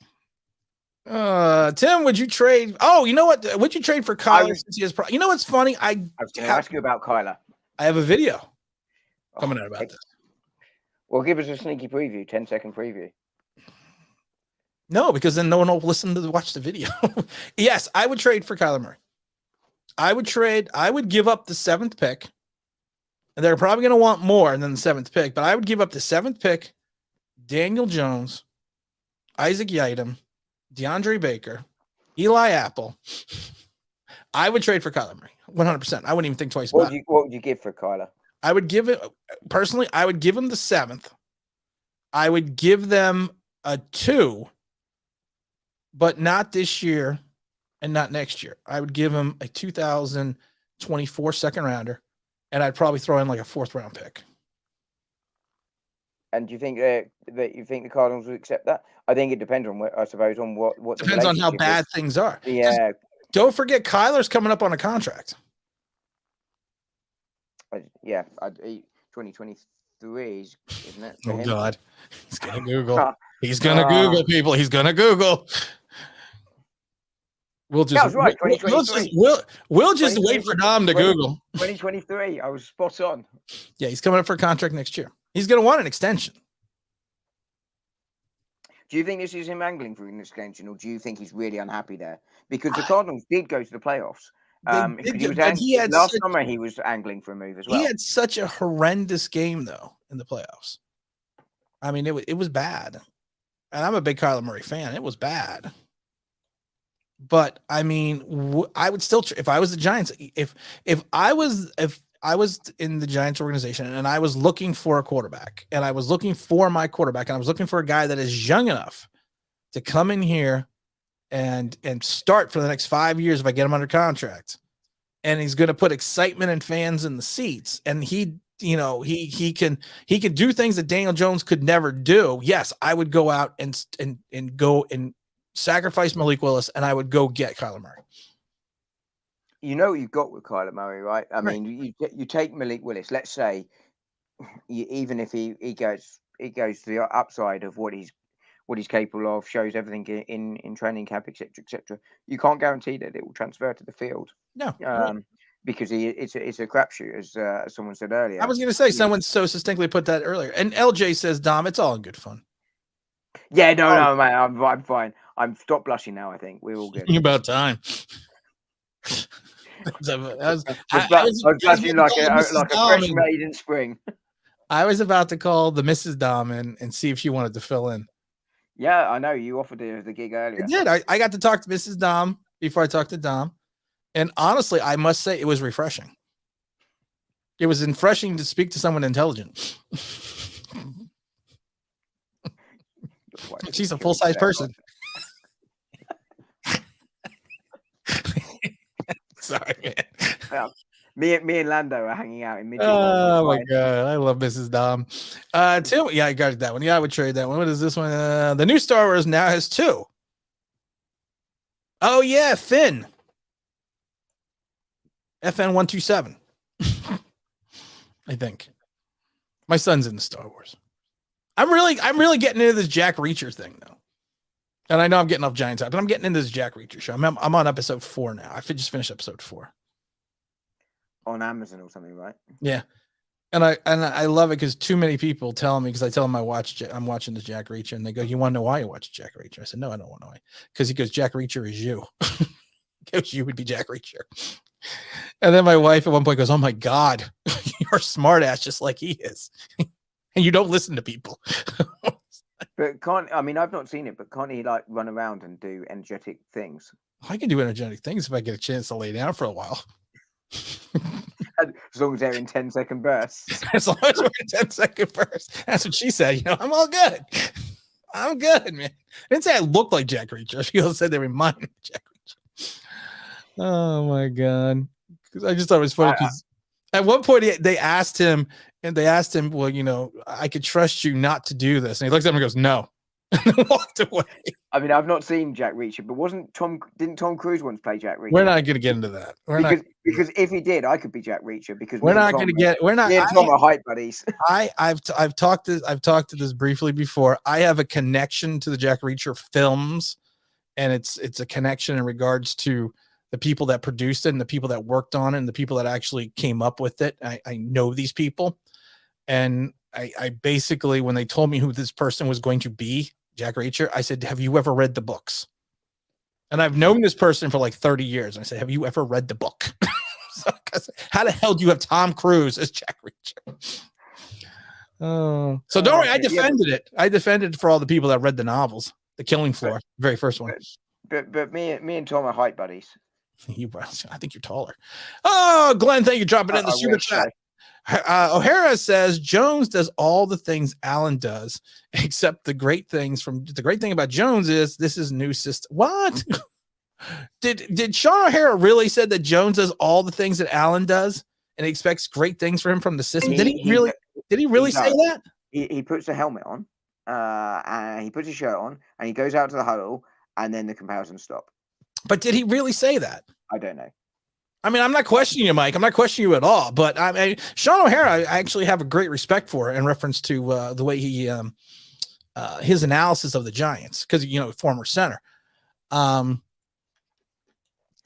Tim, would you trade? Oh, you know what? Would you trade for Kyler? You know what's funny? I was going to ask you about Kyler. I have a video coming out about this. Well, give us a sneaky preview, 10-second preview. No, because then no one will listen to watch the video. Yes, I would trade for Kyler Murray. I would give up the 7th pick. And they're probably going to want more than the 7th pick, but I would give up the 7th pick, Daniel Jones, Isaac Yiadom, DeAndre Baker, Eli Apple. I would trade for Kyler Murray 100%. I wouldn't even think twice about it. What would you give for Kyler? I would give it personally. I would give him the 7th. I would give them a 2, but not this year and not next year. I would give him a 2024 second rounder, and I'd probably throw in like a 4th round pick. And do you think that you think the Cardinals would accept that? I think it depends on what, I suppose, on what depends on how bad things are. Yeah. Don't forget, Kyler's coming up on a contract. Yeah. 2023, isn't it? Oh God, he's gonna Google. He's gonna Google people. He's gonna Google. We'll just, that was right. 2023. We'll just wait for Dom to Google. 2023. I was spot on. Yeah, he's coming up for a contract next year. He's going to want an extension. Do you think this is him angling for an extension, or do you think he's really unhappy there? Because the Cardinals did go to the playoffs. Last summer he was angling for a move as well. He had such a horrendous game though in the playoffs. I mean, it was bad, and I'm a big Kyler Murray fan. It was bad. But I mean, I would still, if I was the Giants, if I was in the Giants organization and I was looking for a quarterback, and I was looking for my quarterback, and I was looking for a guy that is young enough to come in here and start for the next 5 years if I get him under contract, and he's going to put excitement and fans in the seats, and he can do things that Daniel Jones could never do. Yes, I would go out and go and sacrifice Malik Willis, and I would go get Kyler Murray. You know what you've got with Kyler Murray, right? I mean, you take Malik Willis. Let's say, even if he goes to the upside of what he's capable of, shows everything in training camp, etc. You can't guarantee that it will transfer to the field. No, because it's a crapshoot, as someone said earlier. I was going to say, someone so succinctly put that earlier, and LJ says, "Dom, it's all in good fun." Yeah, no, man, I'm fine. I'm stop blushing now. I think we're all good. About time. I was blushing like a fresh maid in spring. I was about to call the Mrs. Dom and see if she wanted to fill in. Yeah, I know you offered the gig earlier. I did. I got to talk to Mrs. Dom before I talked to Dom, and honestly, I must say it was refreshing. It was refreshing to speak to someone intelligent. She's a full-size person. Sorry, man. Me and Lando are hanging out in mid. Oh my God, I love Mrs. Dom. Tim, yeah, I got that one. Yeah, I would trade that one. What is this one? The new Star Wars now has 2. Oh yeah, Finn. FN127. I think my son's into Star Wars. I'm really getting into this Jack Reacher thing though. And I know I'm getting off Giants out, but I'm getting into this Jack Reacher show. I'm on episode 4 now. I just finished episode 4 on Amazon or something, right? Yeah, and I love it because too many people tell me, because I tell them I'm watching this Jack Reacher, and they go, "You want to know why you watch Jack Reacher?" I said, "No, I don't want to know why." Because he goes, "Jack Reacher is you." He goes, "You would be Jack Reacher." And then my wife at one point goes, "Oh my God, you're a smart ass just like he is, and you don't listen to people." But I've not seen it, but can't he like run around and do energetic things? I can do energetic things if I get a chance to lay down for a while. As long as they're in 10-second bursts. As long as we're in 10-second bursts. That's what she said. I'm all good. I'm good, man. I didn't say I looked like Jack Reacher. She also said they remind me of Jack Reacher. Oh my God. Because I just thought it was funny because at one point they asked him, well, I could trust you not to do this. And he looks at him and goes, "No." And then walked away. I mean, I've not seen Jack Reacher, but didn't Tom Cruise once play Jack Reacher? We're not going to get into that. Because if he did, I could be Jack Reacher, because we're not going to get, we're not. Me and Tom are hype buddies. I've talked to this briefly before. I have a connection to the Jack Reacher films, and it's a connection in regards to the people that produced it and the people that worked on it and the people that actually came up with it. I know these people. And I basically, when they told me who this person was going to be, Jack Reacher, I said, "Have you ever read the books?" And I've known this person for like 30 years. And I said, "Have you ever read the book?" How the hell do you have Tom Cruise as Jack Reacher? So don't worry, I defended it. I defended it for all the people that read the novels. The Killing Floor, very first one. But me and Tom are height buddies. I think you're taller. Oh, Glenn, thank you for dropping in the super chat. O'Hara says Jones does all the things Allen does, except the great thing about Jones is this is new system. What? Did Sean O'Hara really said that Jones does all the things that Allen does and he expects great things for him from the system? Did he really say that? He puts a helmet on, and he puts a shirt on, and he goes out to the huddle, and then the comparisons stop. But did he really say that? I don't know. I mean, I'm not questioning you, Mike. I'm not questioning you at all. But I mean, Sean O'Hara, I actually have a great respect for in reference to the way he his analysis of the Giants, because former center. Dom,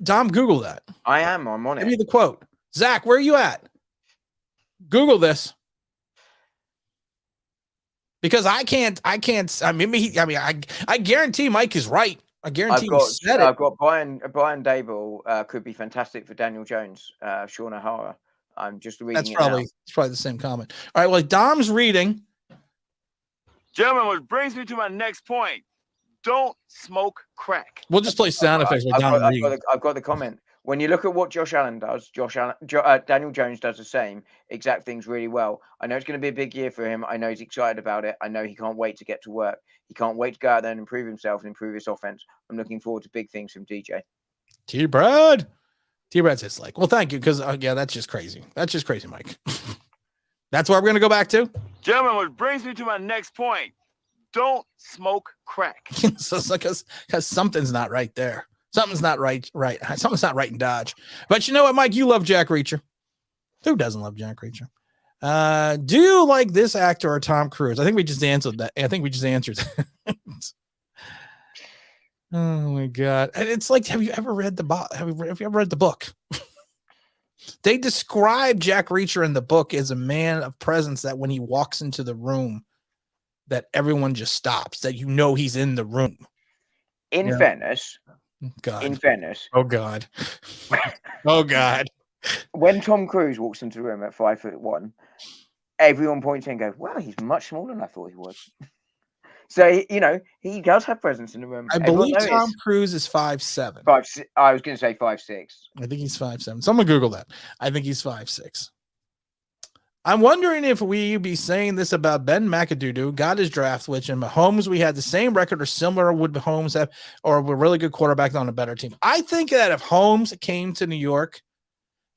Google that. I'm on it. Give me the quote. Zach, where are you at? Google this. Because I can't. I guarantee Mike is right. I guarantee I've got Brian Dable could be fantastic for Daniel Jones, Sean O'Hara. I'm just reading it's probably the same comment. All right, well, Dom's reading. Gentlemen, which brings me to my next point. Don't smoke crack. We'll just play sound effects with Dom. I've got the comment. When you look at what Josh Allen does, Daniel Jones does the same exact things really well. I know it's going to be a big year for him. I know he's excited about it. I know he can't wait to get to work. He can't wait to go out there and improve himself and improve his offense. I'm looking forward to big things from DJ. T-Brad says well, thank you, because that's just crazy. That's just crazy, Mike. That's where we're going to go back to. Gentlemen, which brings me to my next point. Don't smoke crack. So it's because something's not right there. Something's not right. Something's not right in Dodge. But you know what, Mike? You love Jack Reacher. Who doesn't love Jack Reacher? Do you like this actor or Tom Cruise? I think we just answered that. that. Oh my God. And it's like, have you ever read the book? They describe Jack Reacher in the book as a man of presence that when he walks into the room, that everyone just stops, that he's in the room. In fairness. Oh God. Oh God. When Tom Cruise walks into the room at 5'1", everyone points and goes, "Wow, he's much smaller than I thought he was." So he does have presence in the room. I believe Tom Cruise is 5'7". I was going to say 5'6". I think he's 5'7". So I'm gonna Google that. I think he's 5'6". I'm wondering if we be saying this about Ben McAdoo, got his draft, which in Mahomes we had the same record or similar. Would Mahomes have, or a really good quarterback on a better team? I think that if Holmes came to New York,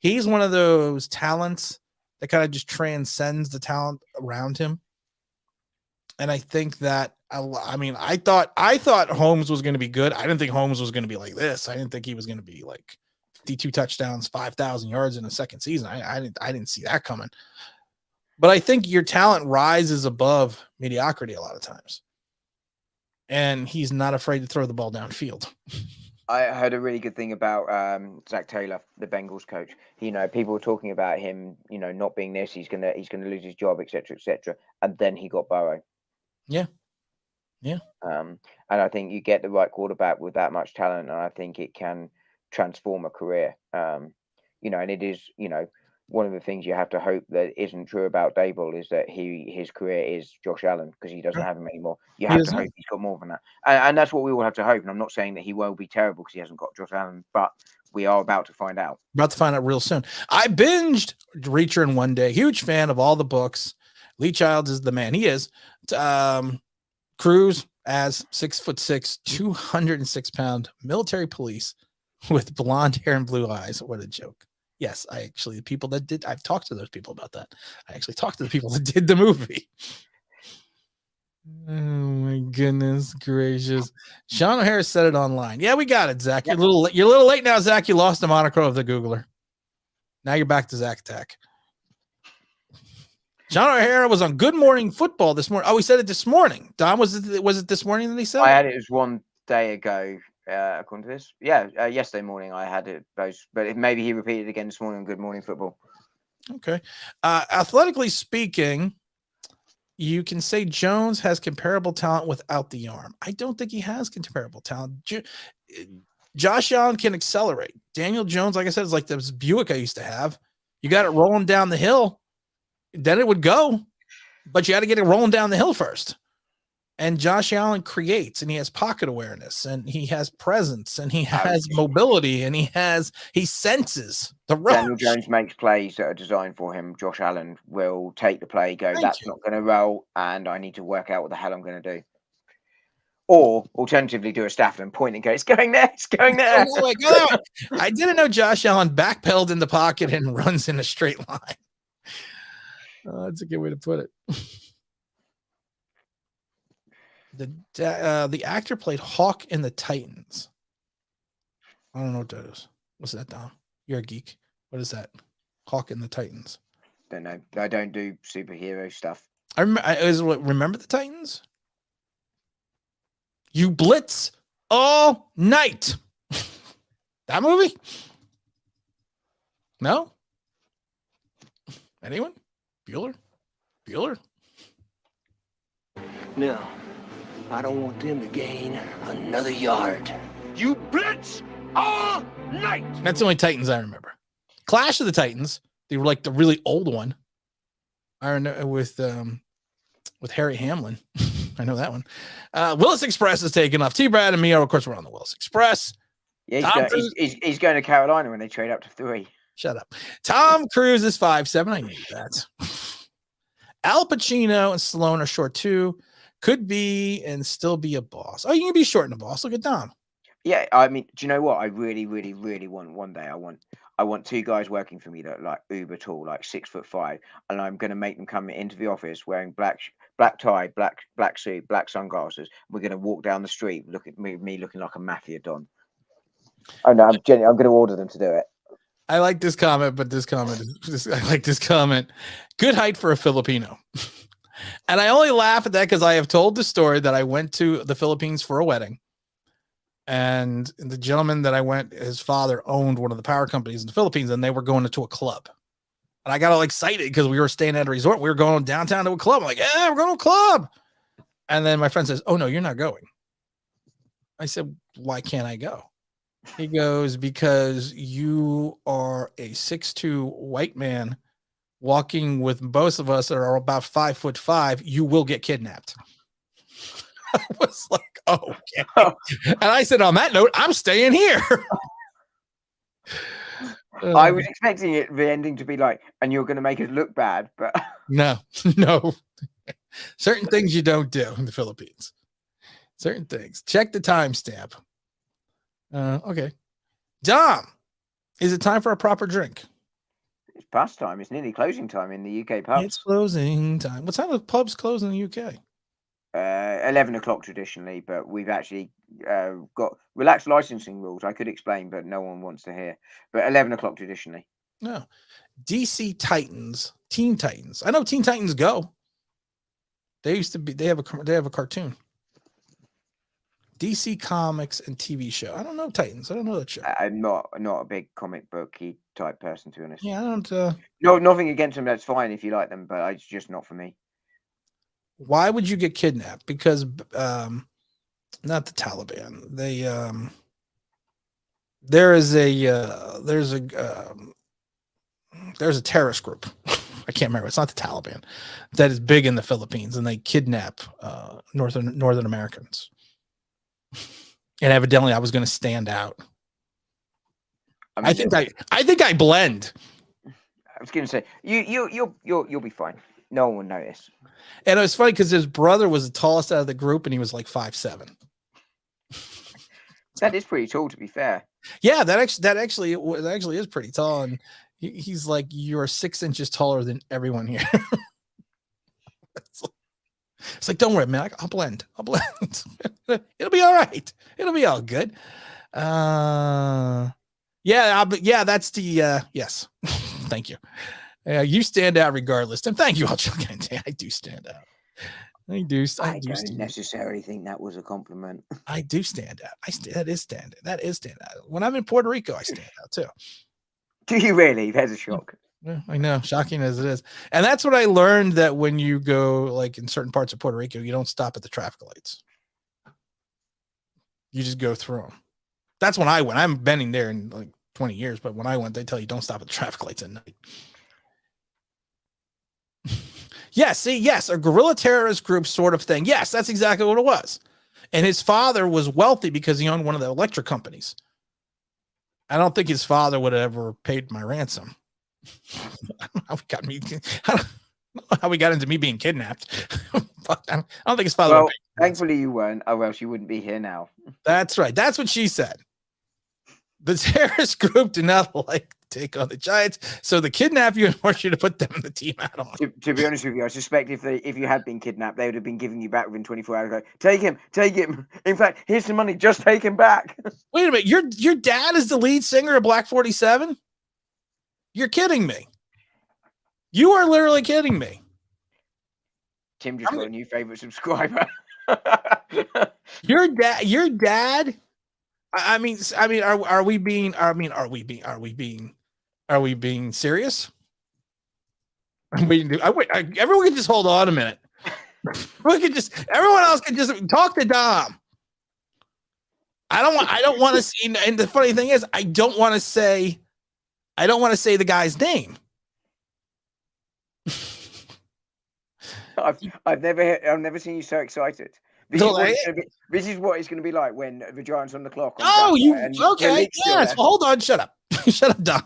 he's one of those talents that kind of just transcends the talent around him. And I think that I thought Holmes was going to be good. I didn't think Holmes was going to be like this. I didn't think he was going to be like 52 touchdowns, 5,000 yards in a second season. I didn't see that coming. But I think your talent rises above mediocrity a lot of times. And he's not afraid to throw the ball downfield. I heard a really good thing about Zach Taylor, the Bengals coach. People were talking about him, not being this, he's gonna lose his job, etc., and then he got Burrow. Yeah. And I think you get the right quarterback with that much talent, and I think it can transform a career. And it is, one of the things you have to hope that isn't true about Dable is that his career is Josh Allen, because he doesn't have him anymore. You have to hope he's got more than that. And that's what we all have to hope. And I'm not saying that he won't be terrible because he hasn't got Josh Allen, but we are about to find out. About to find out real soon. I binged Reacher in one day. Huge fan of all the books. Lee Childs is the man. He is. Cruise as 6'6", 206-pound military police with blonde hair and blue eyes. What a joke. Yes, I've talked to those people about that. I actually talked to the people that did the movie. Oh my goodness gracious. Sean O'Hara said it online. Yeah, we got it, Zach. You're a little late now, Zach. You lost the moniker of the Googler. Now you're back to Zach Attack. Sean O'Hara was on Good Morning Football this morning. Oh, he said it this morning. Don, was it this morning that he said? I had it was one day ago. According to this, yesterday morning I had it both, but maybe he repeated it again this morning on Good Morning Football. Okay. Athletically speaking, you can say Jones has comparable talent without the arm. I don't think he has comparable talent. Josh Allen can accelerate. Daniel Jones, like I said, is like this Buick I used to have. You got it rolling down the hill, then it would go, but you got to get it rolling down the hill first. And Josh Allen creates, and he has pocket awareness, and he has presence, and he has mobility, and he senses the rush. Daniel Jones makes plays that are designed for him. Josh Allen will take the play, that's not going to roll, and I need to work out what the hell I'm going to do. Or alternatively, do a Stafford and point and go, it's going there, it's going there. Go that way. I didn't know Josh Allen backpedaled in the pocket and runs in a straight line. That's a good way to put it. The actor played Hawk in the Titans. I don't know what that is. What's that, Dom? You're a geek. What is that? Hawk in the Titans. Don't know. I don't do superhero stuff. I remember the Titans? You blitz all night. That movie? No? Anyone? Bueller? No, I don't want them to gain another yard. You blitz all night. That's the only Titans I remember. Clash of the Titans. They were like the really old one. I remember with Harry Hamlin. I know that one. Willis Express is taking off. T-Brad and me, of course, we're on the Willis Express. Yeah, he's going to Carolina when they trade up to 3. Shut up. Tom Cruise is 5'7". I knew that. Al Pacino and Stallone are short too. Could be and still be a boss. Oh, you can be short and a boss. Look at Dom. Yeah, I mean, do you know what? I really, really, really want one day. I want 2 guys working for me that are like uber tall, like 6'5", and I'm going to make them come into the office wearing black tie, black suit, black sunglasses. We're going to walk down the street, look at me looking like a mafia don. Oh no, I'm going to order them to do it. I like this comment, but I like this comment. Good height for a Filipino. And I only laugh at that because I have told the story that I went to the Philippines for a wedding. And the gentleman that I went, his father owned one of the power companies in the Philippines, and they were going to a club. And I got all excited because we were staying at a resort. We were going downtown to a club. I'm like, yeah, we're going to a club. And then my friend says, oh, no, you're not going. I said, why can't I go? He goes, because you are a 6'2" white man walking with both of us that are about 5'5". You will get kidnapped. I was like, oh, okay. And I said, on that note, I'm staying here. I was expecting the ending to be like, and you're going to make us look bad, but no. Certain things you don't do in the Philippines. Certain things. Check the timestamp. Okay. Dom, is it time for a proper drink? It's past time. It's nearly closing time in the UK pubs. It's closing time. What time do pubs close in the UK? 11 o'clock traditionally, but we've actually got relaxed licensing rules. I could explain, but no one wants to hear. But 11 o'clock traditionally. No. DC Titans, Teen Titans. I know Teen Titans Go. They used to be. They have a cartoon. DC Comics and TV show. I don't know Titans. I don't know that show. I'm not a big comic booky type person, to be honest. Yeah, I don't. No, nothing against them. That's fine if you like them, but it's just not for me. Why would you get kidnapped? Because not the Taliban. They there's a terrorist group. I can't remember. It's not the Taliban that is big in the Philippines, and they kidnap Northern Americans. And evidently, I was going to stand out. I think I blend. I was going to say you'll be fine. No one will notice. And it was funny because his brother was the tallest out of the group, and he was like 5'7". That is pretty tall, to be fair. Yeah, that actually is pretty tall, and he's like, you're 6 inches taller than everyone here. It's like, don't worry, man. I'll blend. It'll be all right. It'll be all good. Yeah, that's the yes. Thank you. You stand out regardless. And thank you all, Chuck. I do stand out. I don't necessarily think that was a compliment. I do stand out. That is stand out. When I'm in Puerto Rico, I stand out too. Do you really? There's a shock. Yeah, I know, shocking as it is. And that's what I learned, that when you go like in certain parts of Puerto Rico, you don't stop at the traffic lights. You just go through them. That's when I went. I haven't been there in like 20 years, but when I went, they tell you don't stop at the traffic lights at night. Yes, see, yes, a guerrilla terrorist group sort of thing. Yes, that's exactly what it was. And his father was wealthy because he owned one of the electric companies. I don't think his father would have ever paid my ransom. I don't know how we got into me being kidnapped. But I don't think his father. Well, would pay my ransom. thankfully you weren't, or else you wouldn't be here now. That's right. That's what she said. The terrorist group did not like to take on the Giants, so they kidnap you and force you to put them in the team add-on. To be honest with you, I suspect if you had been kidnapped, they would have been giving you back within 24 hours. Like, take him. In fact, here's some money. Just take him back. Wait a minute. Your dad is the lead singer of Black 47? You're kidding me. You are literally kidding me. Tim just got a new favorite subscriber. Your dad. I mean, are we being serious? Everyone can just hold on a minute. Everyone else can just talk to Dom. I don't want to see, and the funny thing is, I don't want to say the guy's name. I've never seen you so excited. This is what it's going to be like when the Giants on the clock. Okay? Yes. Well, hold on. Shut up. Shut up, Dom.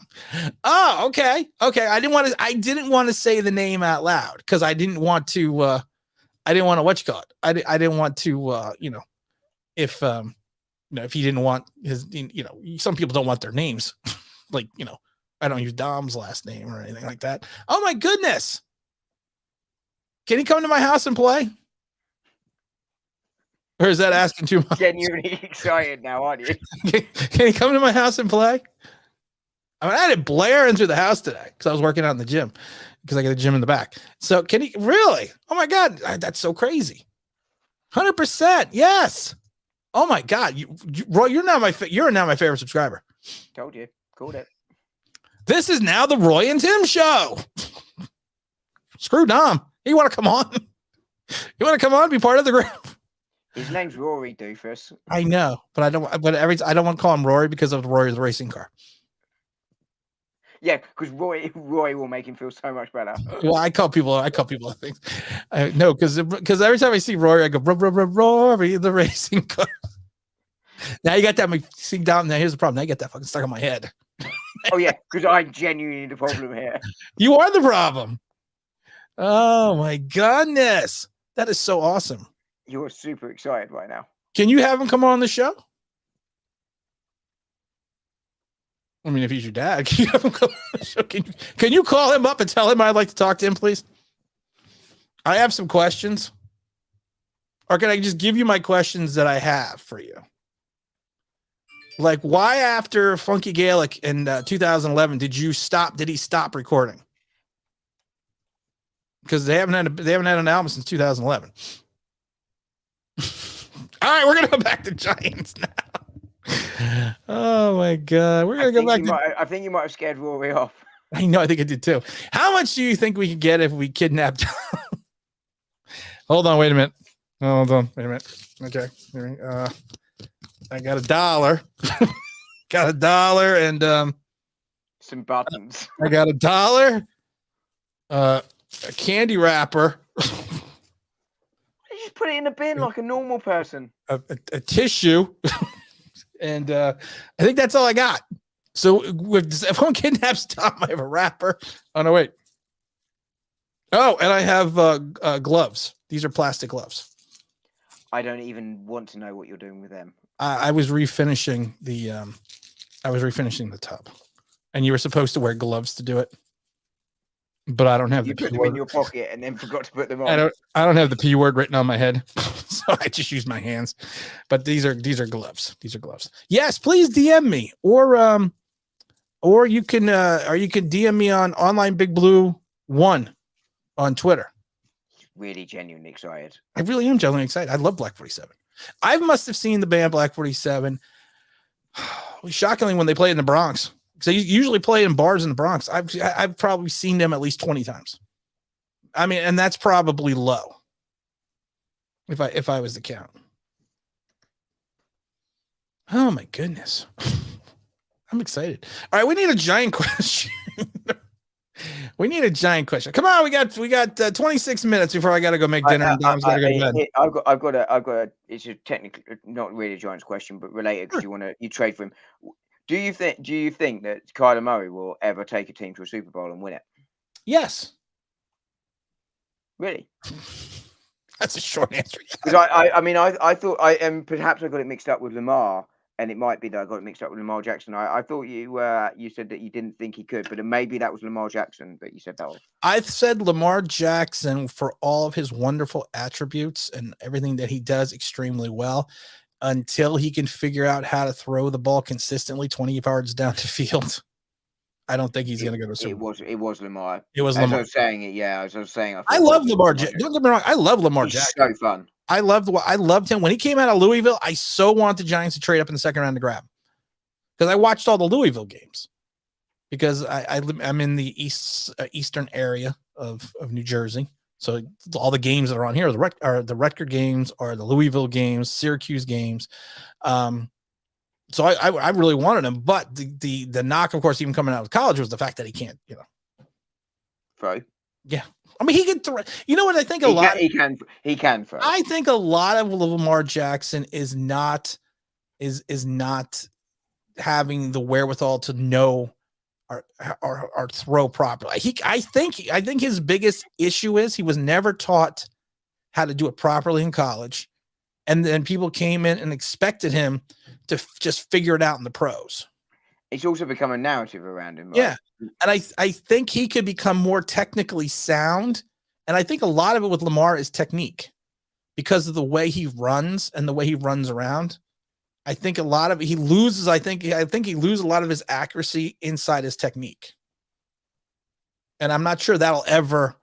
Oh, okay. I didn't want to say the name out loud because I didn't want to. I didn't want to what you call it. I didn't want to. If he didn't want his. Some people don't want their names. Like I don't use Dom's last name or anything like that. Oh my goodness. Can he come to my house and play? Or is that asking too much? Genuinely excited now, aren't you? Can he come to my house and play? I mean, I had it blaring through the house today because I was working out in the gym because I got a gym in the back. So can he really? Oh my God, that's so crazy. 100%. Yes. Oh my God. Roy, you're now my favorite subscriber. Told you. Called it. This is now the Roy and Tim show. Screw Dom. You want to come on? You want to come on? Be part of the group? His name's Rory, doofus. I know, but I don't. But I don't want to call him Rory because of Rory's racing car. Yeah, because Roy will make him feel so much better. Well, I call people things. No, because every time I see Rory, I go Rory the racing car. Now you got that. See down now. Here's the problem. Now you get that fucking stuck on my head. Oh yeah, because I'm genuinely the problem here. You are the problem. Oh my goodness, that is so awesome. You're super excited right now. Can you have him come on the show? I mean, if he's your dad, can you have him come on the show? Can you call him up and tell him I'd like to talk to him, please? I have some questions. Or can I just give you my questions that I have for you? Like, why after Funky Gaelic in 2011 did he stop recording? Because they haven't had an album since 2011. All right, we're gonna go back to Giants now. Oh my God, we're gonna go back. I think you might have scared Rory off. I know, I think I did too. How much do you think we could get if we kidnapped? Hold on, wait a minute. Hold on, wait a minute. Okay, I got $1. Got $1 and some buttons. I got $1. A candy wrapper. Just put it in a bin like a normal person. A tissue. And I think that's all I got. So if one kidnaps Tom, I have a wrapper. Oh, no, wait. Oh, and I have gloves. These are plastic gloves. I don't even want to know what you're doing with them. I was refinishing the tub. And you were supposed to wear gloves to do it. But I don't have you the put P them word. In your pocket and then forgot to put them on. I don't have the P word written on my head, so I just use my hands. But these are gloves. These are gloves. Yes, please DM me, or you can DM me on Online Big Blue 1 on Twitter. Really genuinely excited. I really am genuinely excited. I love Black 47. I must have seen the band Black 47 shockingly when they played in the Bronx. So you usually play in bars in the Bronx. I've probably seen them at least 20 times. I mean, and that's probably low. If I was to count. Oh my goodness. I'm excited. All right, we need a giant question. We need a giant question. Come on, we got 26 minutes before I got to go make dinner and Dom's got to go to bed. I've got a. It's a technically not really a Giants question, but related because you trade for him. Do you think that Kyler Murray will ever take a team to a Super Bowl and win it? Yes. Really? That's a short answer. Because I thought perhaps I got it mixed up with Lamar, and it might be that I got it mixed up with Lamar Jackson. I thought you said that you didn't think he could, but maybe that was Lamar Jackson that you said that was. I've said Lamar Jackson, for all of his wonderful attributes and everything that he does extremely well, until he can figure out how to throw the ball consistently 20 yards down the field, I don't think he's going to go to Super Bowl. It was Lamar. It was Lamar. I was saying it. Yeah, as I was saying. I love Lamar Jackson. Don't get me wrong. I love Lamar Jackson. So fun. I loved him when he came out of Louisville. I so want the Giants to trade up in the second round to grab him because I watched all the Louisville games because I'm in the eastern area of New Jersey. So all the games that are on here are the Rutgers games, or the Louisville games, Syracuse games. So I really wanted him, but the knock, of course, even coming out of college was the fact that he can't, throw. Yeah, I mean he can throw. You know what I think he can throw. I think a lot of Lamar Jackson is not having the wherewithal to know or throw properly. I think his biggest issue is he was never taught how to do it properly in college, and then people came in and expected him to just figure it out in the pros. It's also become a narrative around him. Right? Yeah, and I think he could become more technically sound, and I think a lot of it with Lamar is technique because of the way he runs and the way he runs around. I think a lot of it, he loses. I think he loses a lot of his accuracy inside his technique. And I'm not sure that'll ever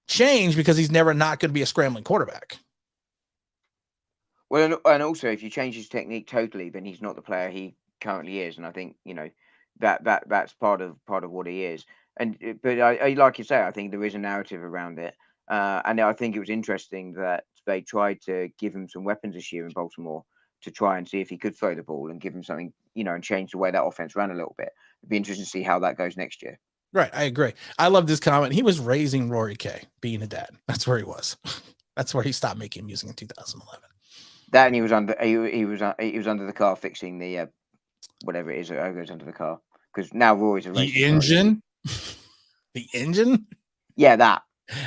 change because he's never not going to be a scrambling quarterback. Well, and also if you change his technique totally, then he's not the player he currently is. And I think, that's part of what he is. But I like you say, I think there is a narrative around it. And I think it was interesting that they tried to give him some weapons this year in Baltimore to try and see if he could throw the ball and give him something, and change the way that offense ran a little bit. It'd be interesting to see how that goes next year. Right. I agree. I love this comment. He was raising Rory K, being a dad. That's where he was. That's where he stopped making music in 2011. That, and he was under the car fixing the whatever it is that goes under the car, because now Rory's a the engine. The engine. Yeah, that.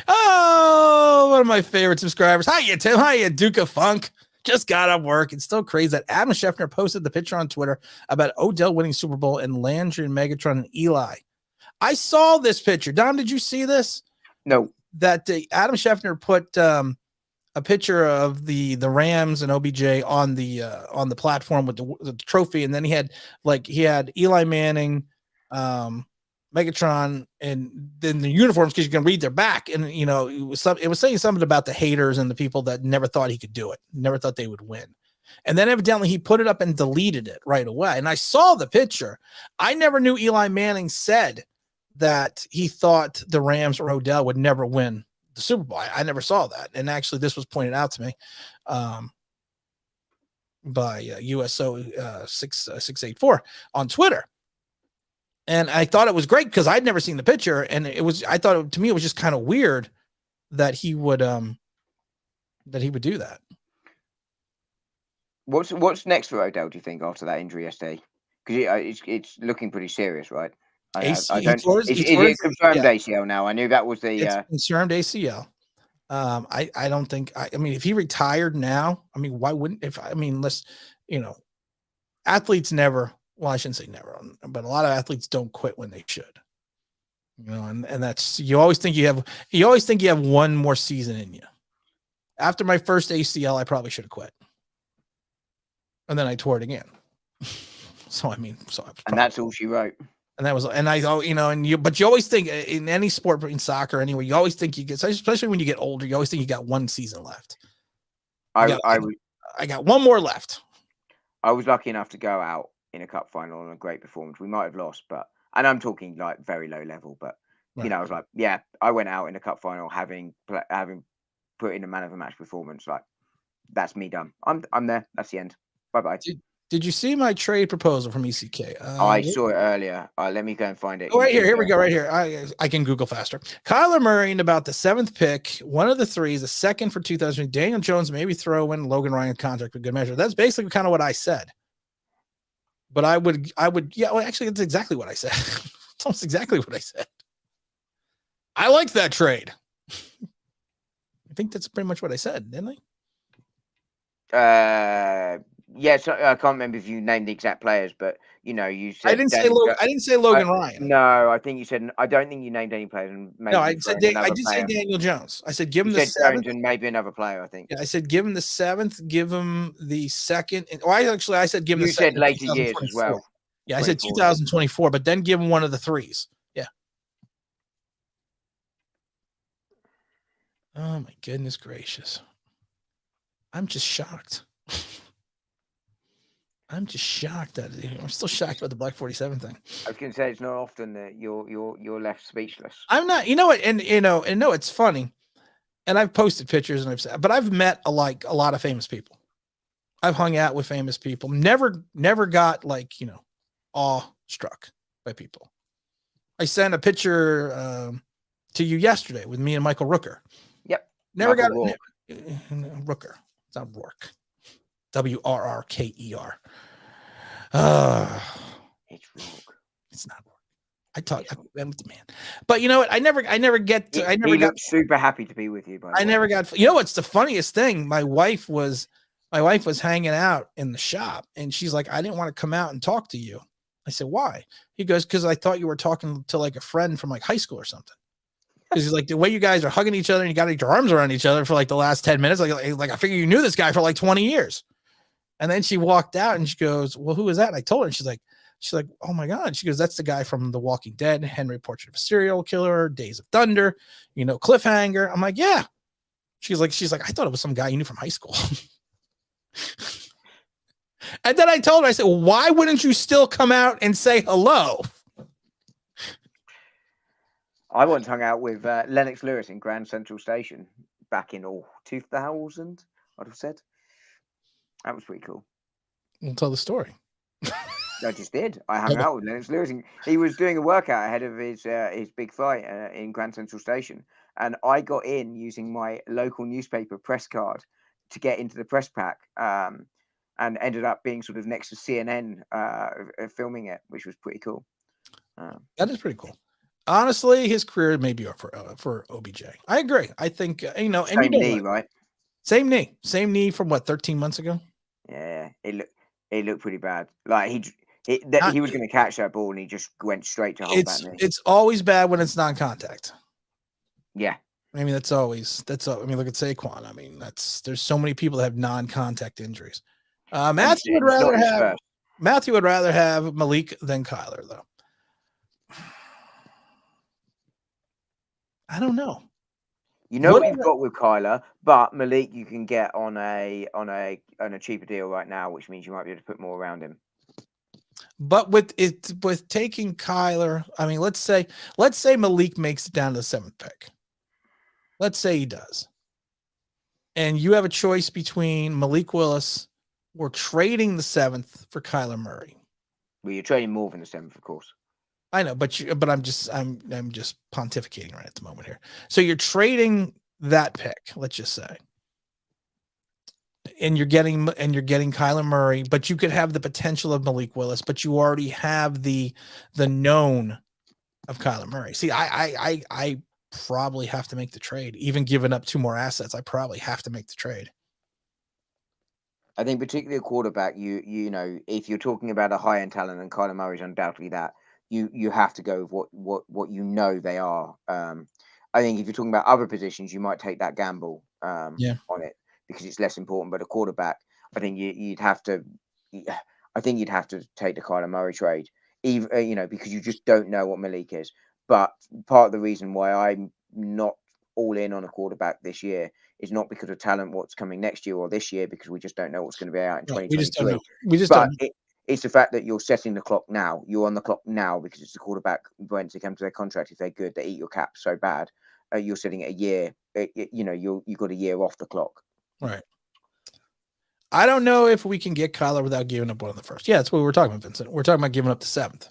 Oh, one of my favorite subscribers. Hiya, Tim. Hiya, Duke of Funk. Just got off work. It's still crazy that Adam Schefter posted the picture on Twitter about Odell winning Super Bowl and Landry and Megatron and Eli. I saw this picture. Dom, did you see this? No. That Adam Schefter put a picture of the Rams and OBJ on the platform with the trophy, and then he had Eli Manning, Megatron, and then the uniforms because you can read their back, and it was saying something about the haters and the people that never thought he could do it, never thought they would win. And then evidently he put it up and deleted it right away. And I saw the picture. I never knew Eli Manning said that he thought the Rams or Odell would never win the Super Bowl. I never saw that. And actually this was pointed out to me by USO 684 on Twitter. And I thought it was great because I'd never seen the picture, and to me it was just kind of weird that he would do that. What's next for Odell, do you think, after that injury yesterday? Because it's looking pretty serious, right? Is it confirmed ACL now? I knew that was it's confirmed ACL. I don't think. I mean, if he retired now, I mean, why wouldn't? Athletes never. Well, I shouldn't say never, but a lot of athletes don't quit when they should. And that's you always think you have one more season in you. After my first ACL, I probably should have quit, and then I tore it again. And that's all she wrote. And that was, but you always think in any sport, in soccer, anyway, you always think especially when you get older, you always think you got one season left. I got one more left. I was lucky enough to go out in a cup final on a great performance. We might have lost, and I'm talking like very low level, but right. I was like, yeah, I went out in a cup final having put in a man of the match performance. Like, that's me done. I'm there. That's the end. Bye-bye. Did you see my trade proposal from ECK? I saw it earlier. Let me go and find it. Oh, right here. Here we go. Right here. I can Google faster. Kyler Murray and about the 7th pick, one of the 3s, the second for 2000. Daniel Jones, maybe throw in Logan Ryan contract with good measure. That's basically kind of what I said. But I would, yeah, well, actually, it's exactly what I said. It's almost exactly what I said. I like that trade. I think that's pretty much what I said, didn't I? Yes, I can't remember if you named the exact players, but you said I didn't say Logan Ryan. No, I think you said. I don't think you named any players. And maybe no, I did say Daniel Jones. I said give him the 7th and maybe another player. I think. Yeah, I said give him the 7th, give him the 2nd. I said give him. You said later years as well. Yeah, I said 2024, but then give him one of the 3s. Yeah. Oh my goodness gracious! I'm just shocked. I'm just shocked that I'm still shocked about the Black 47 thing. I was going to say it's not often that you're left speechless. I'm not. You know what? And it's funny. And I've posted pictures and I've met a lot of famous people. I've hung out with famous people. Never got awestruck by people. I sent a picture to you yesterday with me and Michael Rooker. Yep. Never got Rooker. It's not Rourke. WRRKER. It's Rourke. It's not Rourke. I'm with the man. But you know what? I never get to. He looked super happy to be with you. By the way. Never got. You know what's the funniest thing? My wife was hanging out in the shop, and she's like, "I didn't want to come out and talk to you." I said, "Why?" He goes, "Because I thought you were talking to like a friend from like high school or something." Because he's like, the way you guys are hugging each other and you got your arms around each other for like the last 10 minutes, like I figure you knew this guy for like 20 years. And then she walked out and she goes, "Well, who is that?" And I told her, and she's like, "Oh my God." She goes, "That's the guy from The Walking Dead, Henry Portrait of a Serial Killer, Days of Thunder, Cliffhanger." I'm like, "Yeah." She's like, "I thought it was some guy you knew from high school." And then I told her, I said, "Why wouldn't you still come out and say hello?" I once hung out with Lennox Lewis in Grand Central Station back in 2000, I'd have said. That was pretty cool. We'll tell the story. I just did. I hung out with Lennox Lewis. He was doing a workout ahead of his big fight in Grand Central Station. And I got in using my local newspaper press card to get into the press pack and ended up being sort of next to CNN filming it, which was pretty cool. That is pretty cool. Honestly, his career may be over for OBJ. I agree. I think, Same knee, right? Same knee from what, 13 months ago? Yeah, it looked pretty bad. Like he was going to catch that ball and he just went straight to hold that knee. It's always bad when it's non-contact. Yeah. I mean, look at Saquon. I mean, there's so many people that have non-contact injuries. Matthew would rather have Malik than Kyler, though. I don't know. What you've got with Kyler, but Malik you can get on a cheaper deal right now, which means you might be able to put more around him. But with taking Kyler, I mean, let's say Malik makes it down to the 7th pick. Let's say he does. And you have a choice between Malik Willis or trading the 7th for Kyler Murray. Well, you're trading more than the 7th, of course. I know, but I'm just pontificating right at the moment here. So you're trading that pick, let's just say, and you're getting Kyler Murray, but you could have the potential of Malik Willis, but you already have the known of Kyler Murray. See, I probably have to make the trade, even giving up 2 more assets. I probably have to make the trade. I think particularly a quarterback, if you're talking about a high-end talent, and Kyler Murray is undoubtedly that. You have to go with what they are. I think if you're talking about other positions, you might take that gamble on it because it's less important. But a quarterback, I think you'd have to take the Kyler Murray trade, even because you just don't know what Malik is. But part of the reason why I'm not all in on a quarterback this year is not because of talent, what's coming next year or this year, because we just don't know what's going to be out in 2023. We just don't know. It's the fact that you're setting the clock now. You're on the clock now because it's the quarterback. When they come to their contract, if they're good, they eat your cap so bad. You're sitting at a year. You've got a year off the clock. Right. I don't know if we can get Kyler without giving up one of the first. Yeah, that's what we're talking about, Vincent. We're talking about giving up the 7th.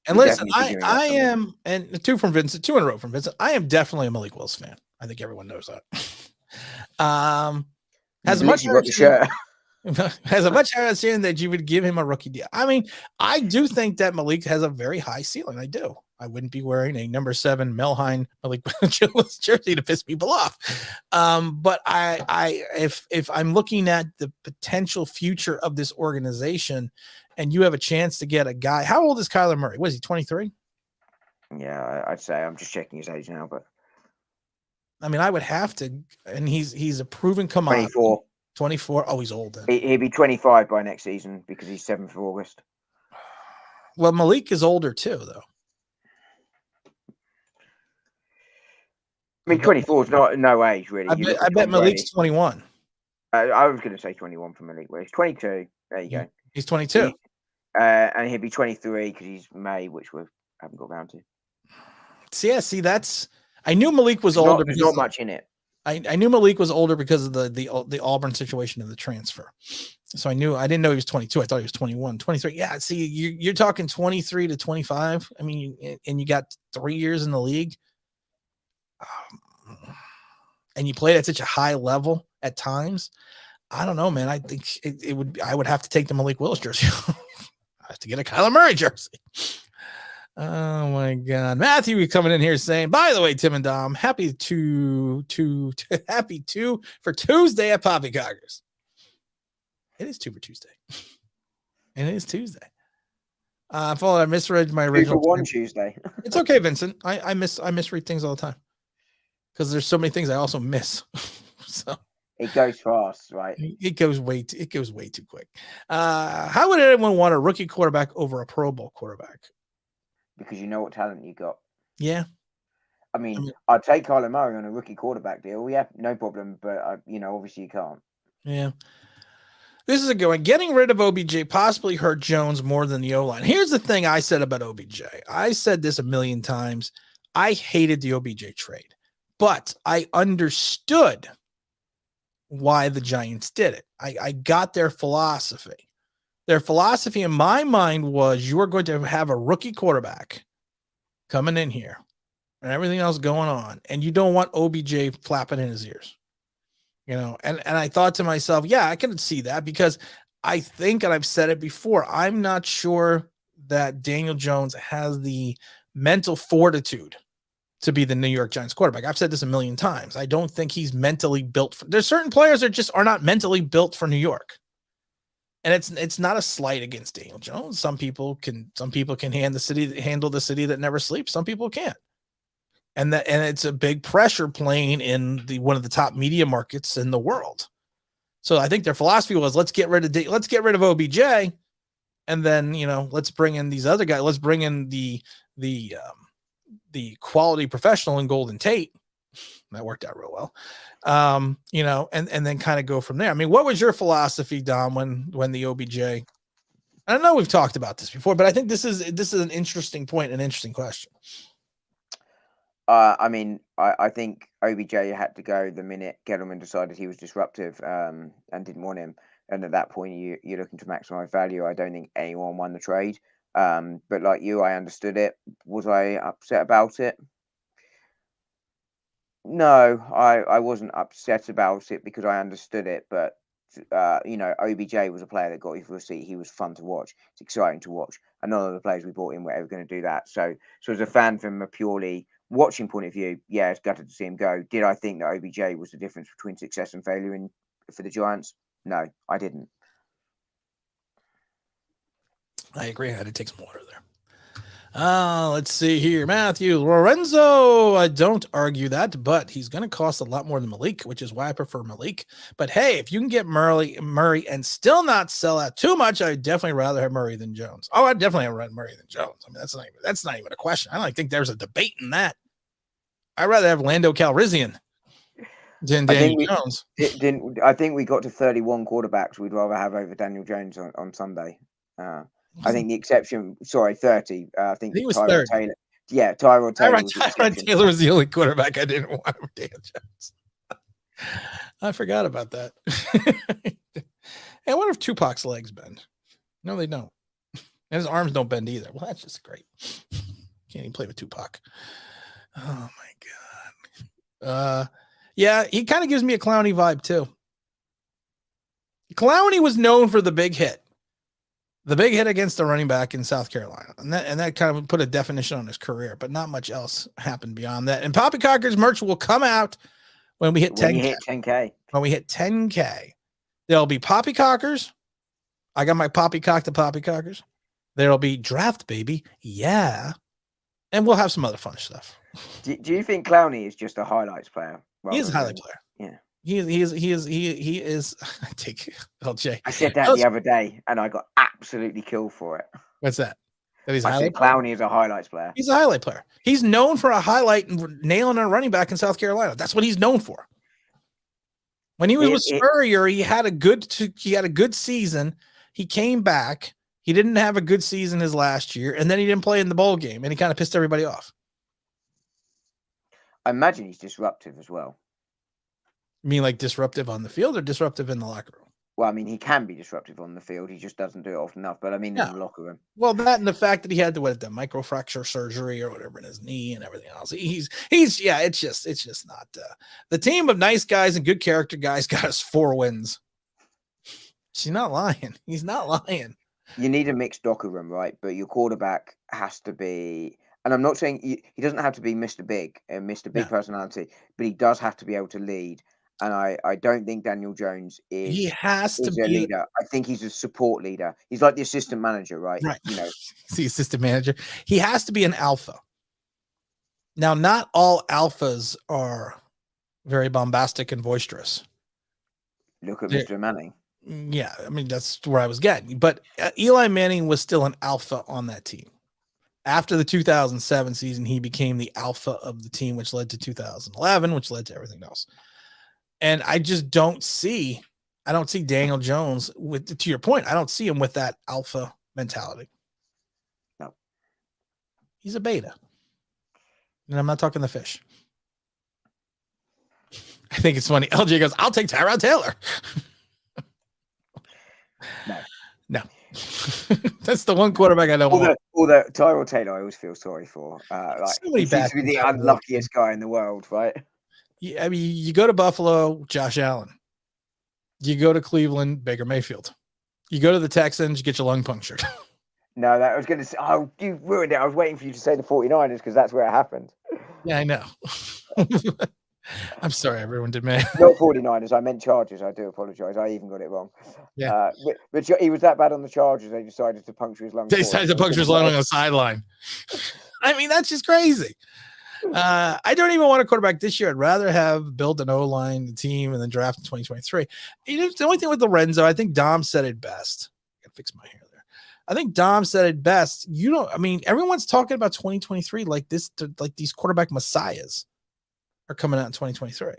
And We listen, definitely be giving up I something. am, and 2 from Vincent, 2 in a row from Vincent. I am definitely a Malik Willis fan. I think everyone knows that. Has You've much literally got the shirt. has a much higher understanding that you would give him a rookie deal. I mean, I do think that Malik has a very high ceiling. I do. I wouldn't be wearing a number 7 Melhine Malik Willis jersey to piss people off. But if I'm looking at the potential future of this organization, and you have a chance to get a guy, how old is Kyler Murray? Was he 23? Yeah, I'd say I'm just checking his age now, but I mean, I would have to, and he's a proven commodity. 24. 24. Oh, he's old then. He'll be 25 by next season because he's 7th of August. Well, Malik is older too, though. I mean, 24 is not no age really. I bet Malik's 21. I was going to say 21 for Malik, but he's 22. There you go. He's 22. And he'll be 23 because he's May, which we haven't got around to. See, that's. I knew Malik was older. There's not much in it. I knew Malik was older because of the Auburn situation and the transfer. So I didn't know he was 22. I thought he was 21, 23. Yeah. See, you're talking 23 to 25. I mean, and you got 3 years in the league. And you played at such a high level at times. I don't know, man. I think I would have to take the Malik Willis jersey. I have to get a Kyler Murray jersey. Oh my God. Matthew coming in here saying, by the way, Tim and Dom, happy for Tuesday at Poppycockers. It is 2 for Tuesday. And it is Tuesday. I misread my original. 2 for 1 Tuesday. It's okay, Vincent. I misread things all the time. Because there's so many things I also miss. So it goes fast, right? It goes way too quick. How would anyone want a rookie quarterback over a Pro Bowl quarterback? Because you know what talent you got. Yeah. I mean, I'd take Kyler Murray on a rookie quarterback deal. Yeah, no problem. But, obviously you can't. Yeah. This is a good one. Getting rid of OBJ possibly hurt Jones more than the O-line. Here's the thing I said about OBJ. I said this a million times. I hated the OBJ trade, but I understood why the Giants did it. I got their philosophy. Their philosophy in my mind was you are going to have a rookie quarterback coming in here and everything else going on, and you don't want OBJ flapping in his ears. And I thought to myself, yeah, I can see that because I think, and I've said it before, I'm not sure that Daniel Jones has the mental fortitude to be the New York Giants quarterback. I've said this a million times. I don't think he's mentally built. There's certain players that just are not mentally built for New York. And it's not a slight against Daniel Jones. Some people can handle the city that never sleeps. Some people can't. And it's a big pressure playing in one of the top media markets in the world. So I think their philosophy was let's get rid of OBJ, and then let's bring in these other guys. Let's bring in the quality professional in Golden Tate. That worked out real well. And then kind of go from there. I mean, what was your philosophy, Dom, when the OBJ? I know we've talked about this before, but I think this is an interesting point, an interesting question. I think OBJ had to go the minute Gettleman decided he was disruptive and didn't want him. And at that point, you're looking to maximize value. I don't think anyone won the trade. But like you, I understood it. Was I upset about it? No, I wasn't upset about it because I understood it. But, OBJ was a player that got you for a seat. He was fun to watch. It's exciting to watch. And none of the players we brought in were ever going to do that. So as a fan from a purely watching point of view, yeah, it's gutted to see him go. Did I think that OBJ was the difference between success and failure for the Giants? No, I didn't. I agree. I had to take some water there. Let's see here. Matthew Lorenzo. I don't argue that, but he's going to cost a lot more than Malik, which is why I prefer Malik. But hey, if you can get Murray and still not sell out too much, I'd definitely rather have Murray than Jones. Oh, I'd definitely have Murray than Jones. I mean, that's not even a question. I don't think there's a debate in that. I'd rather have Lando Calrissian than Daniel Jones. I think we got to 31 quarterbacks we'd rather have over Daniel Jones on Sunday. I think the exception, 30. I think he was Tyrod Taylor. Yeah, Tyrod Taylor. Tyrod Taylor was the only quarterback I didn't want over Daniel Jones. I forgot about that. I wonder if Tupac's legs bend. No, they don't. And his arms don't bend either. Well, that's just great. Can't even play with Tupac. Oh my God. Yeah, he kind of gives me a Clowney vibe too. Clowney was known for the big hit against the running back in South Carolina. And that kind of put a definition on his career, but not much else happened beyond that. And Poppycocker's merch will come out when we hit 10K. You hit 10K. When we hit 10K, there'll be Poppycockers. I got my Poppycock to Poppycockers. There'll be Draft Baby. Yeah. And we'll have some other fun stuff. Do you think Clowney is just a highlights player? He is a highlight player. Yeah. He is. I take LJ. I said that the other day, and I got absolutely killed for it. What's that? That he's I said Clowney is a highlights player. He's a highlight player. He's known for a highlight and nailing a running back in South Carolina. That's what he's known for. When he was with Spurrier, he had a good season. He came back. He didn't have a good season his last year, and then he didn't play in the bowl game, and he kind of pissed everybody off. I imagine he's disruptive as well. You mean like disruptive on the field or disruptive in the locker room? Well, I mean, he can be disruptive on the field. He just doesn't do it often enough. But I mean, in the locker room. Well, that and the fact that he had the microfracture surgery or whatever in his knee and everything else. It's just not the team of nice guys and good character guys got us 4 wins. She's not lying. He's not lying. You need a mixed locker room, right? But your quarterback has to be, and I'm not saying he doesn't have to be Mr. Big and Mr. Big personality, but he does have to be able to lead. And I don't think Daniel Jones is. He has to be a leader. I think he's a support leader. He's like the assistant manager, right? Right. You know, he's the assistant manager. He has to be an alpha. Now, not all alphas are very bombastic and boisterous. Look at Mr. Manning. Yeah, I mean, that's where I was getting. But Eli Manning was still an alpha on that team. After the 2007 season, he became the alpha of the team, which led to 2011, which led to everything else. And I just don't see Daniel Jones to your point, I don't see him with that alpha mentality. No. He's a beta. And I'm not talking the fish. I think it's funny. LJ goes, I'll take Tyrod Taylor. No. That's the one quarterback I don't want. Although Tyrod Taylor, I always feel sorry for. He seems to be the unluckiest guy in the world, right? Yeah, I mean, you go to Buffalo, Josh Allen. You go to Cleveland, Baker Mayfield. You go to the Texans, you get your lung punctured. No, I was going to say, oh, you ruined it. I was waiting for you to say the 49ers because that's where it happened. Yeah, I know. I'm sorry, everyone did, man. Not 49ers. I meant Chargers. I do apologize. I even got it wrong. Yeah. But he was that bad on the Chargers, they decided to puncture his lung. They decided to puncture his lung on the sideline. I mean, that's just crazy. I don't even want a quarterback this year. I'd rather have built an O-line, the team, and then draft in 2023. The only thing with Lorenzo, I think Dom said it best. I gotta fix my hair there. I think Dom said it best. Everyone's talking about 2023 like this, like these quarterback messiahs are coming out in 2023.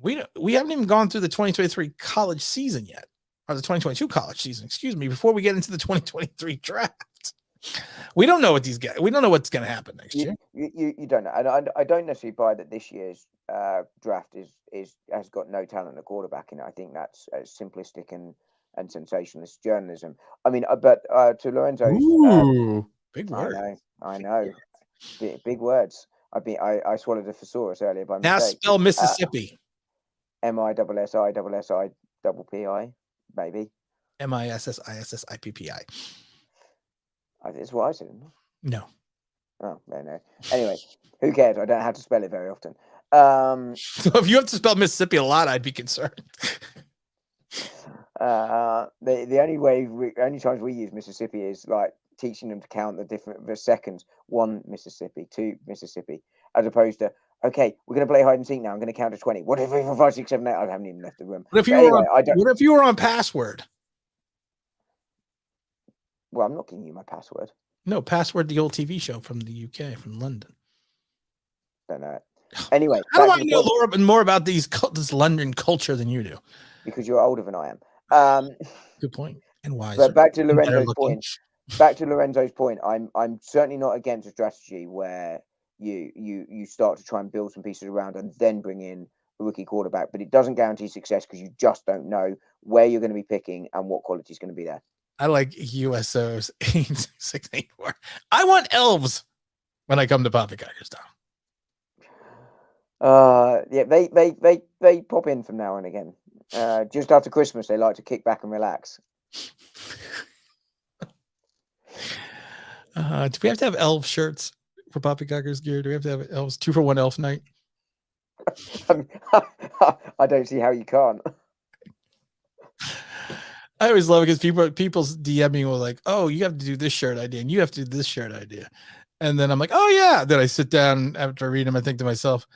We haven't even gone through the 2023 college season yet, or the 2022 college season, excuse me, before we get into the 2023 draft. We don't know what these guys. We don't know what's going to happen next year. You don't know, and I don't necessarily buy that this year's draft has got no talent at quarterback in it. I think that's simplistic and sensationalist journalism. I mean, but to Lorenzo's, big word. I know, big words. I swallowed a thesaurus earlier by mistake. Now spell Mississippi. MISSISSIPPI, maybe. MISSISSIPPI. That's what I said. No. Oh, no. Anyway, who cares? I don't have to spell it very often. So if you have to spell Mississippi a lot, I'd be concerned. The only times we use Mississippi is like teaching them to count the seconds. 1 Mississippi, 2 Mississippi, as opposed to, okay, we're going to play hide and seek now. I'm going to count to 20. What if 3, 4, 5, 6, 7, 8? I haven't even left the room. What if you were on Password? Well, I'm not giving you my password. No, Password, the old TV show from the UK, from London. Don't know it. Anyway, how do I know more about this London culture than you do? Because you're older than I am. Good point. And wiser. But back to Lorenzo's point. I'm certainly not against a strategy where you start to try and build some pieces around and then bring in rookie quarterback, but it doesn't guarantee success because you just don't know where you're going to be picking and what quality is going to be there. I like USO's 8684. I want elves when I come to Poppycockers, Tom. Yeah, they pop in from now and again. Just after Christmas, they like to kick back and relax. Do we have to have elf shirts for Poppycockers gear? Do we have to have elves 2-for-1 elf night? I don't see how you can't. I always love it because people's DMing will like, oh, you have to do this shirt idea and you have to do this shirt idea. And then I'm like, oh yeah. Then I sit down after I read them, I think to myself,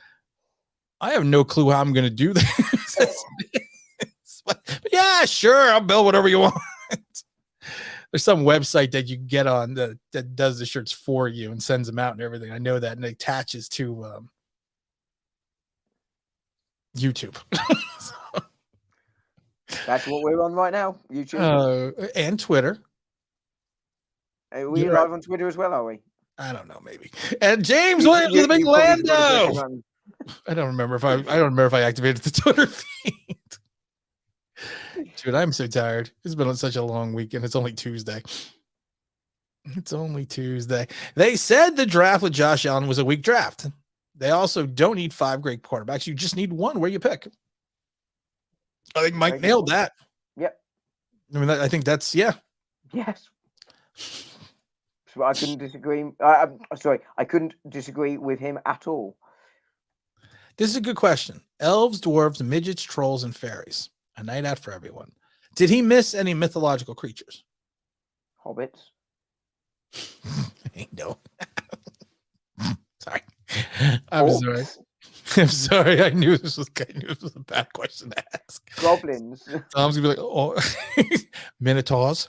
I have no clue how I'm going to do this. But yeah, sure. I'll build whatever you want. There's some website that you can get on that does the shirts for you and sends them out and everything. I know that, and it attaches to YouTube. So, that's what we're on right now, YouTube. And Twitter. Are we live on Twitter as well, are we? I don't know, maybe. And James Williams with a big Lando. I don't remember if I activated the Twitter feed. Dude, I'm so tired. It's been such a long weekend. It's only Tuesday. They said the draft with Josh Allen was a weak draft. They also don't need 5 great quarterbacks. You just need one where you pick. I think Mike nailed that. Yep. I mean, I think that's, yeah. Yes. So I couldn't disagree. I couldn't disagree with him at all. This is a good question. Elves, dwarves, midgets, trolls, and fairies. A night out for everyone. Did he miss any mythological creatures? Hobbits. No. Sorry. I'm sorry. I knew this was a bad question to ask. Goblins. Tom's gonna be like, oh, minotaurs.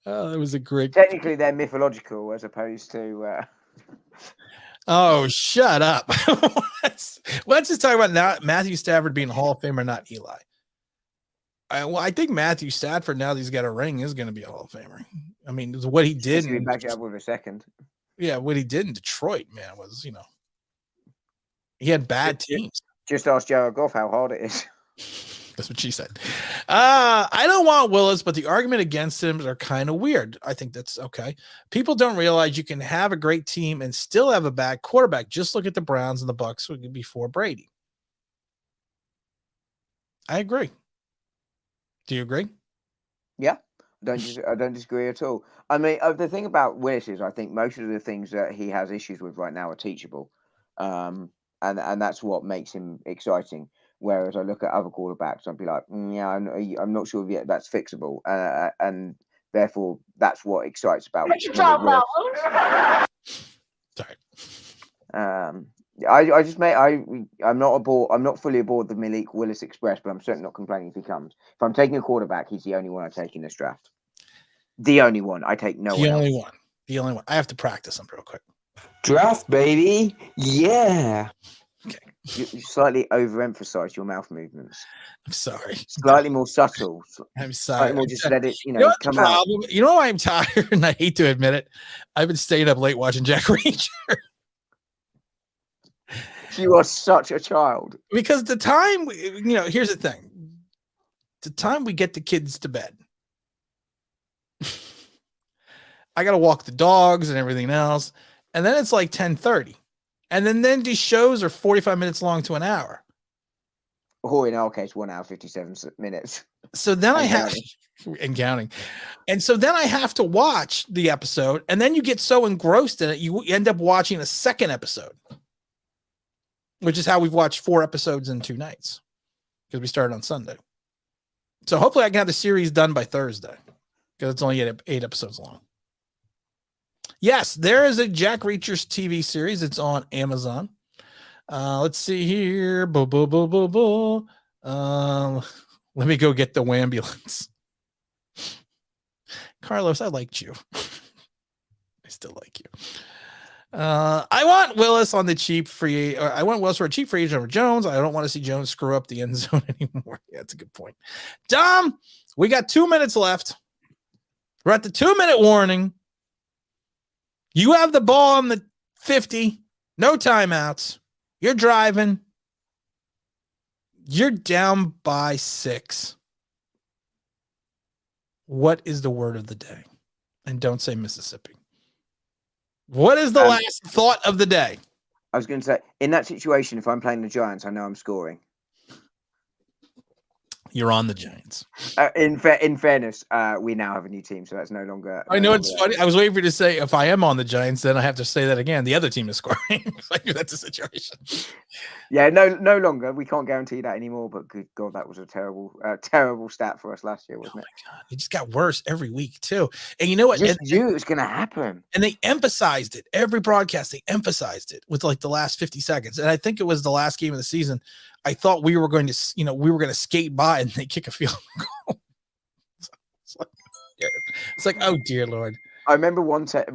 Oh, that was a great. Technically, they're mythological as opposed to. Oh, shut up. Let's just talk about now Matthew Stafford being a Hall of Famer, not Eli. I think Matthew Stafford, now that he's got a ring, is going to be a Hall of Famer. I mean, what he did. Back it up with a second. Yeah, what he did in Detroit, man, was, he had bad teams. Just ask Jared Goff how hard it is. That's what she said. I don't want Willis, but the argument against him are kind of weird. I think that's okay. People don't realize you can have a great team and still have a bad quarterback. Just look at the Browns and the Bucks before Brady. I agree. Do you agree? Yeah, I don't disagree at all. I mean, the thing about Willis is I think most of the things that he has issues with right now are teachable. And that's what makes him exciting. Whereas I look at other quarterbacks, I'd be like, yeah, I'm not sure yet that's fixable, and therefore that's what excites about. What you talking about? Sorry. I'm not fully aboard the Malik Willis Express, but I'm certainly not complaining if he comes. If I'm taking a quarterback, he's the only one I take in this draft. The only one I take. The only one. I have to practice him real quick. Draft, baby. Yeah. Okay. You slightly overemphasize your mouth movements. I'm sorry. Slightly more subtle. I'm sorry. More just let it, come out. You know why I'm tired, and I hate to admit it. I've been staying up late watching Jack Reacher. You are such a child. Because the time, here's the thing. The time we get the kids to bed, I got to walk the dogs and everything else. And then it's like 10:30. And then these shows are 45 minutes long to an hour. Or in our case, 1 hour, 57 minutes. So then and counting. And so then I have to watch the episode. And then you get so engrossed in it, you end up watching a second episode, which is how we've watched 4 episodes in 2 nights because we started on Sunday. So hopefully I can have the series done by Thursday because it's only 8 episodes long. Yes, there is a Jack Reacher's TV series. It's on Amazon. Let's see here. Let me go get the Wambulance. Carlos, I liked you. I still like you. I want Willis on the cheap free. I want Willis for a cheap free agent over Jones. I don't want to see Jones screw up the end zone anymore. Yeah, that's a good point. Dom, we got 2 minutes left. We're at the 2-minute warning. You have the ball on the 50. No timeouts. You're driving. You're down by 6. What is the word of the day? And don't say Mississippi. What is the last thought of the day? I was going to say, in that situation, if I'm playing the Giants, I know I'm scoring. You're on the Giants. In fairness, we now have a new team, so that's no longer. I know it's funny. I was waiting for you to say, if I am on the Giants, then I have to say that again. The other team is scoring. Like, that's a situation. Yeah, no longer. We can't guarantee that anymore. But good God, that was a terrible stat for us last year, wasn't it? My God, it just got worse every week too. And you know what? Just knew it was going to happen. And they emphasized it every broadcast. They emphasized it with like the last 50 seconds. And I think it was the last game of the season. I thought we were going to skate by and they kick a field goal. It's like, oh dear Lord. I remember one time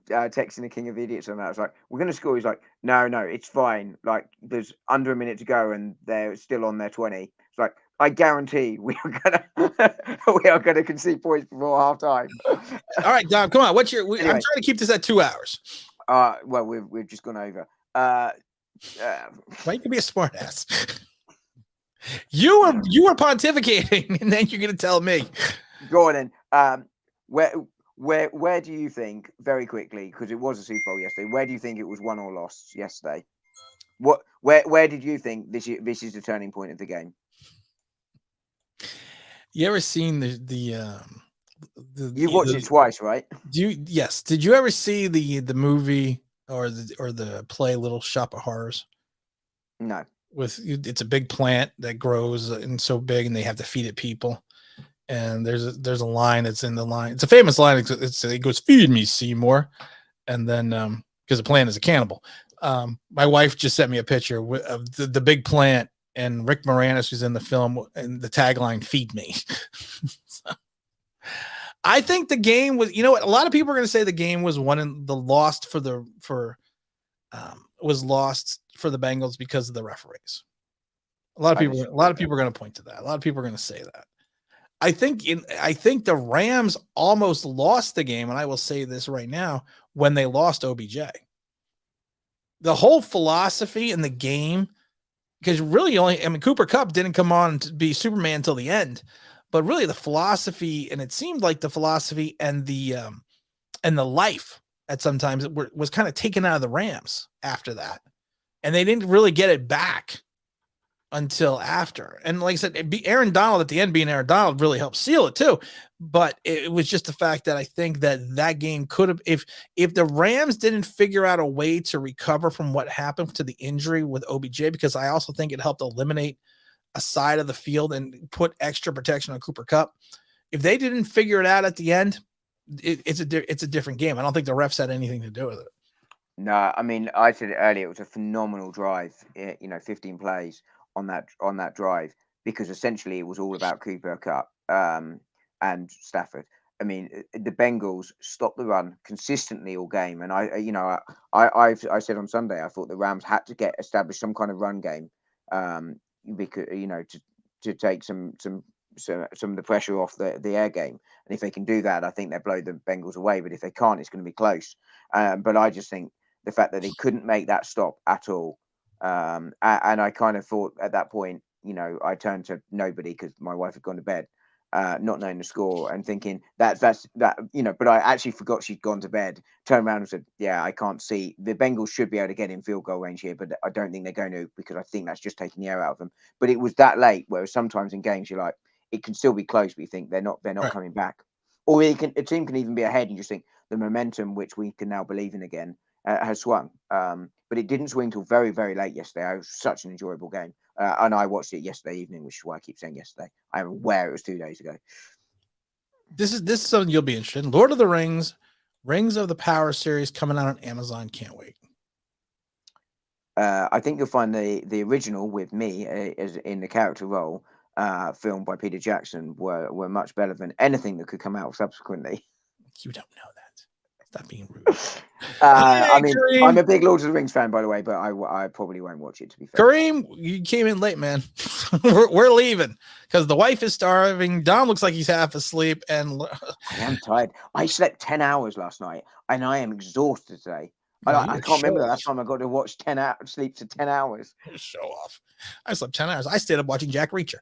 texting the King of Idiots on that. I was like, "We're going to score." He's like, "No, it's fine. Like, there's under a minute to go, and they're still on their 20." It's like, I guarantee we are gonna concede points before half time. All right, Dom, come on. I'm trying to keep this at 2 hours. Well, we've just gone over. Why you can be a smart ass? You were pontificating, and then you're gonna tell me. Go on then. Where do you think, very quickly, because it was a Super Bowl yesterday, where do you think it was won or lost yesterday? Where did you think this is the turning point of the game? You ever seen the You've watched it twice, right? Yes. Did you ever see the movie or the play Little Shop of Horrors? No. It's a big plant that grows and so big, and they have to feed it people. And there's a line that's in the line. It's a famous line. It goes, "Feed me, Seymour," and then because the plant is a cannibal. My wife just sent me a picture of the big plant, and Rick Moranis, who's in the film, and the tagline, "Feed me." So, I think the game was. You know what? A lot of people are going to say the game was won and lost for the Bengals because of the referees. A lot of people are going to point to that. A lot of people are going to say that. I think the Rams almost lost the game, and I will say this right now, when they lost OBJ. The whole philosophy in the game, because really Cooper Kupp didn't come on to be Superman until the end, but really the philosophy, and it seemed like the philosophy and the life at sometimes was kind of taken out of the Rams after that, and they didn't really get it back until after. And like I said, Aaron Donald at the end being Aaron Donald really helped seal it too. But it was just the fact that I think that game could have, if the Rams didn't figure out a way to recover from what happened to the injury with OBJ, because I also think it helped eliminate a side of the field and put extra protection on Cooper Kupp. If they didn't figure it out at the end, it's a different game. I don't think the refs had anything to do with it. No, I mean, I said it earlier, it was a phenomenal drive, 15 plays on that drive, because essentially it was all about Cooper Kupp and Stafford. I mean, the Bengals stopped the run consistently all game, and I said on Sunday I thought the Rams had to establish some kind of run game, because to take some of the pressure off the air game, and if they can do that, I think they blow the Bengals away. But if they can't, it's going to be close. But I just think the fact that they couldn't make that stop at all. And I kind of thought at that point, I turned to nobody because my wife had gone to bed, not knowing the score and thinking that's that, but I actually forgot she'd gone to bed, turned around and said, yeah, I can't see. The Bengals should be able to get in field goal range here, but I don't think they're going to, because I think that's just taking the air out of them. But it was that late, whereas sometimes in games, you're like, it can still be close, but you think they're not right. Coming back. Or a team can even be ahead and you just think the momentum, which we can now believe in again, has swung. But it didn't swing till very, very late yesterday. It was such an enjoyable game. And I watched it yesterday evening, which is why I keep saying yesterday. I'm aware it was 2 days ago. This is something you'll be interested in. Lord of the Rings, Rings of the Power series coming out on Amazon. Can't wait. I think you'll find the original with me as in the character role, filmed by Peter Jackson, were much better than anything that could come out subsequently. You don't know that. Stop being rude. I mean, Kareem. I'm a big Lord of the Rings fan, by the way, but I probably won't watch it, to be fair. Kareem, you came in late, man. we're leaving because the wife is starving. Dom looks like he's half asleep, and I am tired. I slept 10 hours last night, and I am exhausted today. I can't remember the last time I got to watch 10 hours, sleep to 10 hours. Show off. I slept 10 hours. I stayed up watching Jack Reacher,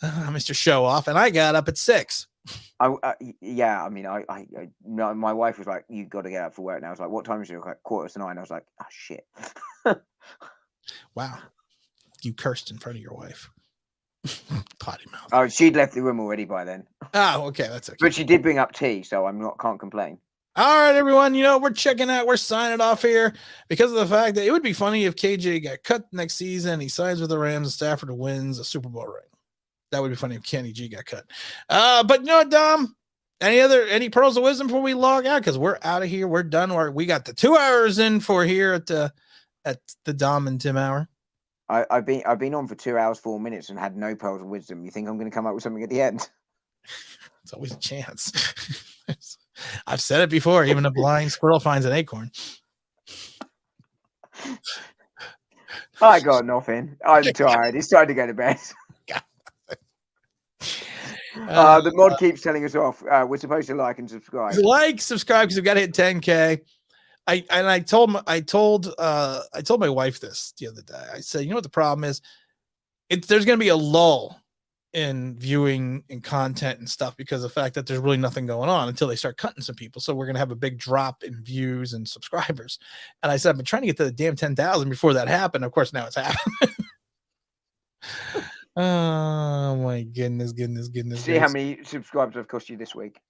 Mr. Show Off, and I got up at 6. Yeah, I mean, no, my wife was like, "You got to get up for work now." I was like, "What time is it?" Like 9:15. I was like, "Oh shit!" Wow, you cursed in front of your wife. Potty mouth. Oh, she'd left the room already by then. Oh, okay, that's okay. But she did bring up tea, so can't complain. All right, everyone. We're checking out. We're signing off here because of the fact that it would be funny if KJ got cut next season. He signs with the Rams and Stafford wins a Super Bowl ring. That would be funny if Kenny G got cut. But you know what, Dom? Any pearls of wisdom before we log out? Because we're out of here. We're done. We got the 2 hours in for here at the Dom and Tim hour. I've been on for 2 hours 4 minutes and had no pearls of wisdom. You think I'm going to come up with something at the end? It's always a chance. I've said it before. Even a blind squirrel finds an acorn. I got nothing. I'm tired. It's time to go to bed. The mod keeps telling us off. We're supposed to like and subscribe. Subscribe because we've got to hit 10K. I told my wife this the other day. I said, you know what the problem is? There's going to be a lull in viewing and content and stuff because of the fact that there's really nothing going on until they start cutting some people. So we're going to have a big drop in views and subscribers. And I said, I've been trying to get to the damn 10,000 before that happened. Of course, now it's happening. Oh my goodness. See how many subscribers have cost you this week.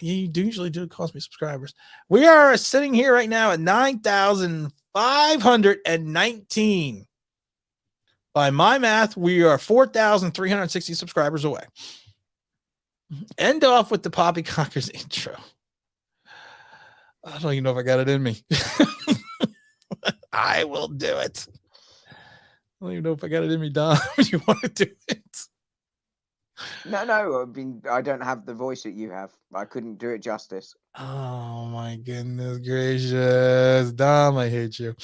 Yeah, you usually do cost me subscribers. We are sitting here right now at 9,519. By my math, we are 4,360 subscribers away. End off with the Poppycockers intro. I don't even know if I got it in me. I will do it. I don't even know if I got it in me, Don. You want to do it? No. I mean, I don't have the voice that you have. I couldn't do it justice. Oh my goodness gracious, Dom, I hate you.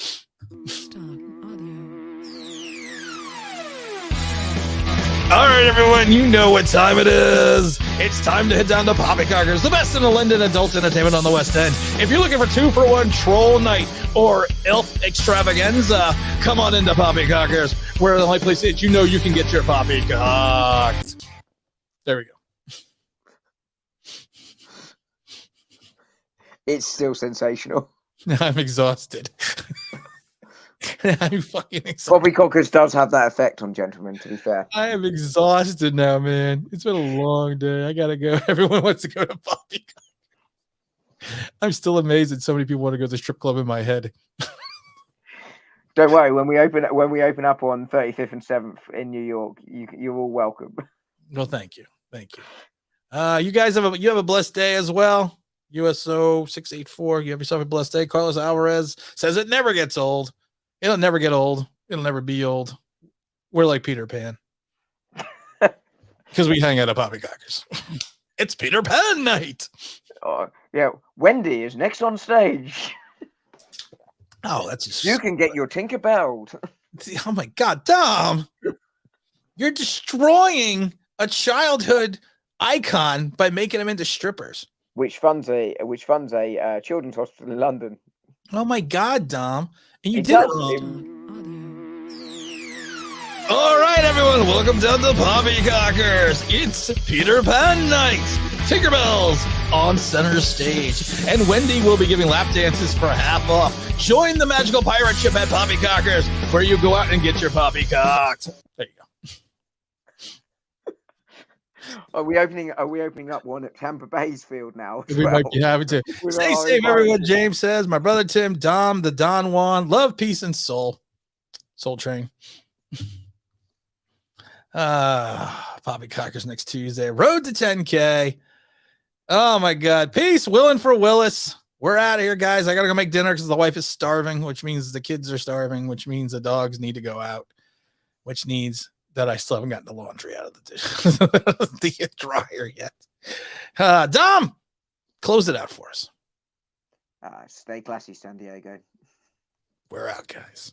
All right, everyone, you know what time it is. It's time to head down to Poppycockers, the best in the Linden adult entertainment on the West End. If you're looking for 2-for-1 troll night or elf extravaganza, come on into Poppycockers, where the only place that you can get your poppycocked. There we go. It's still sensational. I'm exhausted. I'm fucking exhausted. Poppycockers does have that effect on gentlemen, to be fair. I am exhausted now, man. It's been a long day. I gotta go. Everyone wants to go to Poppycock. I'm still amazed that so many people want to go to the strip club in my head. Don't worry, when we open up on 35th and 7th in New York, you're all welcome. Well, thank you. You guys have a blessed day as well. USO 684. You have yourself a blessed day. Carlos Alvarez says it never gets old. It'll never get old. It'll never be old. We're like Peter Pan. Because we hang out at Poppycockers. It's Peter Pan night. Yeah, Wendy is next on stage. Oh, that's just... You can get your Tinkerbell. Oh my God, Dom. You're destroying a childhood icon by making them into strippers. Which funds a children's hospital in London. Oh my God, Dom. And you did it wrong. All right, everyone. Welcome down to Poppycockers. It's Peter Pan night. Tinkerbell's on center stage. And Wendy will be giving lap dances for half off. Join the magical pirate ship at Poppycockers, where you go out and get your poppycocked. There you go. Are we opening up one at Tampa Bay's field now? We might be having to. Stay safe, everyone. James says, my brother Tim, Dom, the Don Juan, love, peace, and soul. Soul Train. Poppycockers next Tuesday. Road to 10K. Oh my God. Peace. Willing for Willis. We're out of here, guys. I gotta go make dinner because the wife is starving, which means the kids are starving, which means the dogs need to go out, which means that I still haven't gotten the laundry out of the dryer yet. Dom, close it out for us. Stay classy, San Diego. We're out, guys.